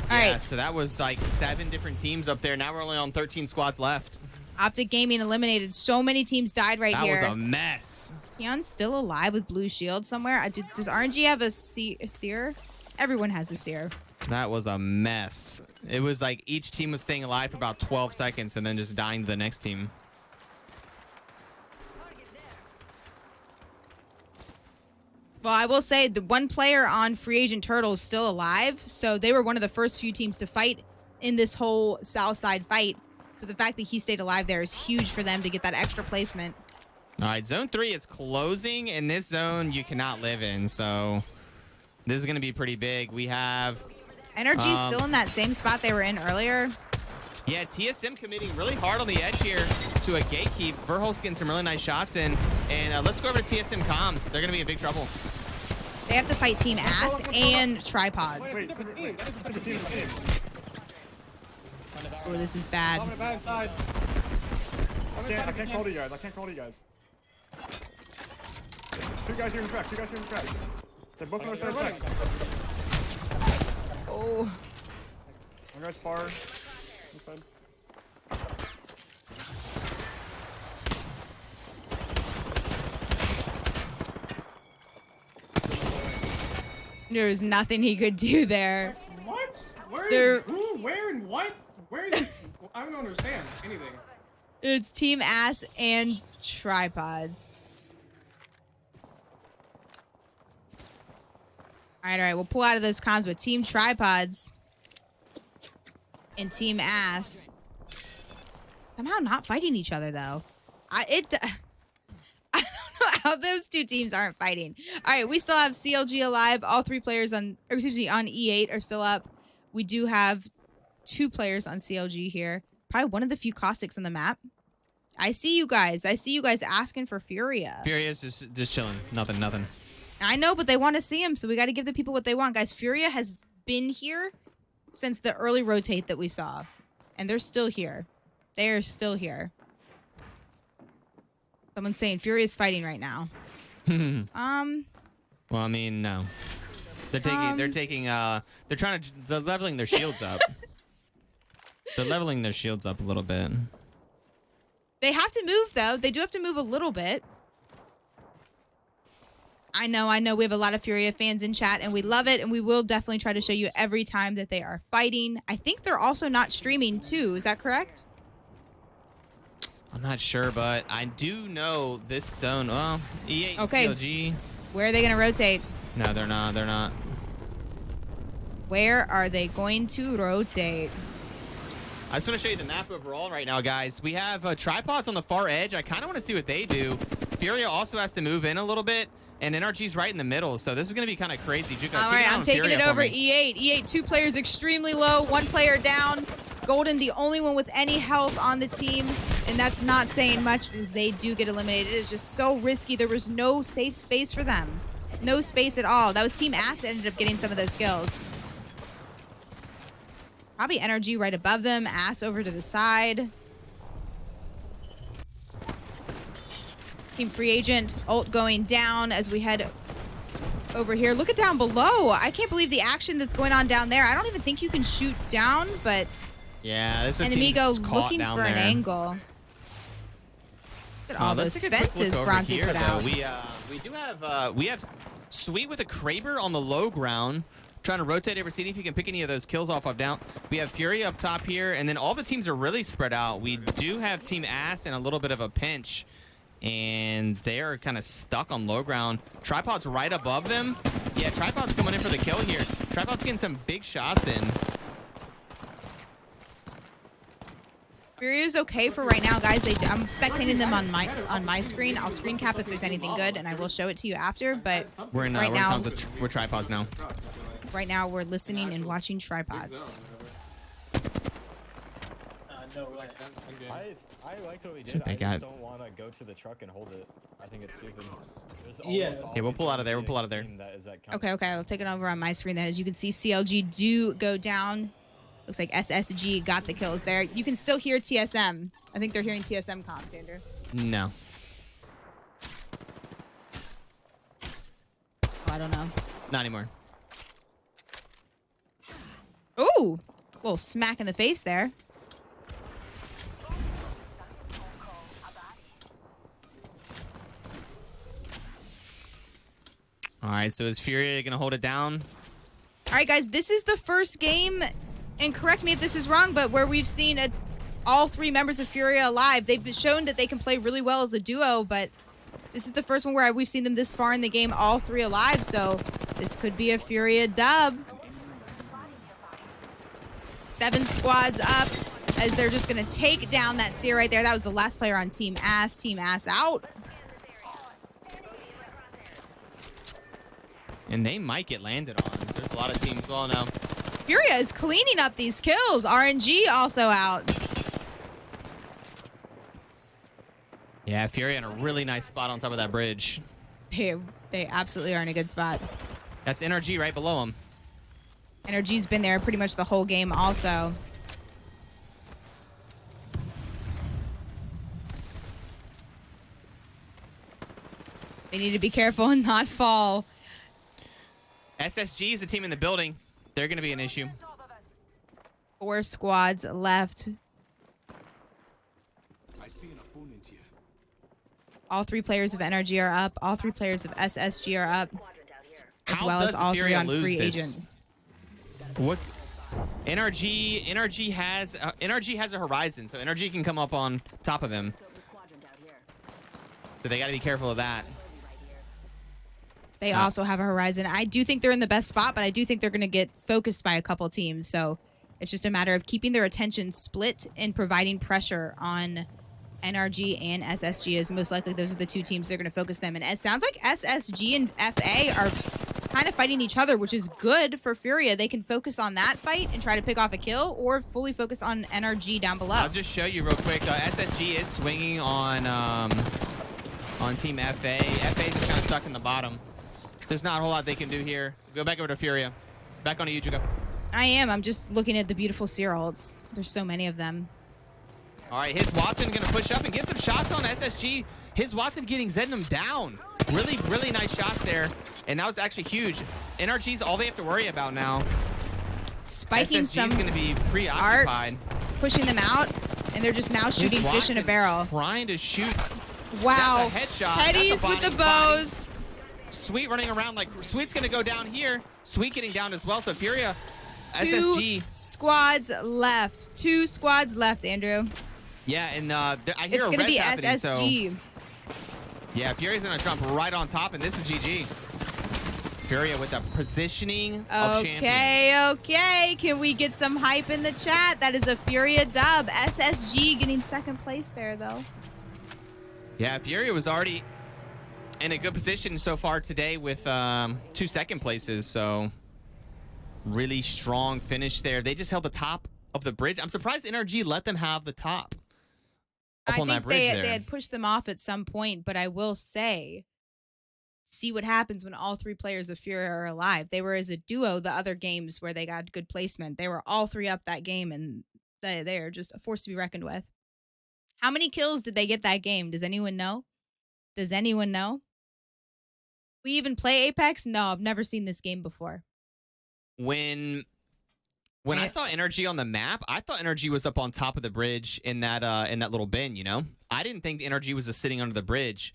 All right. So that was like 7 different teams up there. Now we're only on 13 squads left. Optic Gaming eliminated. So many teams died right here. That was a mess. Keon's still alive with blue shield somewhere. Does RNG have a seer? Everyone has a seer. That was a mess. It was like each team was staying alive for about 12 seconds and then just dying to the next team. Well, I will say the 1 player on Free Agent Turtle is still alive, so they were one of the first few teams to fight in this whole South Side fight. So the fact that he stayed alive there is huge for them to get that extra placement. All right, Zone 3 is closing. In this zone, you cannot live in, so this is going to be pretty big. We have... NRG still in that same spot they were in earlier. Yeah, TSM committing really hard on the edge here to a gatekeep. Verhol's getting some really nice shots in. And let's go over to TSM comms. They're going to be in big trouble. They have to fight Team Ass and Tripods. Oh, this is bad. I can't call to you guys. I can't call to you guys. 2 guys here in the back. 2 guys here in the back. They're both on the side back. Oh. 1 guy's far. This side. There was nothing he could do there. What? Where is who? Where and what? Where is? I don't understand anything. It's Team Ass and Tripods. All right. We'll pull out of those comms with Team Tripods and Team Ass. Somehow not fighting each other though. I don't how those two teams aren't fighting. All right, we still have CLG alive. All 3 players on E8 are still up. We do have 2 players on CLG here. Probably one of the few caustics on the map. I see you guys. I see you guys asking for Furia. Furia's just chilling. Nothing. I know, but they want to see him, so we got to give the people what they want. Guys, Furia has been here since the early rotate that we saw. And they're still here. They are still here. Someone's saying Furia's fighting right now. Well, I mean, no. They're leveling their shields up. They're leveling their shields up a little bit. They have to move, though. They do have to move a little bit. I know. We have a lot of Furia fans in chat, and we love it, and we will definitely try to show you every time that they are fighting. I think they're also not streaming, too. Is that correct? I'm not sure, but I do know this zone. Well, E8 and CLG. Where are they going to rotate? No, they're not. Where are they going to rotate? I just want to show you the map overall right now, guys. We have tripods on the far edge. I kind of want to see what they do. Furia also has to move in a little bit, and NRG's right in the middle, so this is going to be kind of crazy. All right, I'm taking it over E8. E8, 2 players extremely low, 1 player down. Golden, the only one with any health on the team, and that's not saying much because they do get eliminated. It is just so risky. There was no safe space for them. No space at all. That was Team Ass that ended up getting some of those kills. Probably NRG right above them. Ass over to the side. Team Free Agent, ult going down as we head over here. Look at down below. I can't believe the action that's going on down there. I don't even think you can shoot down, but yeah, there's a Enemigo team looking for an angle. Look at all those fences Bronzy put out. We have Sweet with a Kraber on the low ground, trying to rotate over, seeing if you can pick any of those kills off of down. We have Fury up top here, and then all the teams are really spread out. We do have Team Ass in a little bit of a pinch, and they are kind of stuck on low ground. Tripod's right above them. Yeah, Tripod's coming in for the kill here. Tripod's getting some big shots in. Furia's okay for right now, guys. I'm spectating them on my screen. I'll screen cap if there's anything good, and I will show it to you after. But we're tripods now. Right now, we're listening and watching tripods. I liked what we did. I just don't want to go to the truck and hold it. I think it's stupid. Yeah, we'll pull out of there. Okay, I'll take it over on my screen then. As you can see, CLG do go down. Looks like SSG got the kills there. You can still hear TSM. I think they're hearing TSM comms, Andrew. No. Oh, I don't know. Not anymore. Ooh, a little smack in the face there. All right, so is Furia going to hold it down? All right, guys, this is the first game, and correct me if this is wrong, but where we've seen all 3 members of Furia alive. They've shown that they can play really well as a duo, but this is the first one where we've seen them this far in the game, all 3 alive, so this could be a Furia dub. 7 squads up as they're just going to take down that Seer right there. That was the last player on Team Ass. Team Ass out. And they might get landed on. There's a lot of teams. Well, no. Furia is cleaning up these kills. RNG also out. Yeah, Furia in a really nice spot on top of that bridge. They absolutely are in a good spot. That's NRG right below them. NRG's been there pretty much the whole game also. They need to be careful and not fall. SSG is the team in the building. They're going to be an issue. 4 squads left. I see an opponent here. All 3 players of NRG are up. All 3 players of SSG are up. As well as all 3 on Free Agent. What? NRG has a horizon, so NRG can come up on top of them. So they got to be careful of that. They also have a horizon. I do think they're in the best spot, but I do think they're going to get focused by a couple teams. So it's just a matter of keeping their attention split and providing pressure on NRG and SSG, as most likely those are the two teams they're going to focus them. And it sounds like SSG and FA are kind of fighting each other, which is good for Furia. They can focus on that fight and try to pick off a kill, or fully focus on NRG down below. I'll just show you real quick. SSG is swinging on Team FA. FA is just kind of stuck in the bottom. There's not a whole lot they can do here. Go back over to Furia. Back onto you, Jugo. I am. I'm just looking at the beautiful seer ults. There's so many of them. All right, his Watson going to push up and get some shots on SSG. His Watson getting Zednum down. Really, really nice shots there. And that was actually huge. NRG's all they have to worry about now. Spiking SSG's some going to be preoccupied. Pushing them out, and they're just now shooting fish in a barrel. Trying to shoot. Wow. That's a headshot. Headies with the bows. Sweet running around like Sweet's going to go down here. Sweet getting down as well. So Furia, SSG. Squads left. 2 squads left, Andrew. Yeah, and I hear it's a going to be happening, SSG. So yeah, Furia's going to jump right on top, and this is GG. Furia with the positioning of champions. Okay. Can we get some hype in the chat? That is a Furia dub. SSG getting second place there, though. Yeah, Furia was already in a good position so far today with 2 second places, so really strong finish there. They just held the top of the bridge. I'm surprised NRG let them have the top up on that bridge there. They had pushed them off at some point, but I will say, see what happens when all 3 players of Furia are alive. They were as a duo the other games where they got good placement. They were all 3 up that game, and they are just a force to be reckoned with. How many kills did they get that game? Does anyone know? Does anyone know? We even play Apex? No, I've never seen this game before. When I saw NRG on the map, I thought NRG was up on top of the bridge in that little bin, you know? I didn't think the NRG was just sitting under the bridge.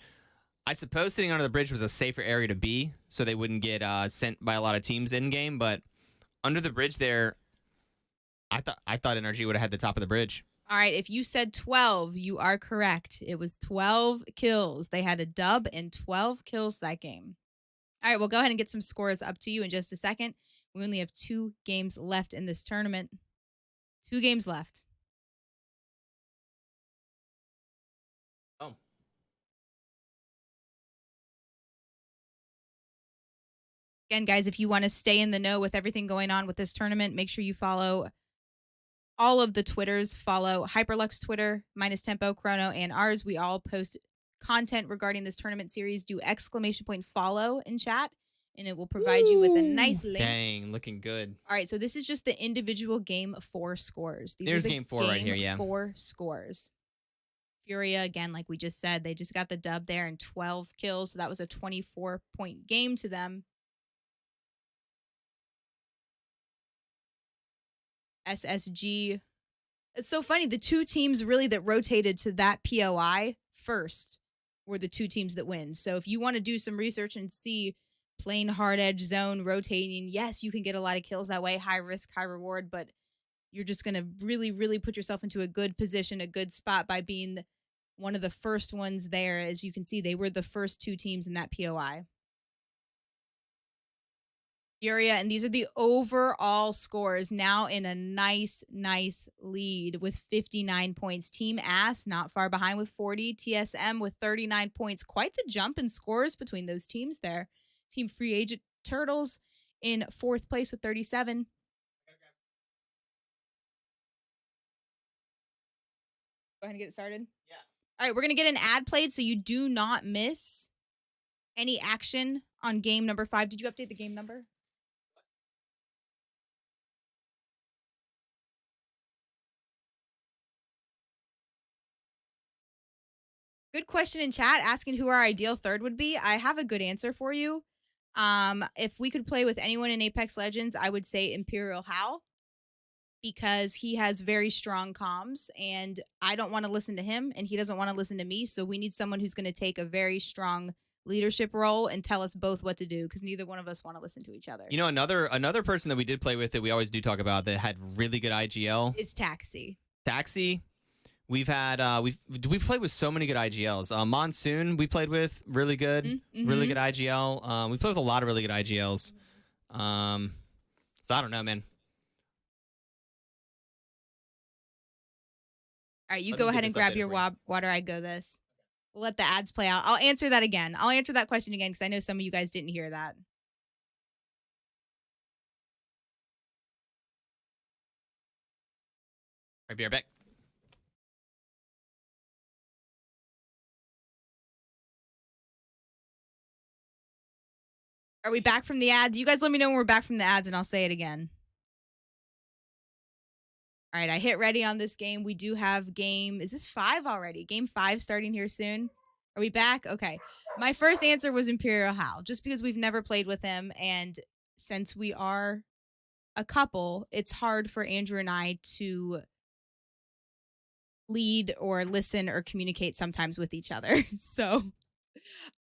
I suppose sitting under the bridge was a safer area to be, so they wouldn't get sent by a lot of teams in game. But under the bridge there, I thought NRG would have had the top of the bridge. All right, if you said 12, you are correct. It was 12 kills. They had a dub and 12 kills that game. All right, we'll go ahead and get some scores up to you in just a second. We only have 2 games left in this tournament. 2 games left. Oh. Again, guys, if you want to stay in the know with everything going on with this tournament, make sure you follow all of the Twitters. Follow Hyperlux Twitter, Minus Tempo, Chrono, and ours. We all post content regarding this tournament series. Do !follow in chat, and it will provide you with a nice link. Dang, looking good. All right, so this is just the individual game 4 scores. There's game 4 right here, yeah. 4 scores. Furia, again, like we just said, they just got the dub there and 12 kills, so that was a 24-point game to them. SSG. It's so funny. The 2 teams really that rotated to that POI first were the 2 teams that win. So if you want to do some research and see plain hard edge zone rotating, yes, you can get a lot of kills that way. High risk, high reward, but you're just going to really, really put yourself into a good position, a good spot by being one of the first ones there. As you can see, they were the first 2 teams in that POI. Furia, and these are the overall scores, now in a nice lead with 59 points. Team Ass not far behind with 40. TSM with 39 points. Quite the jump in scores between those teams there. Team Free Agent Turtles in 4th place with 37. Go ahead and get it started. Yeah. All right, we're going to get an ad played so you do not miss any action on game number 5. Did you update the game number? Good question in chat asking who our ideal third would be. I have a good answer for you. If we could play with anyone in Apex Legends, I would say Imperial Hal, because he has very strong comms and I don't want to listen to him and he doesn't want to listen to me. So we need someone who's going to take a very strong leadership role and tell us both what to do, because neither one of us want to listen to each other. You know, another person that we did play with that we always do talk about that had really good IGL is Taxi. Taxi. We've had we've played with so many good IGLs. Monsoon we played with, really good, really good IGL. We played with a lot of really good IGLs. So I don't know, man. All right, you Let go me get ahead and this grab updated your for you. water. I go this. We'll let the ads play out. I'll answer that again. I'll answer that question again because I know some of you guys didn't hear that. All right, be right back. Are we back from the ads? You guys let me know when we're back from the ads and I'll say it again. All right, I hit ready on this game. We do have game, is this 5 already? Game 5 starting here soon. Are we back? Okay. My first answer was Imperial Hal, just because we've never played with him. And since we are a couple, it's hard for Andrew and I to lead or listen or communicate sometimes with each other. So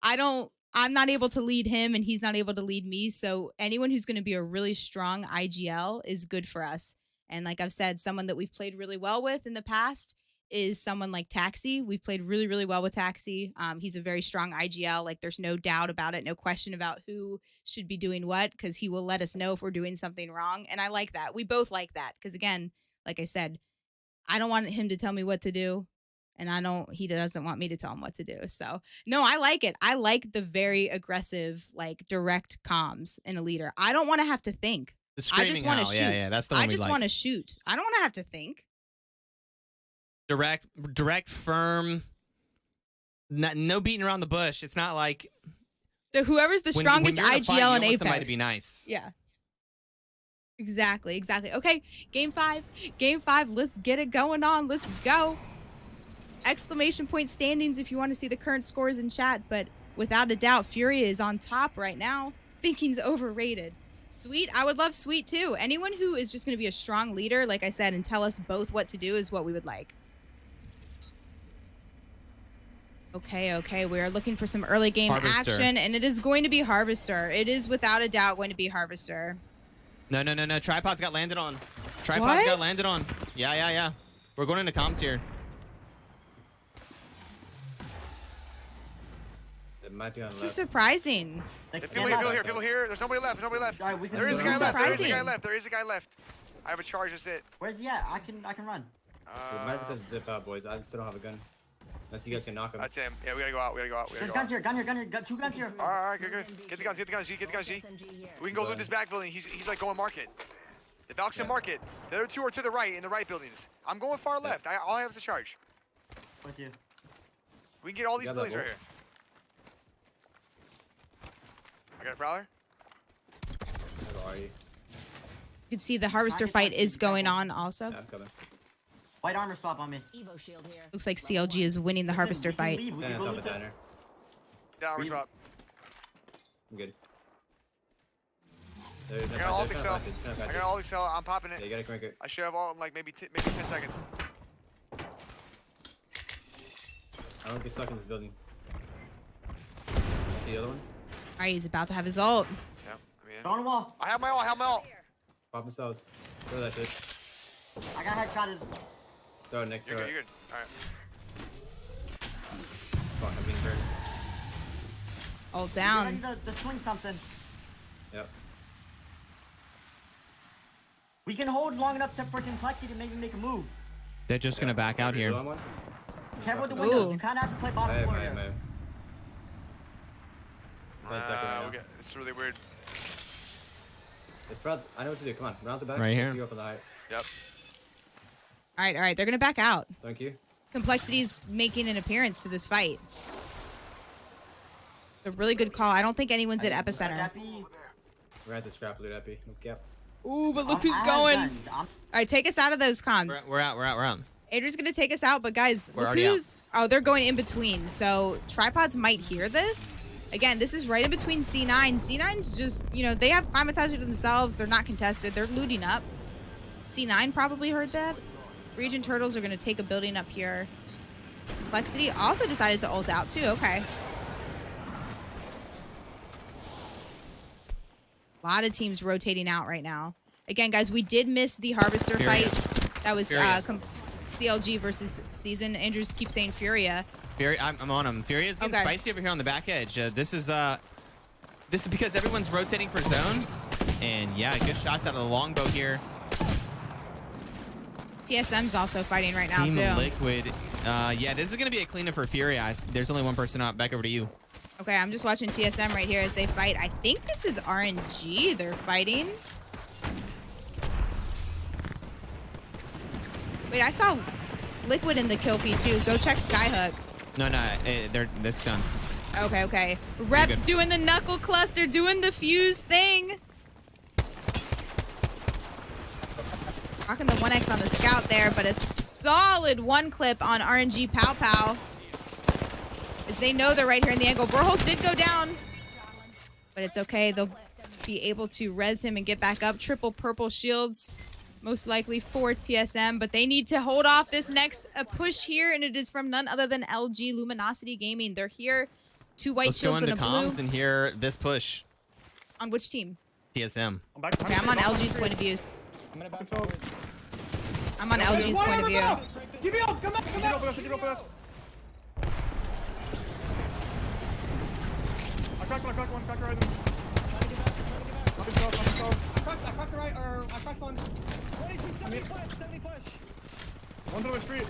I'm not able to lead him and he's not able to lead me. So anyone who's going to be a really strong IGL is good for us. And like I've said, someone that we've played really well with in the past is someone like Taxi. We've played really, really well with Taxi. He's a very strong IGL. Like there's no doubt about it. No question about who should be doing what, because he will let us know if we're doing something wrong. And I like that. We both like that. Because again, like I said, I don't want him to tell me what to do. And he doesn't want me to tell him what to do. So no, I like it. I like the very aggressive, like direct comms in a leader. I don't want to have to think. The I just want to shoot. Yeah, that's the one I just we like. want to shoot. I don't want to have to think. Direct, firm. No beating around the bush. It's not like So whoever's the strongest when you're in a fight, IGL you in don't want Apex. somebody to be nice. Yeah. Exactly. Okay, game 5. Game 5. Let's get it going on. Let's go. Exclamation point standings if you want to see the current scores in chat, but without a doubt, Furia is on top right now. Thinking's overrated. Sweet. I would love Sweet too. Anyone who is just going to be a strong leader, like I said, and tell us both what to do is what we would like. Okay. We are looking for some early game Harvester. action, and it is going to be Harvester. It is without a doubt going to be Harvester. No. Tripod's got landed on. Yeah. We're going into comms here. It might be on This left. is surprising. There's people here. There's nobody left. Alright, we can There is a do guy it. left. There is a guy left. I have a charge. That's it. Where's he at? I can run. It might just zip out, boys. I still don't have a gun. Unless you guys can knock him. That's him. Yeah, we gotta go out. There's guns here. Gun here. 2 guns here. All right, good. Get the guns, G. We can go loot this back building. He's like going market. The Valk's in market. The other 2 are to the right in the right buildings. I'm going far left. All I have is a charge. With you. We can get all these buildings right here. I got a prowler. Where are you? You can see the Harvester fight is going on also. Yeah, I'm coming. White armor swap on me. Evo shield here. Looks like CLG is winning the Harvester fight. We Yeah, can on go top loot of the... diner. Yeah, armor swap. I'm good. I got all Excel. I got all Excel. I'm popping it. Yeah, you gotta crank it. I should have all in like maybe 10 seconds. I don't get stuck in this building. The other one? All right, he's about to have his ult. Yeah, I'm in. Go on the wall. I have my ult. Pop themselves. Throw that shit. I got headshotted. Throw it, Nick. You're Throw good. it. All right. Fuck, I'm being burned. Ult Ready down. to swing something. Yep. We can hold long enough for complexity to maybe make a move. They're just gonna back out here. Careful with the windows. Ooh. You kind of have to play bottom floor here. It's really weird. It's probably, I know what to do. Come on, round the back. Right here. You up on the height. Yep. All right. They're going to back out. Thank you. Complexity's making an appearance to this fight. A really good call. I don't think anyone's at epicenter. We're at the scrap loot epi. Yep. Ooh, but look who's going. All right, take us out of those comms. We're out. Adrian's going to take us out, but guys, We're look already who's... Oh, they're going in between. So tripods might hear this. Again, this is right in between C9. C9's just, they have climatizer to themselves. They're not contested. They're looting up. C9 probably heard that. Region Turtles are going to take a building up here. Complexity also decided to ult out too. Okay. A lot of teams rotating out right now. Again, guys, we did miss the Harvester fight. That was CLG versus Season. Andrews keeps saying Furia. Fury, I'm on him. Furia's getting spicy over here on the back edge. This is because everyone's rotating for zone. And yeah, good shots out of the longbow here. TSM's also fighting right now, Team too. Liquid. Yeah, this is going to be a cleanup for Fury. There's only one person out. Back over to you. Okay, I'm just watching TSM right here as they fight. I think this is RNG they're fighting. Wait, I saw Liquid in the kill feed, too. Go check Skyhook. No, that's done. Okay. Reps doing the knuckle cluster, doing the fuse thing. Rocking the 1x on the scout there, but a solid one clip on RNG Pow Pow. As they know they're right here in the angle. Burholz did go down, but it's okay. They'll be able to res him and get back up. Triple purple shields, most likely for TSM, but they need to hold off this next push here, and it is from none other than LG Luminosity Gaming. They're here. 2 white Let's shields go and into a blue. comms and hear this push. On which team? TSM. Okay, I'm on LG's point of views. I'm on LG's point of view. Give me up! Come back! Come back! Give up us! I cracked one. Crack right. I cracked the right, or I cracked one. 70 flash. One to the street.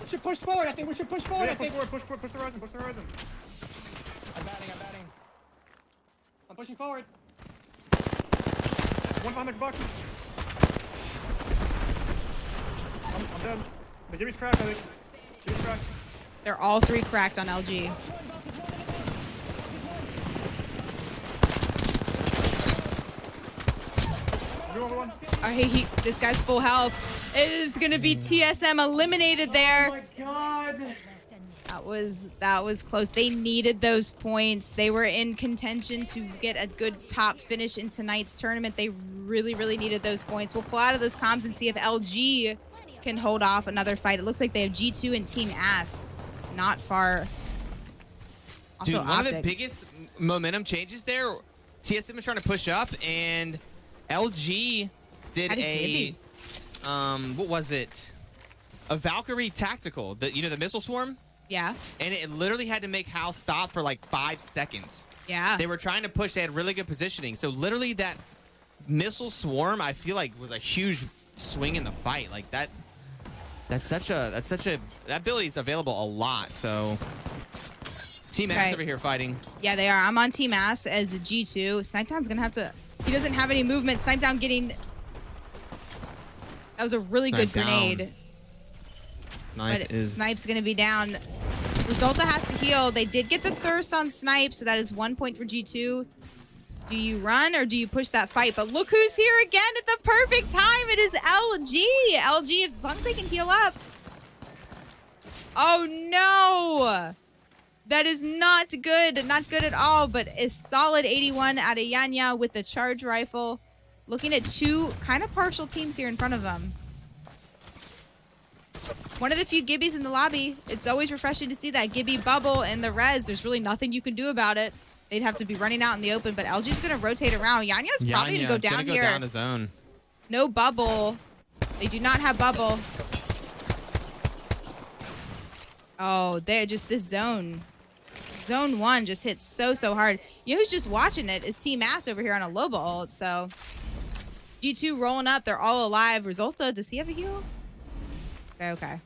We should push forward. I think we should push forward. Yeah, push the horizon. I'm batting. I'm pushing forward. One behind the boxes. I'm dead. The Gibby's cracked, I think. Gibby's cracked. They're all 3 cracked on LG. This guy's full health. It is going to be TSM eliminated there. Oh my god. That was close. They needed those points. They were in contention to get a good top finish in tonight's tournament. They really, really needed those points. We'll pull out of those comms and see if LG can hold off another fight. It looks like they have G2 and Team Ass not far. Also, Dude, one of the biggest momentum changes there, TSM is trying to push up, and LG did what was it? A Valkyrie tactical. The missile swarm? Yeah. And it literally had to make Hal stop for like 5 seconds. Yeah. They were trying to push. They had really good positioning. So literally that missile swarm, I feel like, was a huge swing in the fight. Like that ability is available a lot. So Team Ass over here fighting. Yeah, they are. I'm on Team Ass as a G2. Snipedown's gonna have to. He doesn't have any movement. Snipedown getting. That was a really good grenade. Snipe's gonna be down. Resulta has to heal. They did get the thirst on Snipe, so that is 1 point for G2. Do you run or do you push that fight? But look who's here again at the perfect time. It is LG. LG, as long as they can heal up. Oh no. That is not good. Not good at all, but a solid 81 out of Yanya with the charge rifle. Looking at 2 kind of partial teams here in front of them. One of the few Gibbies in the lobby. It's always refreshing to see that Gibby bubble and the res. There's really nothing you can do about it. They'd have to be running out in the open, but LG's going to rotate around. Yanya's probably going to go down here. Down to zone. No bubble. They do not have bubble. Oh, they're just this zone. Zone 1 just hits so hard. You know who's just watching it is Team Ass over here on a Loba ult. So G2 rolling up. They're all alive. Resulta, does he have a heal? Okay.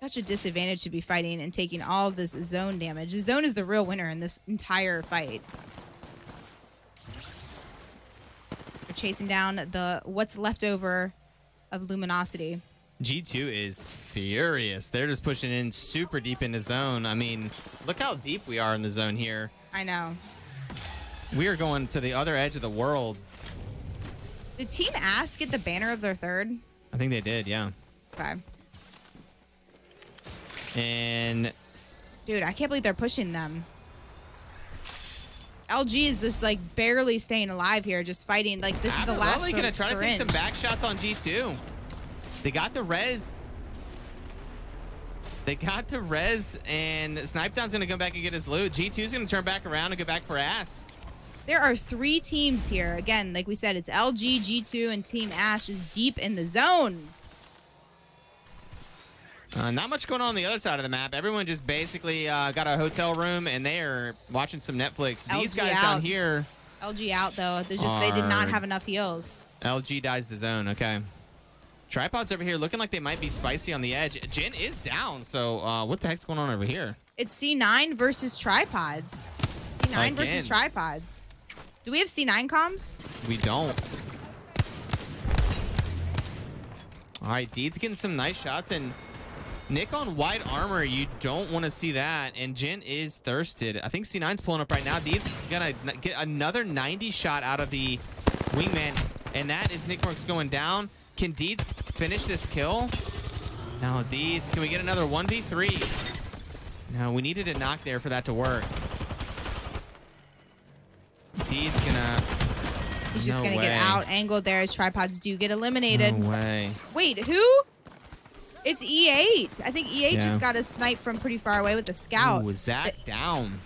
Such a disadvantage to be fighting and taking all of this zone damage. The zone is the real winner in this entire fight. They're chasing down what's left over of Luminosity. G2 is furious. They're just pushing in super deep into zone. I mean, look how deep we are in the zone here. I know. We are going to the other edge of the world. Did Team Ass get the banner of their third? I think they did, yeah. Okay. And dude, I can't believe they're pushing them. LG is just like barely staying alive here, just fighting. Like this is the last. Really gonna try syringe. to take some back shots on G2. They got the res. And Snipedown's gonna come back and get his loot. G2's gonna turn back around and go back for Ass. There are 3 teams here. Again, like we said, it's LG, G2, and Team Ash just deep in the zone. Not much going on the other side of the map. Everyone just basically got a hotel room and they are watching some Netflix. These guys down here. LG out though. They did not have enough heals. LG dies the zone. Okay. Tripods over here looking like they might be spicy on the edge. Jin is down. So what the heck's going on over here? It's C9 versus tripods. C9 versus tripods. Do we have C9 comms? We don't. All right, Deed's getting some nice shots, and Nick on white armor, you don't want to see that. And Jin is thirsted. I think C9's pulling up right now. Deed's gonna get another 90 shot out of the wingman, and that is Nick Marks going down. Can Deeds finish this kill? No, Deeds, can we get another 1v3? No, we needed a knock there for that to work. Deeds gonna... He's just gonna get out angled there as tripods do get eliminated. No way. Wait, who? It's E8. I think E8 just got a snipe from pretty far away with the scout. Ooh, Zach down.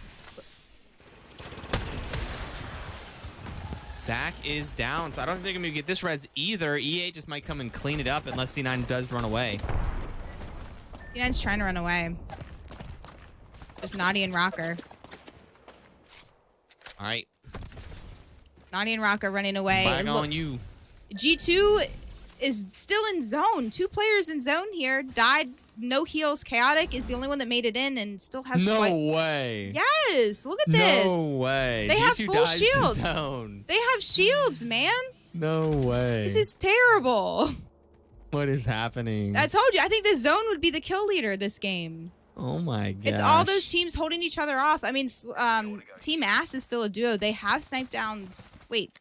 Zach is down, so I don't think they're gonna get this res either. E8 just might come and clean it up unless C9 does run away. C9's trying to run away. Just Naughty and Rocker. All right. Naughty and Rocker running away. Back on you. G2 is still in zone. 2 players in zone here. Died, no heals. Chaotic is the only one that made it in and still has No way. Yes, look at this. No way. They have G2 full dies to shields. zone. They have shields, man. No way. This is terrible. What is happening? I told you. I think the zone would be the kill leader this game. Oh my god. It's all those teams holding each other off. I mean, Team Ass is still a duo. They have snipe downs. Wait,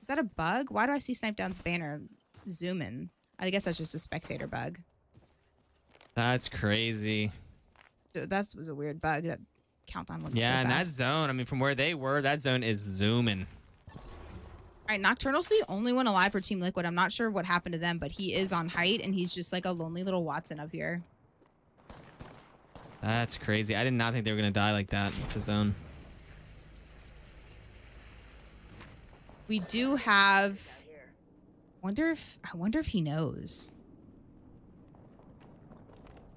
is that a bug? Why do I see snipe downs banner zoom in? I guess that's just a spectator bug. That's crazy. That was a weird bug. That countdown went Yeah, so and that fast. zone, I mean, from where they were, that zone is zooming. All right, Nocturnal's the only one alive for Team Liquid. I'm not sure what happened to them, but he is on height, and he's just like a lonely little Watson up here. That's crazy. I did not think they were going to die like that to zone. We do have... I wonder if he knows.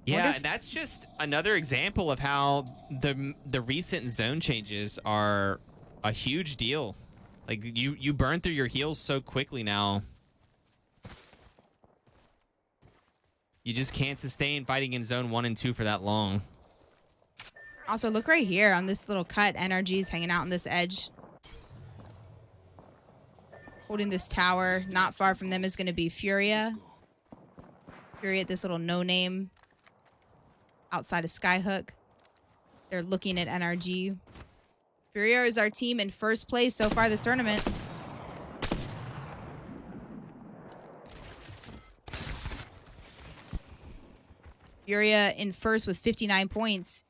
Yeah, and that's just another example of how the recent zone changes are a huge deal. Like, you burn through your heals so quickly now. You just can't sustain fighting in zone 1 and 2 for that long. Also, look right here on this little cut. NRG's hanging out on this edge. Holding this tower. Not far from them is going to be Furia. Furia, this little no-name outside of Skyhook. They're looking at NRG. Furia is our team in first place so far this tournament. Furia in first with 59 points.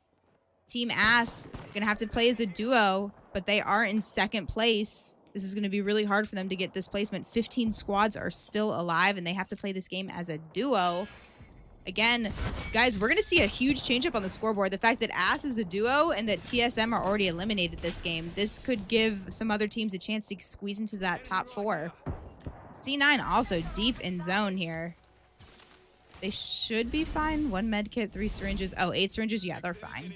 Team Ass gonna have to play as a duo, but they are in second place. This is gonna be really hard for them to get this placement. 15 squads are still alive, and they have to play this game as a duo. Again, guys, we're gonna see a huge change up on the scoreboard. The fact that Ass is a duo and that TSM are already eliminated this game, this could give some other teams a chance to squeeze into that top 4. C9 also deep in zone here. They should be fine. 1 med kit, 3 syringes. Oh, 8 syringes. Yeah, they're fine.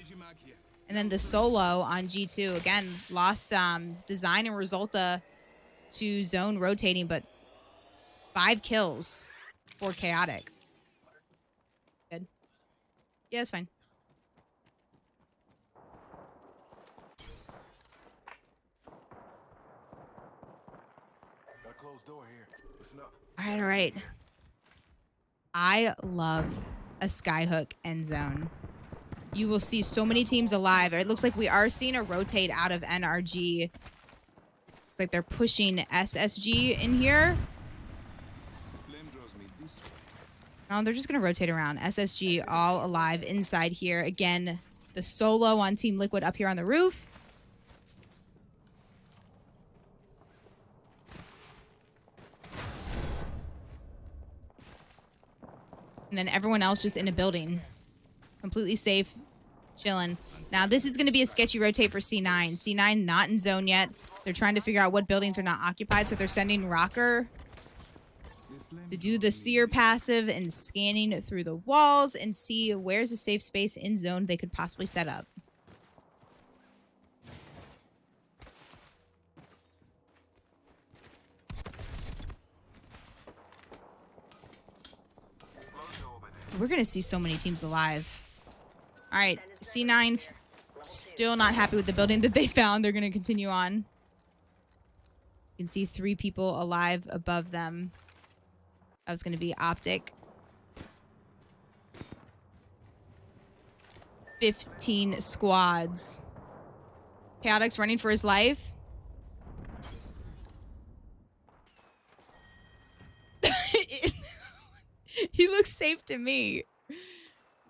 And then the solo on G2. Again, lost Design and Resulta to zone rotating, but 5 kills for Chaotic. Good. Yeah, it's fine. Got a closed door here. Listen up. All right. I love a Skyhook end zone. You will see so many teams alive. It looks like we are seeing a rotate out of NRG. Like they're pushing SSG in here. No, they're just going to rotate around. SSG all alive inside here. Again, the solo on Team Liquid up here on the roof. And then everyone else just in a building. Completely safe, chilling. Now, this is going to be a sketchy rotate for C9. C9 not in zone yet. They're trying to figure out what buildings are not occupied, so they're sending Rocker to do the seer passive and scanning through the walls and see where's a safe space in zone they could possibly set up. We're going to see so many teams alive. All right, C9 still not happy with the building that they found. They're going to continue on. You can see 3 people alive above them. That was going to be Optic. 15 squads. Chaotix running for his life. He looks safe to me.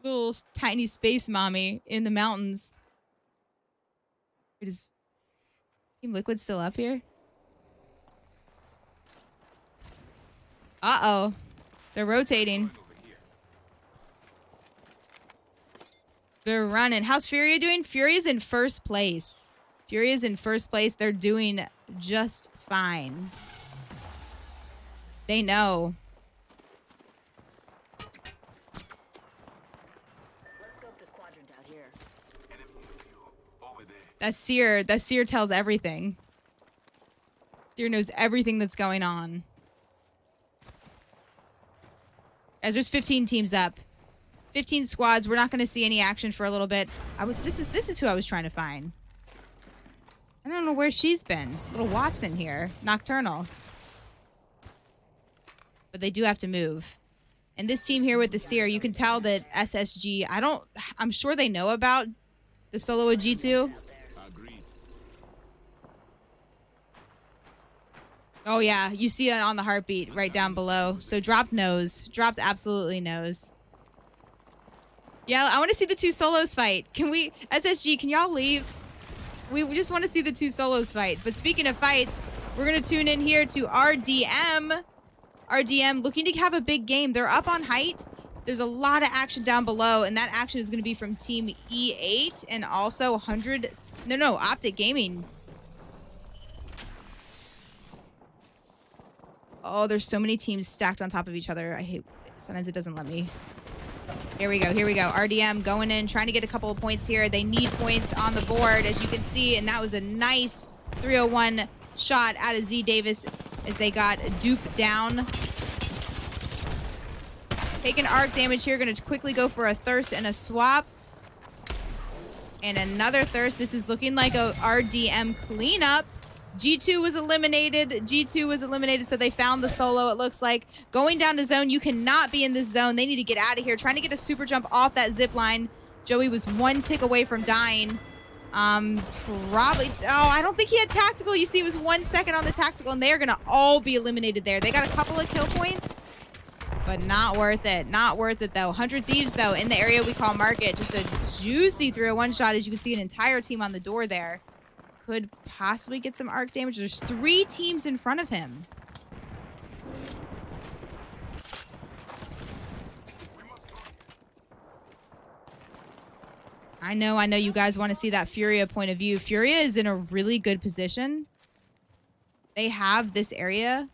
Little tiny space mommy in the mountains. Is Team Liquid still up here? Uh-oh. They're rotating. They're running. How's Furia doing? Furia's in first place. Furia's in first place. They're doing just fine. They know. That Seer tells everything. Seer knows everything that's going on. As there's 15 teams up. 15 squads. We're not going to see any action for a little bit. This is who I was trying to find. I don't know where she's been. Little Watson here. Nocturnal. But they do have to move. And this team here with the Seer, you can tell that SSG, I'm sure they know about the solo of G2. Oh yeah, you see it on the heartbeat right down below. So dropped knows. Dropped absolutely knows. Yeah, I want to see the 2 solos fight. Can we, SSG, can y'all leave? We just want to see the 2 solos fight. But speaking of fights, we're going to tune in here to RDM. RDM looking to have a big game. They're up on height. There's a lot of action down below, and that action is going to be from Team E8 and also Optic Gaming. Oh, there's so many teams stacked on top of each other. I hate, sometimes it doesn't let me. Here we go. Here we go. RDM going in, trying to get a couple of points here. They need points on the board, as you can see, and that was a nice 301 shot out of Z Davis as they got Dupe down. Taking arc damage here. Going to quickly go for a thirst and a swap. And another thirst. This is looking like a RDM cleanup. G2 was eliminated. G2 was eliminated, so they found the solo, it looks like. Going down to zone. You cannot be in this zone. They need to get out of here. Trying to get a super jump off that zip line. Joey was 1 tick away from dying. Probably... Oh, I don't think he had tactical. You see, it was 1 second on the tactical, and they are going to all be eliminated there. They got a couple of kill points, but not worth it. Not worth it, though. 100 Thieves, though, in the area we call Market. Just a juicy 301 shot. As you can see, an entire team on the door there. Could possibly get some arc damage. There's 3 teams in front of him. I know you guys want to see that Furia point of view. Furia is in a really good position. They have this area.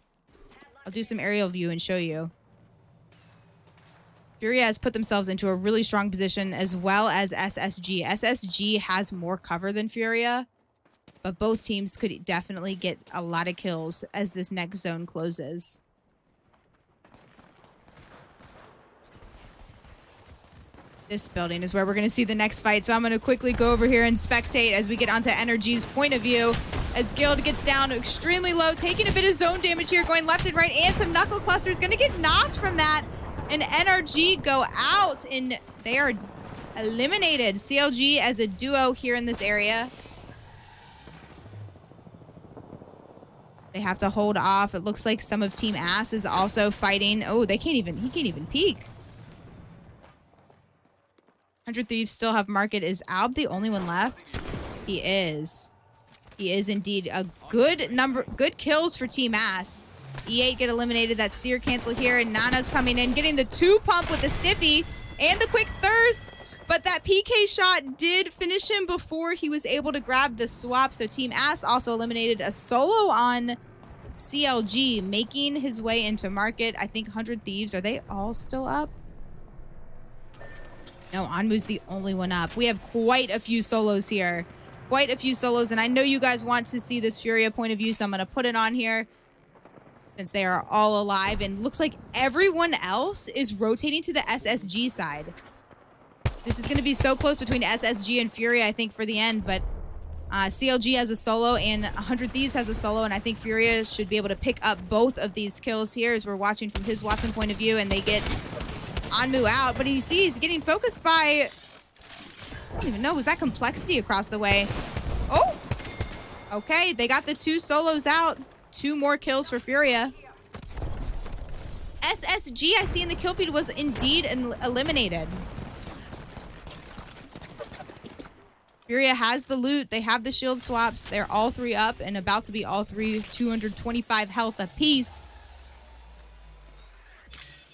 I'll do some aerial view and show you. Furia has put themselves into a really strong position, as well as SSG. SSG has more cover than Furia. But both teams could definitely get a lot of kills as this next zone closes. This building is where we're going to see the next fight. So I'm going to quickly go over here and spectate as we get onto Energy's point of view. As Guild gets down extremely low, taking a bit of zone damage here, going left and right, and some knuckle clusters. Going to get knocked from that. And NRG go out, and they are eliminated. CLG as a duo here in this area. They have to hold off. It looks like some of Team Ass is also fighting. Oh, he can't even peek. 100 Thieves still have Market. Is Alb the only one left? He is. He is indeed. A good kills for Team Ass. E8 get eliminated. That Seer cancel here, and Nana's coming in, getting the 2 pump with the Stiffy and the quick thirst. But that PK shot did finish him before he was able to grab the swap. So Team Ass also eliminated a solo on CLG, making his way into Market. I think 100 Thieves, are they all still up? No, Anmu's the only one up. We have quite a few solos here. Quite a few solos, and I know you guys want to see this Furia point of view, so I'm going to put it on here. since they are all alive, and looks like everyone else is rotating to the SSG side. This is going to be so close between SSG and Fury, I think, for the end, but CLG has a solo and 100 Thieves has a solo, and I think Furia should be able to pick up both of these kills here as we're watching from his Watson point of view, and they get Anmu out, but you see he's getting focused by, I don't even know, was that Complexity across the way? Oh! Okay, they got the 2 solos out. 2 more kills for Furia. SSG, I see in the kill feed, was indeed eliminated. Furia has the loot. They have the shield swaps. They're all 3 up and about to be all 3 225 health apiece.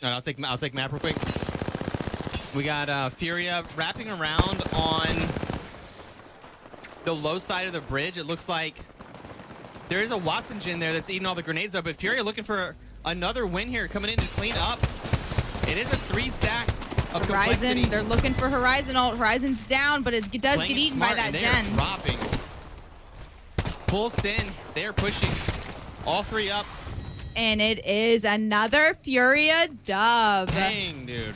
All right, I'll take map real quick. We got Furia wrapping around on the low side of the bridge. It looks like there is a Watson Jin there that's eating all the grenades up, but Furia looking for another win here, coming in to clean up. It is a 3-stack of Complexity. They're looking for Horizon ult. Horizon's down, but it does get eaten by that Gen. Dropping. Full Sin, they're pushing all 3 up. And it is another Furia dub. Dang, dude.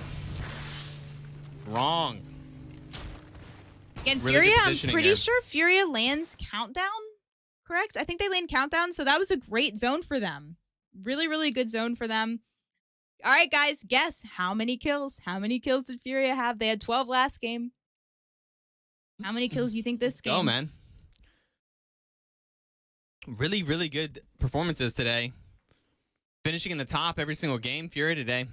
Wrong. Again, Really Furia, I'm pretty there. sure Furia lands Countdown, correct? I think they land Countdown, so that was a great zone for them. Really, really good zone for them. All right, guys, guess how many kills? How many kills did Furia have? They had 12 last game. How many kills do you think this game? Oh, man. Really, really good performances today. Finishing in the top every single game, Furia today.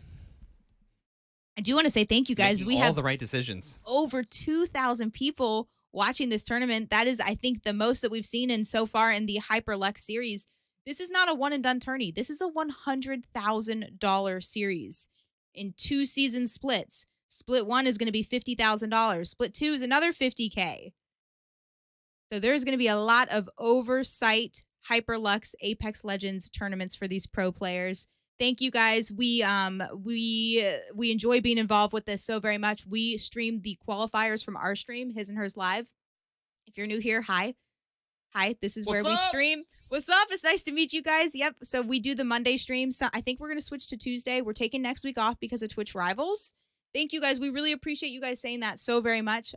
I do want to say thank you, guys. Making We all have the right decisions. over 2,000 people watching this tournament. That is, I think, the most that we've seen in so far in the Hyperlux series. This is not a one-and-done tourney. This is a $100,000 series in 2 season splits. Split 1 is going to be $50,000. Split 2 is another $50K. So there's going to be a lot of Oversight, Hyperlux, Apex Legends tournaments for these pro players. Thank you, guys. We enjoy being involved with this so very much. We streamed the qualifiers from our stream, His and Hers Live. If you're new here, hi. This is where we stream. What's up? It's nice to meet you guys. Yep. So we do the Monday stream. So I think we're going to switch to Tuesday. We're taking next week off because of Twitch Rivals. Thank you, guys. We really appreciate you guys saying that so very much.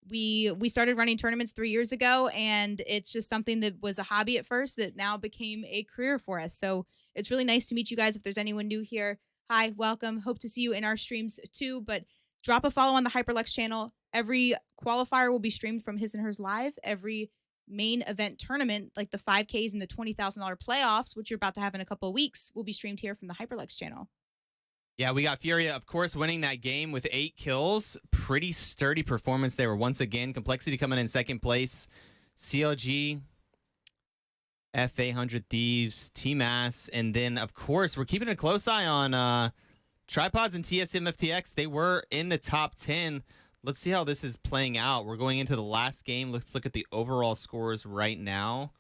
We started running tournaments 3 years ago, and it's just something that was a hobby at first that now became a career for us. So it's really nice to meet you guys. If there's anyone new here, hi, welcome. Hope to see you in our streams too. But drop a follow on the Hyperlux channel. Every qualifier will be streamed from His and Hers Live. Every main event tournament, like the 5Ks and the $20,000 playoffs, which you're about to have in a couple of weeks, will be streamed here from the Hyperlux channel. Yeah, we got Furia, of course, winning that game with 8 kills. Pretty sturdy performance there once again. Complexity coming in second place. CLG, FA 100 Thieves, T-Mass, and then, of course, we're keeping a close eye on Tripods and TSM FTX. They were in the top 10. Let's see how this is playing out. We're going into the last game. Let's look at the overall scores right now.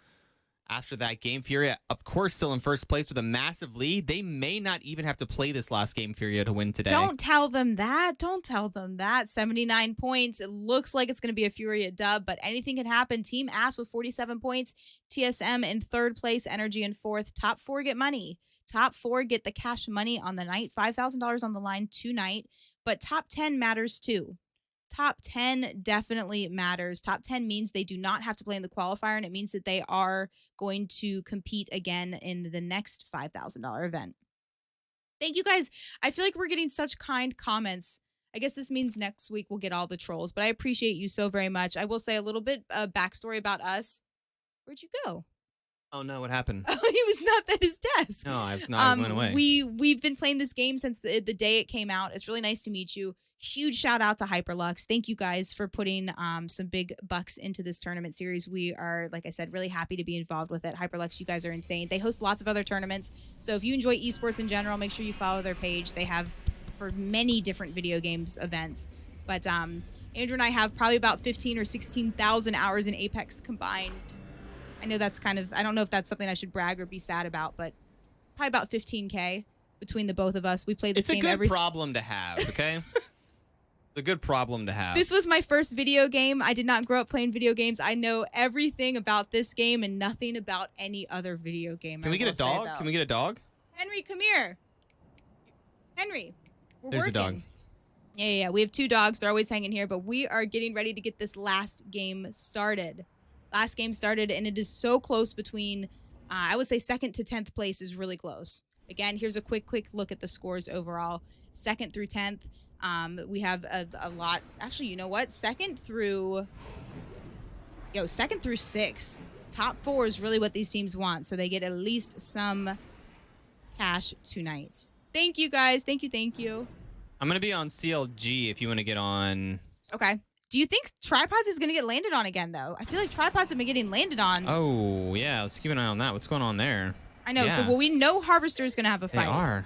After that game, Furia, of course, still in first place with a massive lead. They may not even have to play this last game, Furia, to win today. Don't tell them that. Don't tell them that. 79 points. It looks like it's going to be a Furia dub, but anything can happen. Team Ass with 47 points. TSM in third place. Energy in fourth. Top 4 get money. Top 4 get the cash money on the night. $5,000 on the line tonight. But top 10 matters too. Top 10 definitely matters. Top 10 means they do not have to play in the qualifier, and it means that they are going to compete again in the next $5,000 event. Thank you, guys. I feel like we're getting such kind comments. I guess this means next week we'll get all the trolls, but I appreciate you so very much. I will say a little bit of backstory about us. Where'd you go? Oh, no, what happened? Oh, he was not at his desk. No, I was not. I went away. We've been playing this game since the day it came out. It's really nice to meet you. Huge shout out to Hyperlux. Thank you guys for putting some big bucks into this tournament series. We are, like I said, really happy to be involved with it. Hyperlux, you guys are insane. They host lots of other tournaments. So if you enjoy esports in general, make sure you follow their page. They have for many different video games events. But Andrew and I have probably about 15 or 16,000 hours in Apex combined. I know that's kind of, I don't know if that's something I should brag or be sad about, but probably about 15K between the both of us. We play this game every... It's a good problem to have, okay? a good problem to have. This was my first video game. I did not grow up playing video games. I know everything about this game and nothing about any other video game. Can we get a dog? Can we get a dog? Henry, come here. Henry, we're There's working. the dog. Yeah. We have 2 dogs. They're always hanging here, but we are getting ready to get this last game started. Last game started, and it is so close between, I would say 2nd to 10th place is really close. Again, here's a quick look at the scores overall. 2nd through 10th. We have a lot. Actually, you know what? 2nd through 6th. Top 4 is really what these teams want, so they get at least some cash tonight. Thank you, guys. Thank you. I'm going to be on CLG if you want to get on. Okay. Do you think Tripods is going to get landed on again, though? I feel like Tripods have been getting landed on. Oh, yeah. Let's keep an eye on that. What's going on there? I know. Yeah. So, we know Harvester is going to have a fight. They are.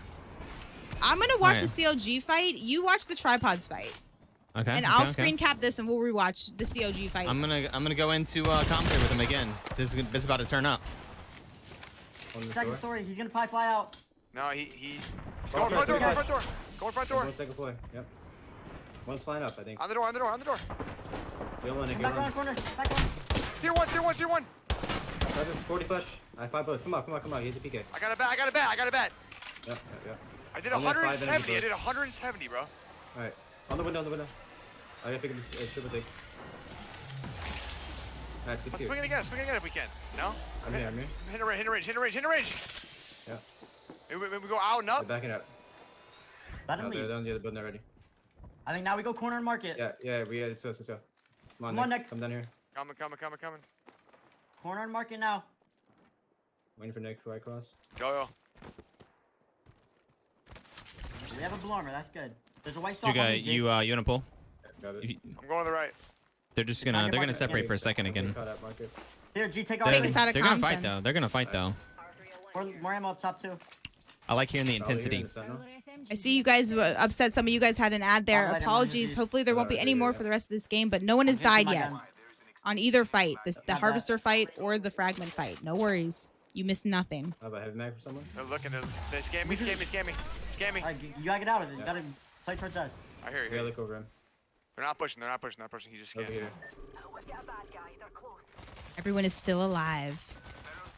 I'm going to watch Right. the CLG fight. You watch the Tripods fight. Okay. And I'll screen cap this and we'll rewatch the CLG fight. I'm gonna go into commentary with him again. This is about to turn up. Second story. He's gonna probably fly out. No, he's going front door. Going front door. One second floor. Yep. One's flying up, I think. On the door. Get one. Back around corner. Back one. Tier one. 40 flush. I have 5 bullets. Come on. He's a PK. I got a bat. Yep. I did Only have 5 170. I enemies did 170, bro. Alright. On the window. I gotta pick up this triple take. Alright, Let's swing it again if we can. No? I'm here. Hit a range. Yeah. Maybe we go out and They're up. backing up. Let him They're leave. down the other building already. I think now we go corner and market. Yeah, we gotta so. Come on, Nick. Come down here. Coming. Corner and market now. Waiting for Nick before I cross. Go. We have a blue armor. That's good. There's a white stop. You wanna pull? Got it. I'm going to the right. They're just gonna separate for a second again. Here, G, take off. They're us out of gonna comms fight then. though. They're gonna fight though. More ammo up top too. I like hearing the intensity. I see you guys were upset. Some of you guys had an ad there. Alright, Apologies. Hopefully there won't be any more for the rest of this game, but no one has died yet on either fight. The Harvester fight or the Fragment fight. No worries. You missed nothing. How about heavy mag for someone? They're looking. They scam me. Alright, you gotta get out of it. You gotta play towards us. I hear We gotta you. look over him. They're not pushing. He just Over scammed. here. Everyone is still alive.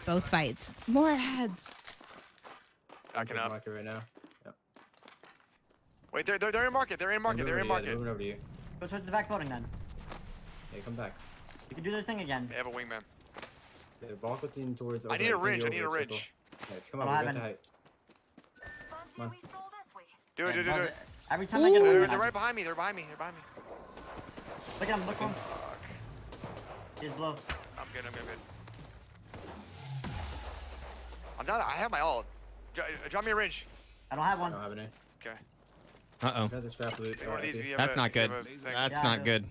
Both fights. More ads. Backing up. Market right now. Yep. Wait, they're in market. They're in market. Moving over to you. Go towards the back building then. Hey, come back. You can do their thing again. They have a wingman. They're balking towards. I need a ridge. Come on, I we don't got have the height. Come on. Do it. Every time I get a They're wingman, right behind me. They're behind me. Look at him. Look at him. He's blow. I'm good. I'm done. I have my ult. Drop me a ridge. I don't have I one. don't have any. Okay. Uh-oh. Got the scrap loot. Take one of these if you have That's a- not if you good. have a thing. That's Yeah, not good.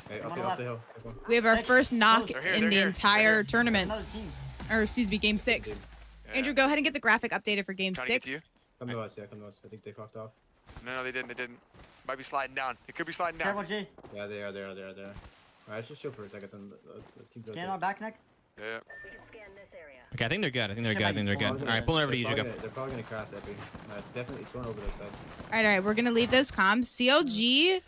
Hey, Come up on the left. hill. This one. We have our first knock They're here, in they're the here, entire they're here. tournament. Another team. Or excuse me, game 6. Yeah. Andrew, go ahead and get the graphic updated for game Trying to get to you. 6. Come to us. Come to us. I think they fucked off. No, they didn't. Might be sliding down. It could be sliding Careful, down. G. Yeah, they are. Alright, let's just chill for a second. Then the team goes. Scan our back, Nick. Yeah. We can scan this area. Okay, I think they're good. All right, pulling over to you, Jacob. They're probably gonna crash Epi. No, it's one over this side. All right. We're going to leave those comms. CLG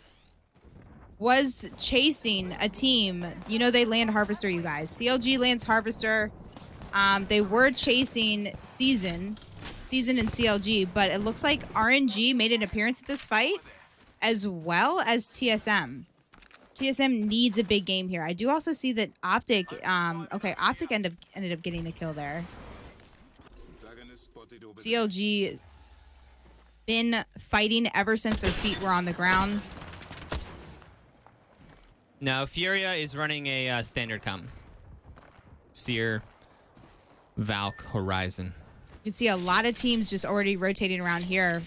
was chasing a team. You know they land Harvester, you guys. CLG lands Harvester. They were chasing Season and CLG, but it looks like RNG made an appearance at this fight, as well as TSM. TSM needs a big game here. I do also see that Optic, Optic ended up getting a kill there. CLG been fighting ever since their feet were on the ground. Now, Furia is running a standard comp. Seer, Valk, Horizon. You can see a lot of teams just already rotating around here.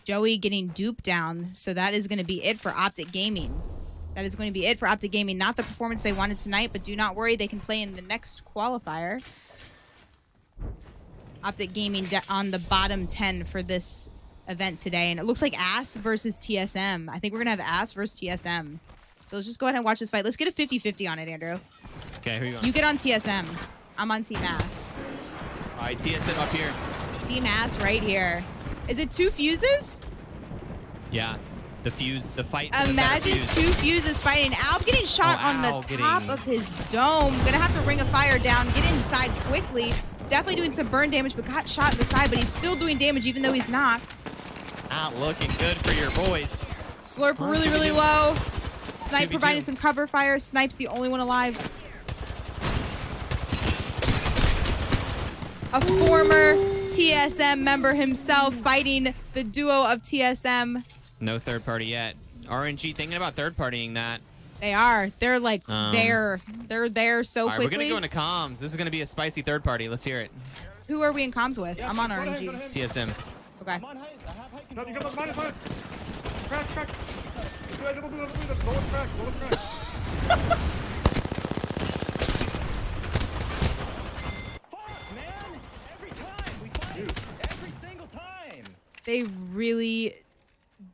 Joey getting duped down, so that is going to be it for Optic Gaming. That is going to be it for Optic Gaming. Not the performance they wanted tonight, but do not worry, they can play in the next qualifier. Optic Gaming on the bottom 10 for this event today, and it looks like Ass versus TSM. I think we're going to have Ass versus TSM. So let's just go ahead and watch this fight. Let's get a 50-50 on it, Andrew. Okay, who you going? You get on TSM. I'm on Team Ass. All right, TSM up here. Team Ass right here. Is it 2 fuses? Yeah. The fuse, the fight. Imagine two fuses fighting. Alb getting shot on the top of his dome. Gonna have to ring a fire down, get inside quickly. Definitely doing some burn damage, but got shot in the side, but he's still doing damage even though he's knocked. Not looking good for your boys. Slurp really, really low. Snipe providing some cover fire. Snipe's the only one alive. A former TSM member himself fighting the duo of TSM. No third party yet. RNG thinking about third partying that. They are. They're like they're there so all right, quickly. We're gonna go into comms. This is gonna be a spicy third party. Let's hear it. Who are we in comms with? I'm on RNG. TSM. Okay. I'm on height. I have height No, control. you got the minus. Crack. Double blue. That's lowest crack. Fuck, man! Every time we fight, every single time. They really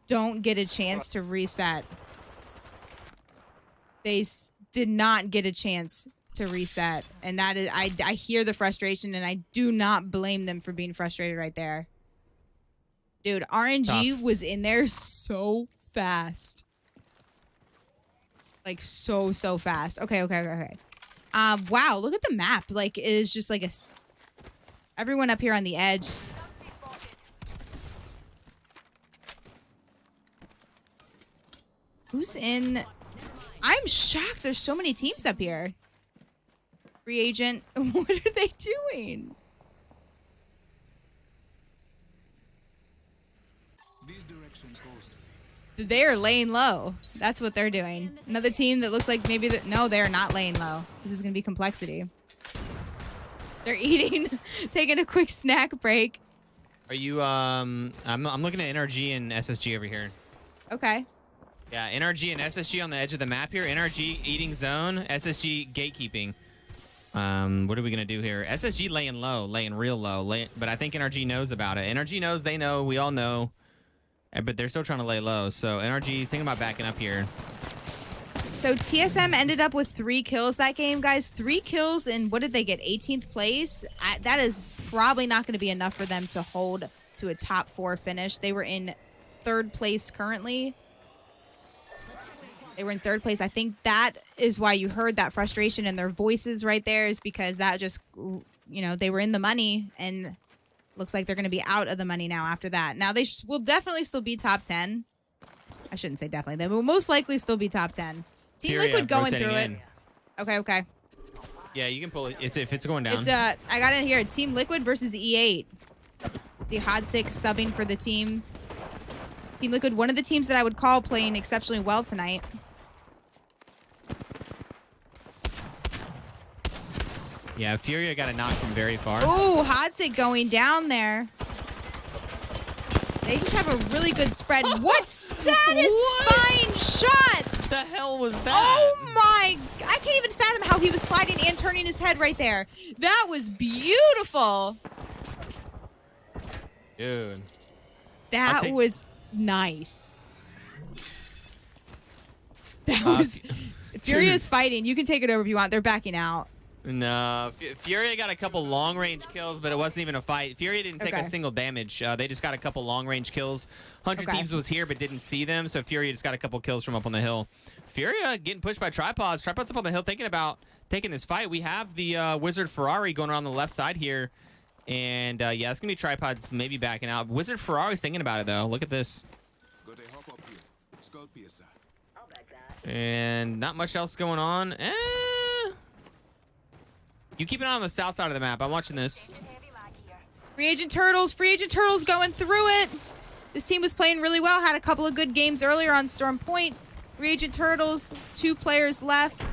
don't get a chance to reset. They did not get a chance to reset. And that is, I hear the frustration, and I do not blame them for being frustrated right there. Dude, RNG was in there so fast. Like, so fast. Okay. Wow, look at the map. Like, it is just like everyone up here on the edge. Who's in? I'm shocked. There's so many teams up here. Free agent. What are they doing? They're laying low. That's what they're doing. Another team that looks like maybe no, they're not laying low. This is gonna be complexity. They're eating, taking a quick snack break. Are you? I'm looking at NRG and SSG over here. Okay. Yeah, NRG and SSG on the edge of the map here. NRG eating zone, SSG gatekeeping. What are we gonna do here? SSG laying low, laying real low, but I think NRG knows about it. NRG knows, they know, we all know, but they're still trying to lay low. So NRG is thinking about backing up here. So TSM ended up with 3 kills that game, guys. 3 kills, and what did they get? 18th place. That is probably not going to be enough for them to hold to a top 4 finish. They were in 3rd place currently. They were in 3rd place. I think that is why you heard that frustration in their voices right there, is because that just, you know, they were in the money, and looks like they're going to be out of the money now after that. Now, they will definitely still be top 10. I shouldn't say definitely. They will most likely still be top 10. Team Liquid going through it. Okay. Yeah, you can pull it. If it's going down. It's I got it here. Team Liquid versus E8. See Hodsik subbing for the team. Team Liquid, one of the teams that I would call playing exceptionally well tonight. Yeah, Furia got a knock from very far. Ooh, Hodsik going down there. They just have a really good spread. What satisfying shots! What the hell was that? Oh my! I can't even fathom how he was sliding and turning his head right there. That was beautiful. Dude. That was nice. That was... Furia's fighting. You can take it over if you want. They're backing out. No, Furia got a couple long-range kills, but it wasn't even a fight. Furia didn't take a single damage. They just got a couple long-range kills. 100 Thieves was here, but didn't see them, so Furia just got a couple kills from up on the hill. Furia getting pushed by Tripods. Tripods up on the hill thinking about taking this fight. We have the Wizard Ferrari going around the left side here, and yeah, it's going to be Tripods maybe backing out. Wizard Ferrari's thinking about it, though. Look at this. And not much else going on. You keep an eye on the south side of the map. I'm watching this. Free Agent Turtles going through it. This team was playing really well. Had a couple of good games earlier on Storm Point. Free Agent Turtles, 2 players left.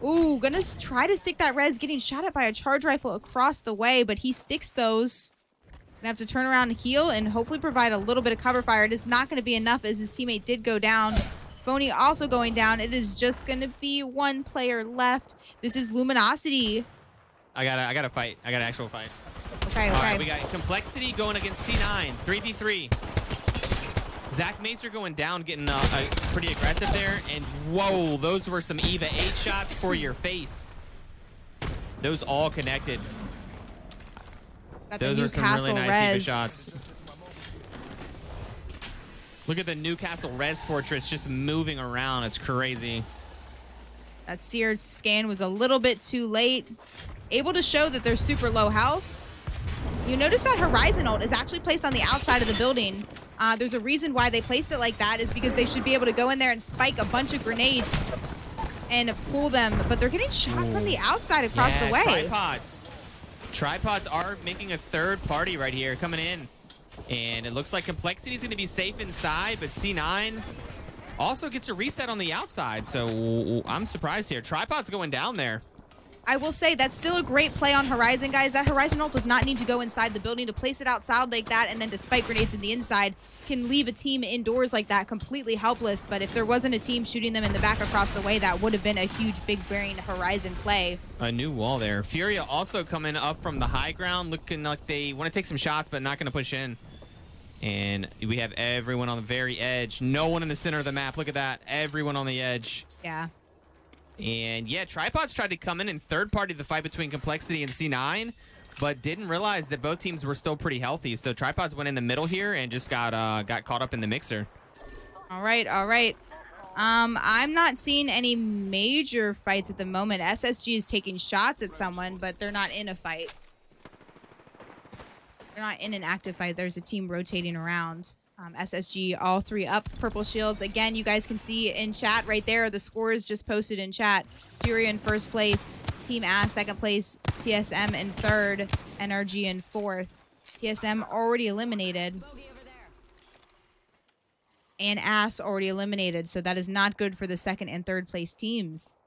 Ooh, gonna try to stick that res. Getting shot at by a charge rifle across the way, but he sticks those. Gonna have to turn around and heal and hopefully provide a little bit of cover fire. It is not gonna be enough as his teammate did go down. Phony also going down. It is just gonna be 1 player left. This is Luminosity. I got a fight. I got an actual fight. Okay. All right, we got Complexity going against C9. 3v3. Zach Macer going down, getting pretty aggressive there. And whoa, those were some EVA 8 shots for your face. Those all connected. Those were some really nice EVA shots. Look at the Newcastle Res Fortress just moving around. It's crazy. That seared scan was a little bit too late. Able to show that they're super low health. You notice that Horizon ult is actually placed on the outside of the building. There's a reason why they placed it like that, is because they should be able to go in there and spike a bunch of grenades and pull them, but they're getting shot from the outside across the way. Tripods are making a third party right here, coming in. And it looks like Complexity is going to be safe inside, but C9 also gets a reset on the outside. So I'm surprised here. Tripod's going down there. I will say that's still a great play on Horizon, guys. That Horizon ult does not need to go inside the building. To place it outside like that and then to spike grenades in the inside can leave a team indoors like that completely helpless. But if there wasn't a team shooting them in the back across the way, that would have been a huge, big bearing Horizon play. A new wall there. Furia also coming up from the high ground, looking like they want to take some shots, but not going to push in. And we have everyone on the very edge. No one in the center of the map. Look at that. Everyone on the edge. Yeah. And yeah, Tripods tried to come in third party the fight between Complexity and C9, but didn't realize that both teams were still pretty healthy. So Tripods went in the middle here and just got caught up in the mixer. All right, all right. I'm not seeing any major fights at the moment. SSG is taking shots at someone, but they're not in a fight. They're not in an active fight. There's a team rotating around. SSG, all three up, purple shields. Again, you guys can see in chat right there, the scores just posted in chat. Fury in first place, Team Ass second place, TSM in third, NRG in fourth. TSM already eliminated. And Ass already eliminated, so that is not good for the second and third place teams.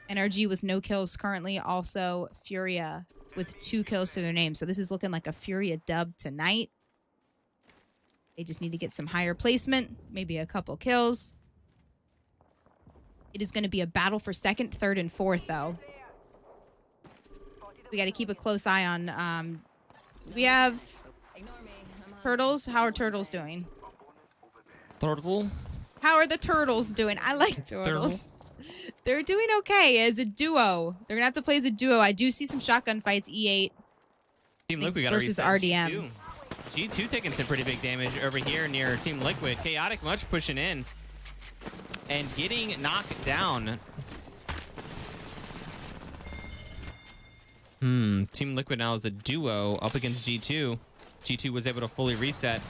NRG with no kills currently, also Furia with 2 kills to their name. So this is looking like a Furia dub tonight. They just need to get some higher placement, maybe a couple kills. It is going to be a battle for second, third, and fourth, though. We got to keep a close eye on... we have Turtles. How are Turtles doing? Turtle? How are the Turtles doing? I like Turtles. They're doing okay as a duo. They're going to have to play as a duo. I do see some shotgun fights, E8 Team Liquid got versus RDM. G2 taking some pretty big damage over here near Team Liquid. Chaotic Much pushing in and getting knocked down. Team Liquid now is a duo up against G2. G2 was able to fully reset.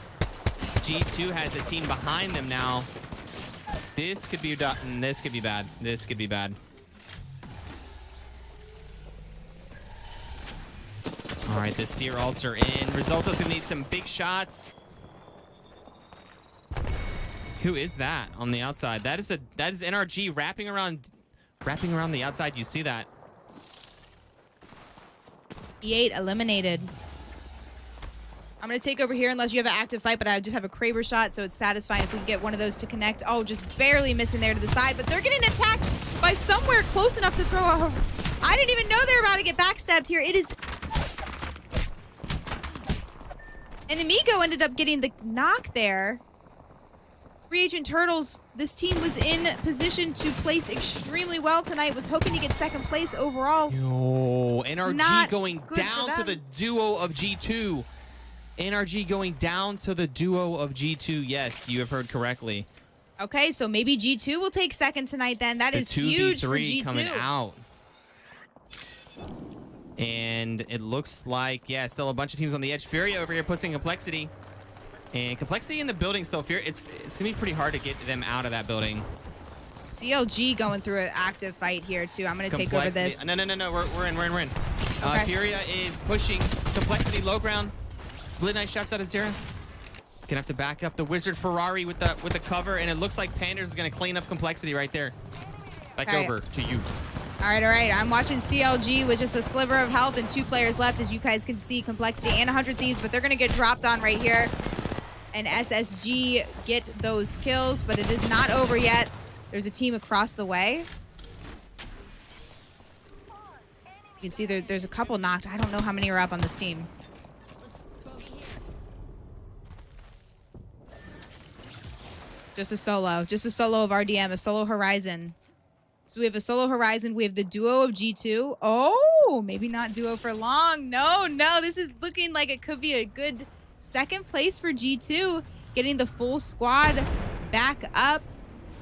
G2 has a team behind them now. This could be bad. This could be bad. This could be bad. All right, the Seer ults are in. Resulto's gonna need some big shots. Who is that on the outside? That is NRG wrapping around the outside. You see that? E8 eliminated. I'm gonna take over here unless you have an active fight, but I just have a Kraber shot, so it's satisfying if we can get one of those to connect. Oh, just barely missing there to the side, but they're getting attacked by somewhere close enough to throw a... I didn't even know they were about to get backstabbed here. It is... And Amigo ended up getting the knock there. Free Agent Turtles, this team was in position to place extremely well tonight, was hoping to get second place overall. Yo, NRG Not going down to the duo of G2. NRG going down to the duo of G2. Yes, you have heard correctly. Okay, so maybe G2 will take second tonight then. That is huge for G2. Coming out. And it looks like, yeah, still a bunch of teams on the edge. Fury over here pushing Complexity. And Complexity in the building still. Fury, it's going to be pretty hard to get them out of that building. CLG going through an active fight here, too. I'm going to take over this. No. We're in. Okay. Furia is pushing Complexity low ground. Really nice shots out of Zera. Gonna have to back up the Wizard Ferrari with the cover, and it looks like Pander's gonna clean up Complexity right there. Back over to you. All right. I'm watching CLG with just a sliver of health and 2 players left, as you guys can see, Complexity and 100 Thieves, but they're gonna get dropped on right here. And SSG get those kills, but it is not over yet. There's a team across the way. You can see there's a couple knocked. I don't know how many are up on this team. Just a solo of RDM, a solo Horizon. So we have a solo Horizon, we have the duo of G2. Oh, maybe not duo for long. No, this is looking like it could be a good second place for G2. getting the full squad back up.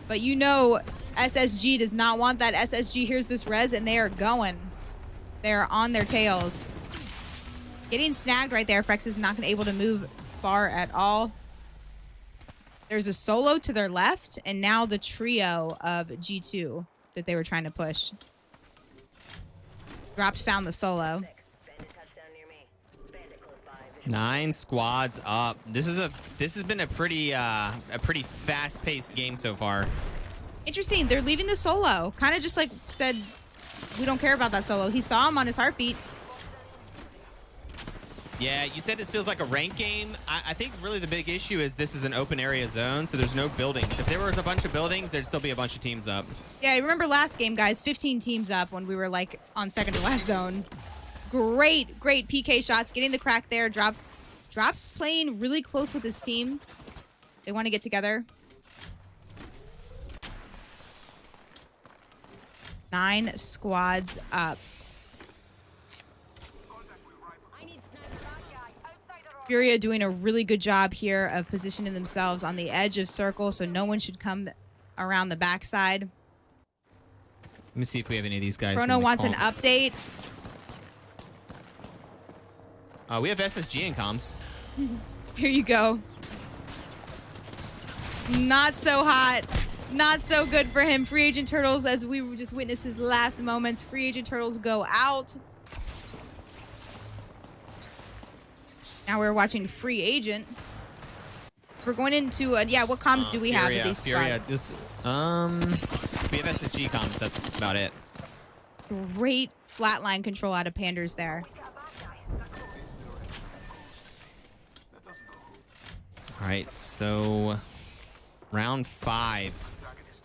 But you know SSG does not want that. SSG hears this res and they are going. They are on their tails. Getting snagged right there. Frex is not going to be able to move far at all. There's a solo to their left, and now the trio of G2 that they were trying to push. Drops found the solo. 9 squads up. This has been a pretty fast-paced game so far. Interesting. They're leaving the solo. Kind of just like said, we don't care about that solo. He saw him on his heartbeat. Yeah, you said this feels like a rank game. I think really the big issue is this is an open area zone, so there's no buildings. If there was a bunch of buildings, there'd still be a bunch of teams up. Yeah, I remember last game, guys, 15 teams up when we were like on second to last zone. Great PK shots. Getting the crack there. Drops playing really close with his team. They want to get together. 9 squads up. Furia doing a really good job here of positioning themselves on the edge of circle, so no one should come around the backside. Let me see if we have any of these guys. Chrono wants an update. We have SSG in comms. Here you go. Not so hot. Not so good for him. Free Agent Turtles, as we just witnessed his last moments. Free Agent Turtles go out. Now we're watching Free Agent. We're going into yeah. What comms do we have with these Furia. squads? We have SSG comms. That's about it. Great flatline control out of Panders there. All right, so round 5.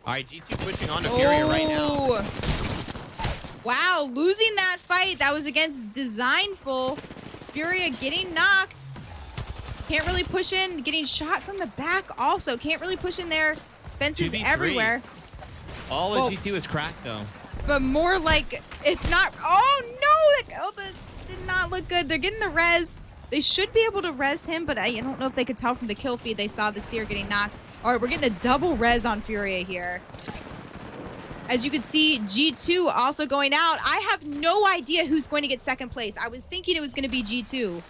All right, G2 pushing on to Furia right now. Wow, losing that fight. That was against Designful. Furia getting knocked. Can't really push in. Getting shot from the back also. Can't really push in there. Fences 2v3. everywhere. All of G2 is cracked, though. But more like it's not. Oh, no. That did not look good. They're getting the res. They should be able to res him, but I don't know if they could tell from the kill feed. They saw the Seer getting knocked. All right, we're getting a double res on Furia here. As you can see, G2 also going out. I have no idea who's going to get second place. I was thinking it was going to be G2.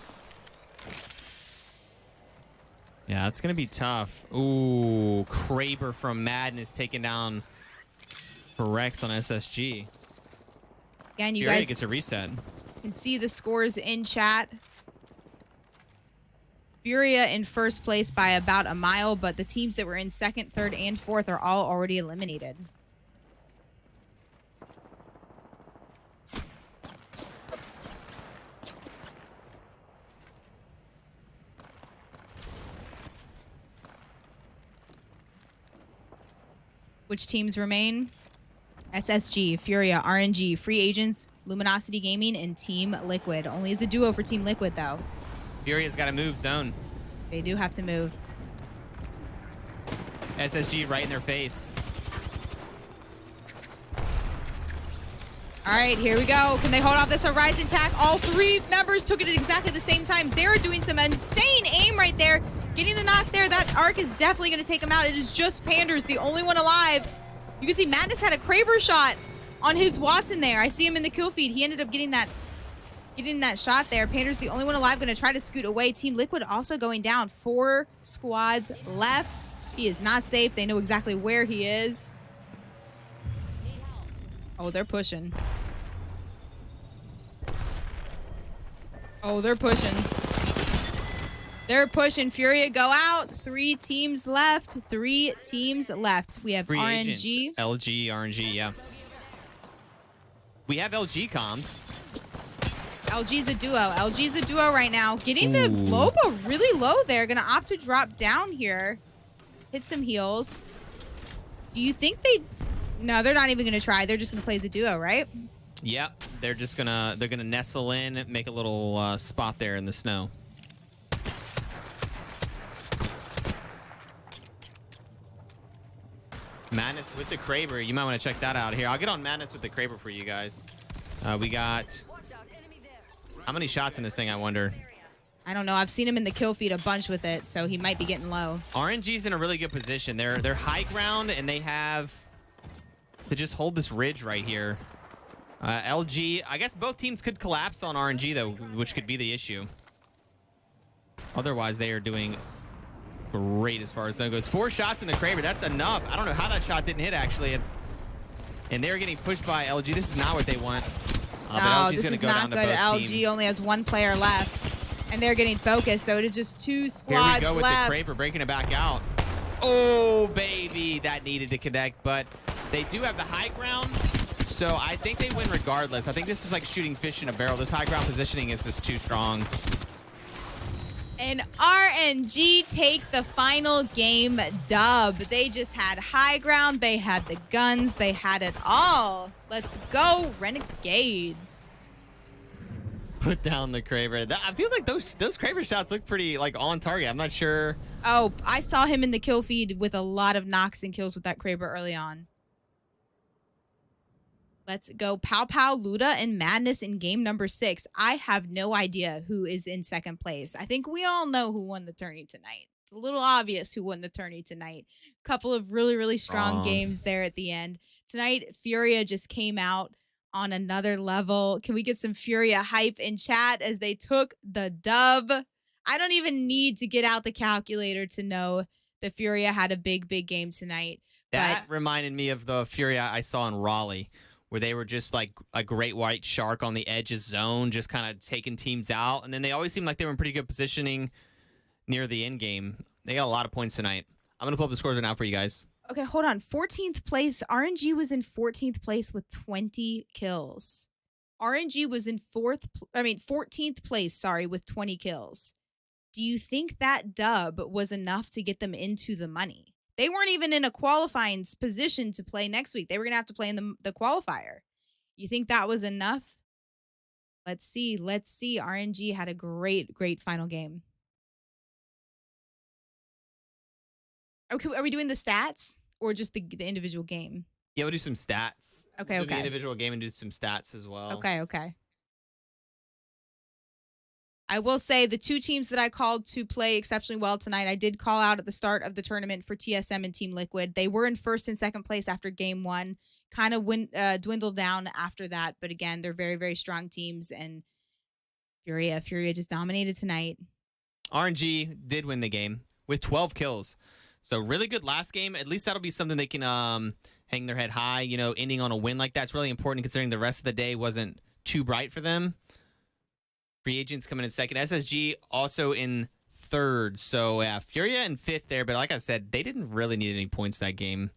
Yeah, it's going to be tough. Ooh, Kraber from Madness taking down Rex on SSG. Again, you Furia guys gets a reset. can see the scores in chat. Furia in first place by about a mile, but the teams that were in second, third, and fourth are all already eliminated. Which teams remain? SSG, Furia, RNG, Free Agents, Luminosity Gaming, and Team Liquid. Only as a duo for Team Liquid, though. Furia's got to move zone. They do have to move. SSG right in their face. All right, here we go. Can they hold off this Horizon attack? All 3 members took it at exactly the same time. Zara doing some insane aim right there. Getting the knock there. That arc is definitely going to take him out. It is just Panders, the only one alive. You can see Madness had a Kraber shot on his Watson there. I see him in the kill feed. He ended up getting that shot there. Panders, the only one alive, going to try to scoot away. Team Liquid also going down. 4 squads left. He is not safe. They know exactly where he is. Oh, they're pushing. Oh, they're pushing. They're pushing. Furia go out. 3 teams left. 3 teams left. We have Free RNG. Agents, LG, RNG, yeah. We have LG comms. LG's a duo. LG's a duo right now. Getting the Loba really low there. Gonna opt to drop down here. Hit some heals. Do you think they... No, they're not even gonna try. They're just gonna play as a duo, right? Yep. They're gonna nestle in, make a little spot there in the snow. Madness with the Kraber. You might want to check that out here. I'll get on Madness with the Kraber for you guys. We got... How many shots in this thing, I wonder? I don't know. I've seen him in the kill feed a bunch with it, so he might be getting low. RNG's in a really good position. They're high ground, and they have to just hold this ridge right here. LG, I guess both teams could collapse on RNG, though, which could be the issue. Otherwise, they are doing great as far as that goes. 4 shots in the Kraber. That's enough. I don't know how that shot didn't hit, actually. And they're getting pushed by LG. This is not what they want. No, this is not good. LG only has 1 player left, and they're getting focused, so it is just 2 squads left. Here we go with the Kraber breaking it back out. Oh, baby. That needed to connect, but they do have the high ground, so I think they win regardless. I think this is like shooting fish in a barrel. This high ground positioning is just too strong. And RNG take the final game dub. They just had high ground. They had the guns. They had it all. Let's go, Renegades. Put down the Kraber. I feel like those Kraber shots look pretty like on target. I'm not sure. Oh, I saw him in the kill feed with a lot of knocks and kills with that Kraber early on. Let's go. Pow Pow, Luda, and Madness in game number 6. I have no idea who is in second place. I think we all know who won the tourney tonight. It's a little obvious who won the tourney tonight. Couple of really, really strong games there at the end. Tonight, Furia just came out on another level. Can we get some Furia hype in chat as they took the dub? I don't even need to get out the calculator to know that Furia had a big, big game tonight. That reminded me of the Furia I saw in Raleigh, where they were just like a great white shark on the edge of zone, just kind of taking teams out. And then they always seemed like they were in pretty good positioning near the end game. They got a lot of points tonight. I'm going to pull up the scores right now for you guys. Okay, hold on. 14th place. RNG was in 14th place with 20 kills. RNG was in 14th place, sorry, with 20 kills. Do you think that dub was enough to get them into the money? They weren't even in a qualifying position to play next week. They were going to have to play in the qualifier. You think that was enough? Let's see. Let's see. RNG had a great, great final game. Okay, are we doing the stats or just the individual game? Yeah, we'll do some stats. Okay, we'll okay. do the individual game and do some stats as well. Okay, okay. I will say the 2 teams that I called to play exceptionally well tonight, I did call out at the start of the tournament for TSM and Team Liquid. They were in 1st and 2nd place after game 1, kind of dwindled down after that. But again, they're very, very strong teams, and Furia just dominated tonight. RNG did win the game with 12 kills. So really good last game. At least that'll be something they can hang their head high, you know, ending on a win like that. It's really important considering the rest of the day wasn't too bright for them. Free agents coming in 2nd. SSG also in 3rd. So, yeah, Furia in 5th there. But like I said, they didn't really need any points that game.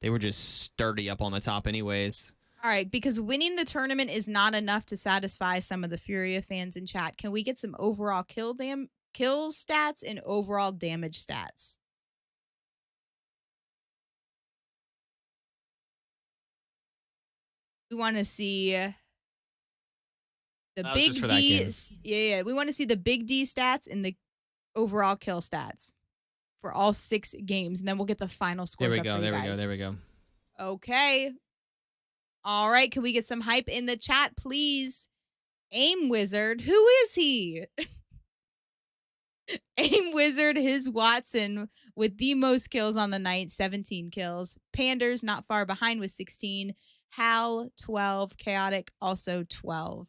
They were just sturdy up on the top anyways. All right, because winning the tournament is not enough to satisfy some of the Furia fans in chat. Can we get some overall kill stats and overall damage stats? We want to see the big D. Yeah. We want to see the big D stats and the overall kill stats for all 6 games, and then we'll get the final scores. There we go. Okay. All right. Can we get some hype in the chat, please? Aim Wizard. Who is he? Aim Wizard, his Watson with the most kills on the night, 17 kills. Panders not far behind with 16. Hal, 12. Chaotic, also 12.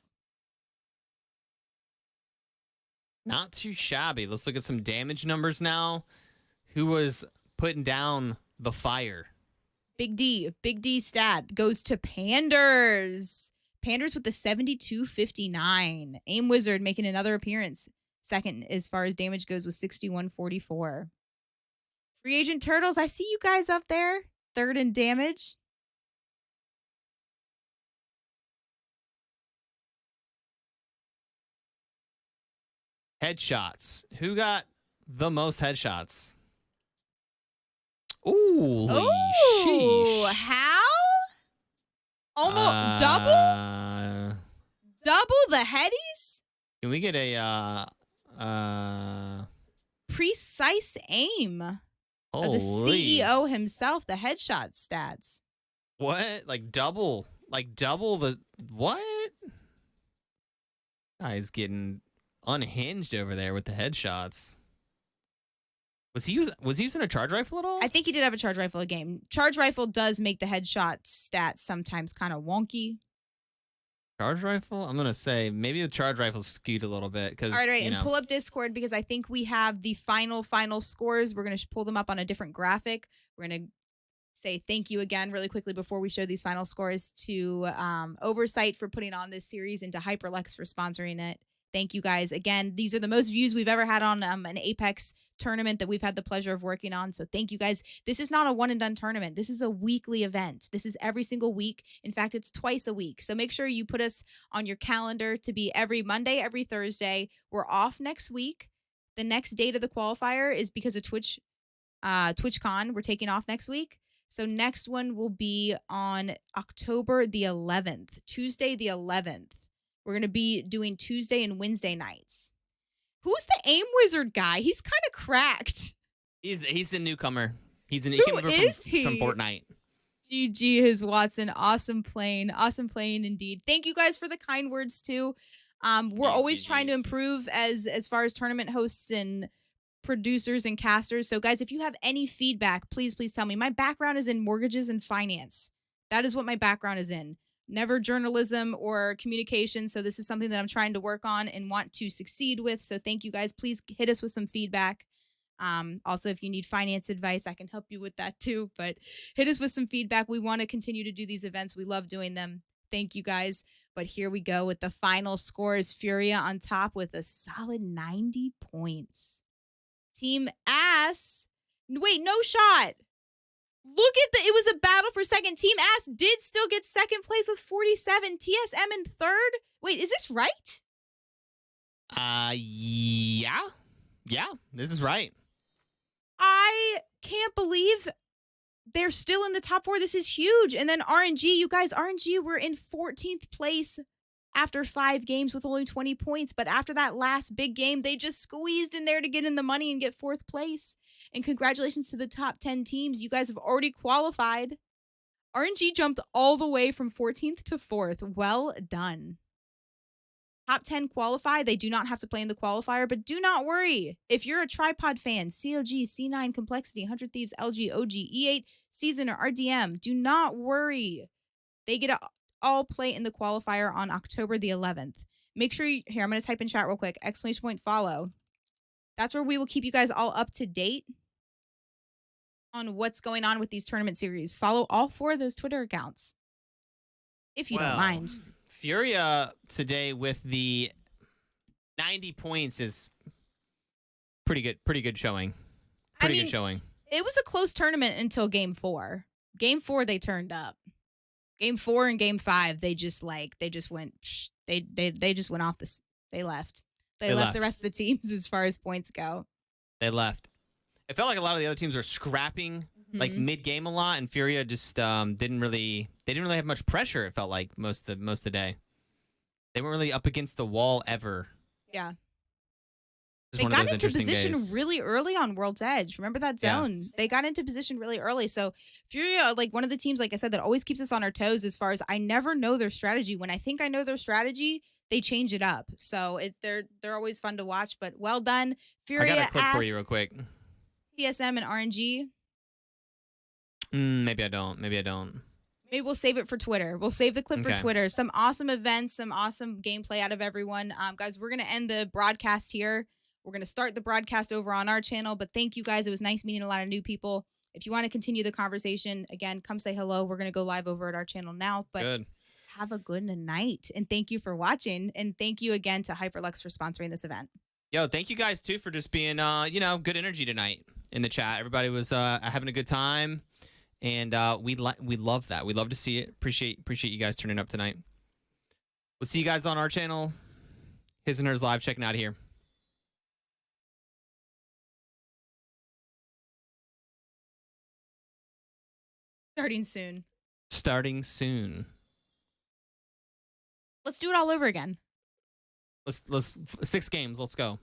Not too shabby. Let's look at some damage numbers now. Who was putting down the fire? Big D stat goes to Panders. Panders with the 72.59. Aim Wizard making another appearance. 2nd as far as damage goes with 61.44. Free Agent Turtles, I see you guys up there. 3rd in damage. Headshots. Who got the most headshots? Ooh, sheesh. How? Almost double? Double the headies? Can we get a precise aim of the holy. CEO himself, the headshot stats? What? Like double the what? Guy's getting unhinged over there with the headshots. Was he using a charge rifle at all? I think he did have a charge rifle a game. Charge rifle does make the headshot stats sometimes kind of wonky. Charge rifle? I'm gonna say maybe the charge rifle skewed a little bit because. All right, and pull up Discord because I think we have the final scores. We're gonna pull them up on a different graphic. We're gonna say thank you again really quickly before we show these final scores to Oversight for putting on this series and to Hyperlux for sponsoring it. Thank you guys. Again, these are the most views we've ever had on an Apex tournament that we've had the pleasure of working on. So thank you guys. This is not a one and done tournament. This is a weekly event. This is every single week. In fact, it's twice a week. So make sure you put us on your calendar to be every Monday, every Thursday. We're off next week. The next date of the qualifier is because of TwitchCon. We're taking off next week. So next one will be on October the 11th, Tuesday the 11th. We're going to be doing Tuesday and Wednesday nights. Who's the aim wizard guy? He's kind of cracked. He's a newcomer. He came over from Fortnite. GG his Watson. Awesome playing indeed. Thank you guys for the kind words too. We're always trying to improve as far as tournament hosts and producers and casters. So guys, if you have any feedback, please tell me. My background is in mortgages and finance. That is what my background is in. Never journalism or communication. So this is something that I'm trying to work on and want to succeed with. So thank you guys. Please hit us with some feedback. Also, if you need finance advice, I can help you with that too. But hit us with some feedback. We want to continue to do these events. We love doing them. Thank you guys. But here we go with the final scores. Furia on top with a solid 90 points. Team Ass. Wait, no shot. Look at it was a battle for second. Team Ass did still get second place with 47. TSM in third. Wait, is this right? Yeah. Yeah, this is right. I can't believe they're still in the top 4. This is huge. And then RNG, you guys, RNG were in 14th place after 5 games with only 20 points. But after that last big game, they just squeezed in there to get in the money and get 4th place. And congratulations to the top 10 teams. You guys have already qualified. RNG jumped all the way from 14th to 4th. Well done. Top 10 qualify. They do not have to play in the qualifier, but do not worry. If you're a Tripod fan, COG, C9, Complexity, 100 Thieves, LG, OG, E8, Season, or RDM, do not worry. They get to all play in the qualifier on October the 11th. Make sure you, here, I'm going to type in chat real quick, !follow. That's where we will keep you guys all up to date on what's going on with these tournament series. Follow all 4 of those Twitter accounts, if you don't mind. Furia today with the 90 points is pretty good showing. Good showing. It was a close tournament until game 4. Game 4 they turned up. Game 4 and game 5 they just went off this. They left. They left the rest of the teams as far as points go. They left. It felt like a lot of the other teams were scrapping like mid-game a lot, and Furia just didn't really have much pressure. It felt like most of the day. They weren't really up against the wall ever. Yeah. They got into position really early on World's Edge. Remember that zone? Yeah. They got into position really early. So Furia, like one of the teams, like I said, that always keeps us on our toes as far as I never know their strategy. When I think I know their strategy, they change it up. So they're always fun to watch. But well done, Furia. I got a clip for you real quick. TSM and RNG. Maybe I don't. Maybe we'll save it for Twitter. We'll save the clip for Twitter. Some awesome events, some awesome gameplay out of everyone. Guys, we're going to end the broadcast here. We're going to start the broadcast over on our channel. But thank you guys. It was nice meeting a lot of new people. If you want to continue the conversation, again, come say hello. We're going to go live over at our channel now. But have a good night. And thank you for watching. And thank you again to Hyperlux for sponsoring this event. Yo, thank you guys, too, for just being, good energy tonight in the chat. Everybody was having a good time. And we love that. We love to see it. Appreciate you guys turning up tonight. We'll see you guys on our channel. His and Hers Live, checking out here. Starting soon. Let's do it all over again. Let's 6 games. Let's go.